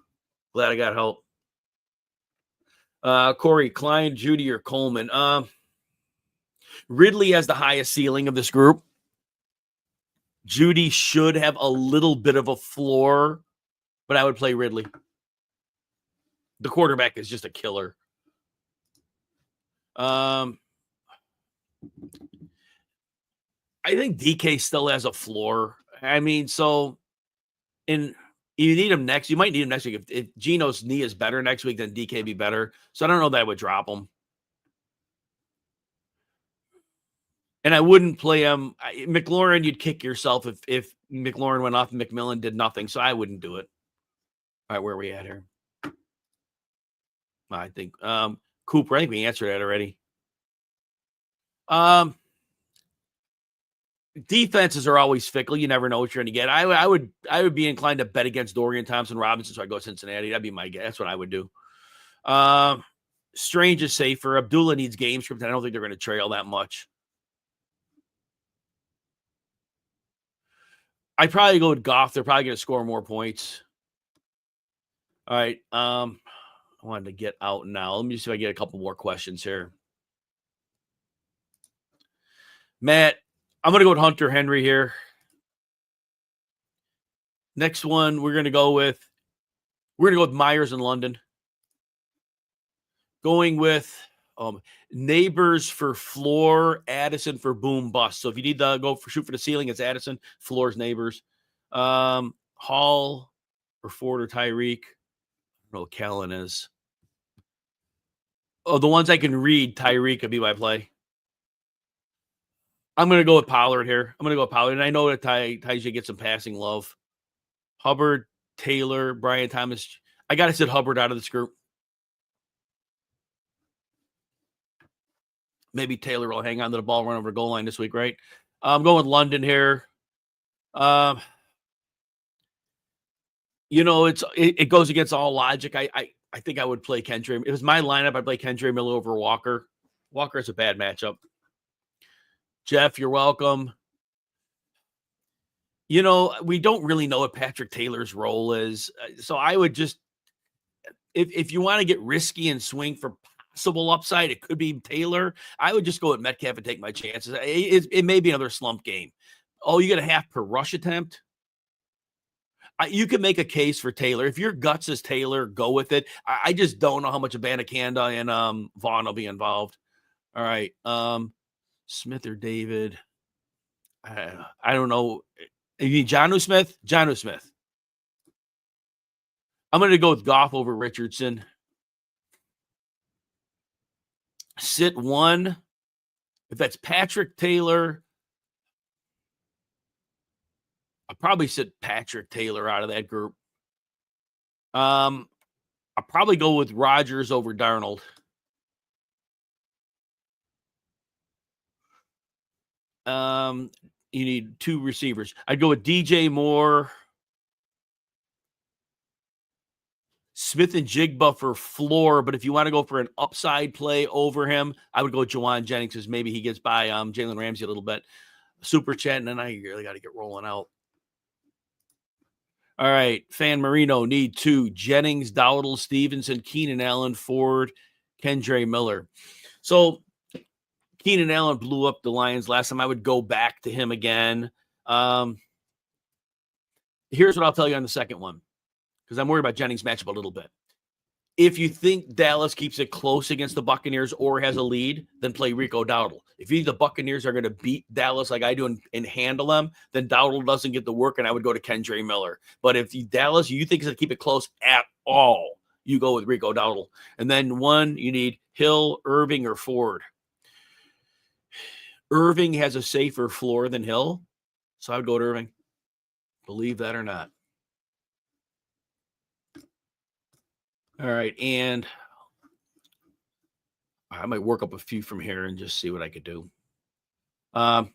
Glad I got help. Corey, Klein, Judy, or Coleman. Ridley has the highest ceiling of this group. Judy should have a little bit of a floor. but I would play Ridley. The quarterback is just a killer. I think DK still has a floor. I mean, so you need him next. You might need him next week. If Geno's knee is better next week, then DK be better. So I don't know that I would drop him. And I wouldn't play him. McLaurin, you'd kick yourself if McLaurin went off and McMillan did nothing. So I wouldn't do it. All right, where are we at here? I think Cooper, I think we answered that already. Defenses are always fickle. You never know what you're going to get. I would be inclined to bet against Dorian Thompson-Robinson, so I go Cincinnati. That'd be my guess. That's what I would do. Strange is safer. Abdullah needs game script, and I don't think they're going to trail that much. I'd probably go with Goff. They're probably going to score more points. All right. I wanted to get out now. Let me see if I get a couple more questions here. Matt, I'm going to go with Hunter Henry here. Next one, we're going to go with Myers in London. Going with Neighbors for floor, Addison for boom bust. So if you need to go for shoot for the ceiling, it's Addison. Floor's Neighbors. Hall or Ford or Tyreek. I don't know what Kellen is. Oh, the ones I can read, Tyreek could be my play. I'm going to go with Pollard here. And I know that Tyja gets some passing love. Hubbard, Taylor, Brian Thomas. I got to sit Hubbard out of this group. Maybe Taylor will hang on to the ball, run over the goal line this week, right? I'm going with London here. It goes against all logic. I think I would play Kendra. If it was my lineup, I'd play Kendra Miller over Walker. Walker is a bad matchup. Jeff, you're welcome. We don't really know what Patrick Taylor's role is. So I would just, if you want to get risky and swing for possible upside, it could be Taylor. I would just go with Metcalf and take my chances. It may be another slump game. Oh, you get a half per rush attempt? You can make a case for Taylor. If your guts is Taylor, go with it. I just don't know how much Abanikanda and Vaughn will be involved. All right. Smith or David? I don't know. You mean Jonnu Smith? Jonnu Smith. I'm going to go with Goff over Richardson. Sit one. If that's Patrick Taylor, I'll probably sit Patrick Taylor out of that group. I'll probably go with Rodgers over Darnold. You need two receivers. I'd go with DJ Moore, Smith and Jigba for floor, but if you want to go for an upside play over him, I would go with Jawan Jennings because maybe he gets by Jalen Ramsey a little bit. Super chat, and then I really got to get rolling out. All right, Fan Marino need two. Jennings, Dowdle, Stevenson, Keenan Allen, Ford, Kendre Miller. So Keenan Allen blew up the Lions last time. I would go back to him again. Here's what I'll tell you on the second one, because I'm worried about Jennings' matchup a little bit. If you think Dallas keeps it close against the Buccaneers or has a lead, then play Rico Dowdle. If you think the Buccaneers are going to beat Dallas like I do and handle them, then Dowdle doesn't get the work, and I would go to Kendre Miller. But if Dallas, you think is going to keep it close at all, you go with Rico Dowdle. And then one, you need Hill, Irving, or Ford. Irving has a safer floor than Hill, so I would go to Irving. Believe that or not. All right, and I might work up a few from here and just see what I could do. I'll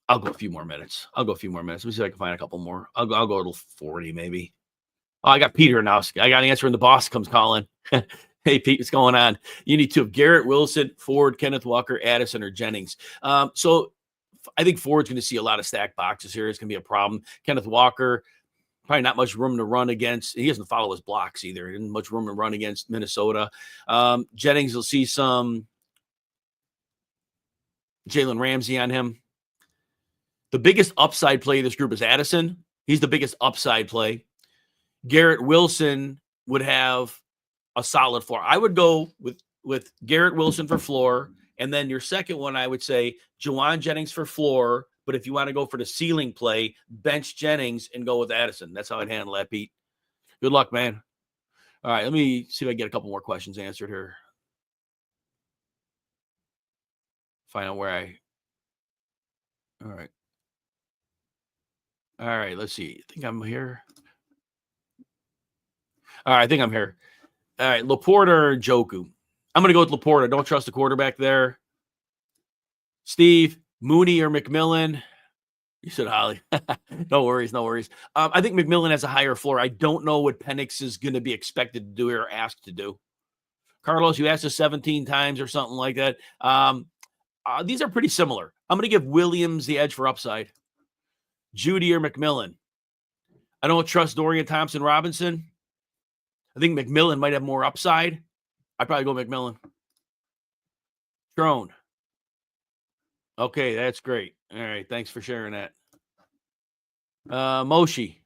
go a few more minutes. Let me see if I can find a couple more. I'll go to 40 maybe. Oh, I got Peter now. I got an answer when the boss comes calling. Hey, Pete, what's going on? You need two of Garrett Wilson, Ford, Kenneth Walker, Addison, or Jennings. So I think Ford's going to see a lot of stacked boxes here. It's going to be a problem. Kenneth Walker, probably not much room to run against. He doesn't follow his blocks either. He doesn't much room to run against Minnesota. Jennings will see some Jalen Ramsey on him. The biggest upside play of this group is Addison. He's the biggest upside play. Garrett Wilson would have a solid floor. I would go with Garrett Wilson for floor. And then your second one, I would say Juwan Jennings for floor. But if you want to go for the ceiling play, bench Jennings and go with Addison. That's how I'd handle that, Pete. Good luck, man. All right, let me see if I can get a couple more questions answered here. Find out where I. All right. All right, let's see. I think I'm here. All right, I think I'm here. All right, Laporta or Njoku? I'm going to go with Laporta. Don't trust the quarterback there. Steve, Mooney or McMillan? You said Holly. No worries, no worries. I think McMillan has a higher floor. I don't know what Penix is going to be expected to do or asked to do. Carlos, you asked us 17 times or something like that. These are pretty similar. I'm going to give Williams the edge for upside. Judy or McMillan? I don't trust Dorian Thompson-Robinson. I think McMillan might have more upside. I'd probably go McMillan. Trone. Okay, that's great. All right, thanks for sharing that. Moshi,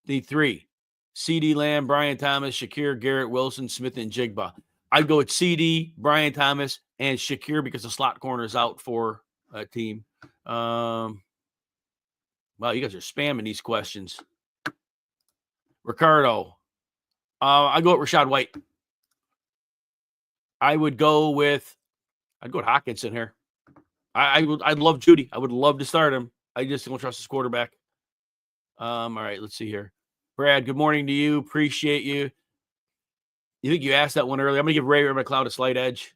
the 3. CeeDee Lamb, Brian Thomas, Shakir, Garrett Wilson, Smith, and Jigba. I'd go with CeeDee, Brian Thomas, and Shakir because the slot corner is out for a team. Wow, you guys are spamming these questions. Ricardo. I'd go with Rachaad White. I'd go with Hawkinson here. I'd love Judy. I would love to start him. I just don't trust his quarterback. All right, let's see here. Brad, good morning to you. Appreciate you. You think you asked that one earlier? I'm going to give Ray McLeod a slight edge.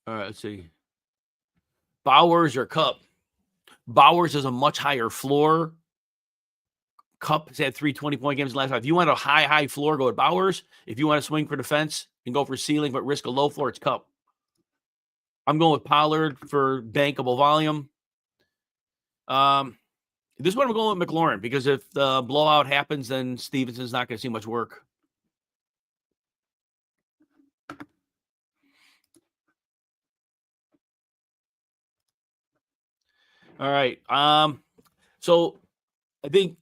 All right, let's see. Bowers or Cup? Bowers has a much higher floor. Cup has had 3 20-point games in the last 5. If you want a high floor, go with Bowers. If you want to swing for defense and go for ceiling but risk a low floor, it's Cup. I'm going with Pollard for bankable volume. This one I'm going with McLaurin because if the blowout happens, then Stevenson's not going to see much work. All right. So I think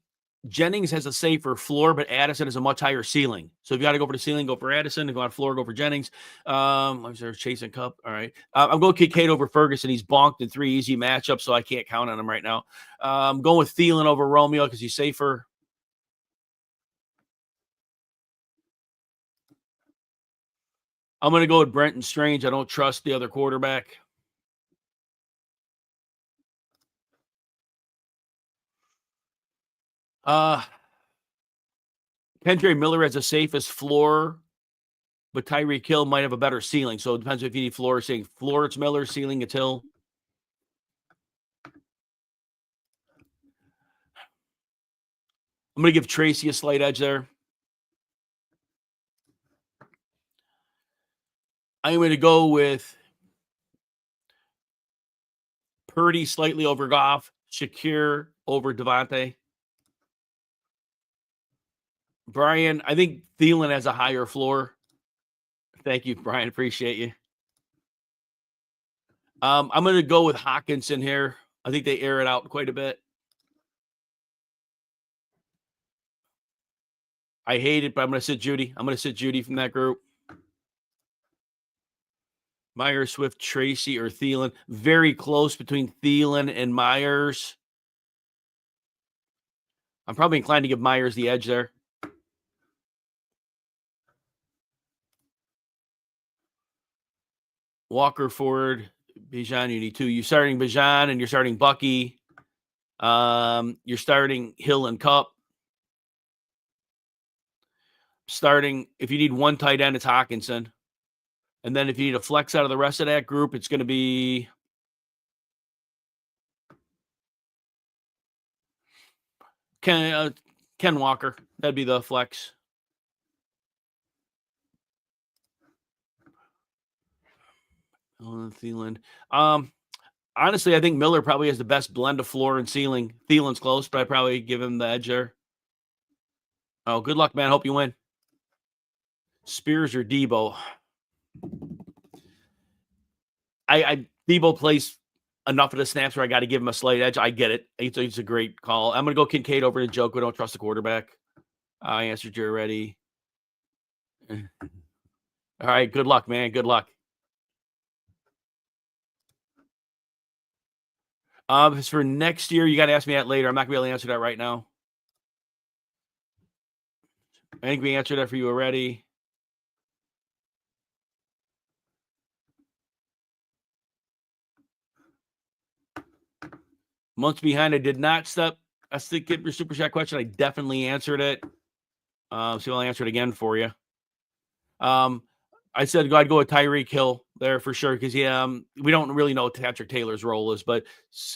Jennings has a safer floor, but Addison has a much higher ceiling. So if you got to go for the ceiling, go for Addison. If you want floor, go for Jennings. I'm sorry, chasing Cup. All right. I'm going Kincaid over Ferguson. He's bonked in 3 easy matchups, so I can't count on him right now. I'm going with Thielen over Romeo because he's safer. I'm going to go with Brenton Strange. I don't trust the other quarterback. Kendra Miller has the safest floor, but Tyreek Hill might have a better ceiling. So it depends if you need floor. Saying floor, it's Miller. Ceiling, it's Hill. I'm going to give Tracy a slight edge there. I'm going to go with Purdy slightly over Goff, Shakir over Devontae. Brian, I think Thielen has a higher floor. Thank you, Brian. Appreciate you. I'm going to go with Hawkinson here. I think they air it out quite a bit. I hate it, but I'm going to sit Judy. I'm going to sit Judy from that group. Myers, Swift, Tracy, or Thielen. Very close between Thielen and Myers. I'm probably inclined to give Myers the edge there. Walker, Ford, Bijan, you need 2. You're starting Bijan and you're starting Bucky. You're starting Hill and Cup. Starting, if you need 1 tight end, it's Hawkinson. And then if you need a flex out of the rest of that group, it's going to be Ken Walker. That'd be the flex. Thielen. Honestly, I think Miller probably has the best blend of floor and ceiling. Thielen's close, but I'd probably give him the edge there. Oh, good luck, man. Hope you win. Spears or Debo? Debo plays enough of the snaps where I got to give him a slight edge. I get it. It's a great call. I'm going to go Kincaid over to Joke. We don't trust the quarterback. I answered you already. All right. Good luck, man. Good luck. If it's for next year, you got to ask me that later. I'm not going to be able to answer that right now. I think we answered that for you already. Months behind, I did not step. I still get your super chat question. I definitely answered it. So I'll answer it again for you. I said I'd go with Tyreek Hill there for sure because we don't really know what Patrick Taylor's role is, but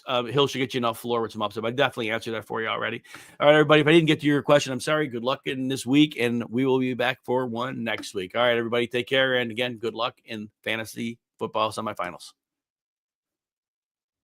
Hill should get you enough floor with some upside. I definitely answered that for you already. All right, everybody. If I didn't get to your question, I'm sorry. Good luck in this week, and we will be back for one next week. All right, everybody. Take care, and again, good luck in fantasy football semifinals.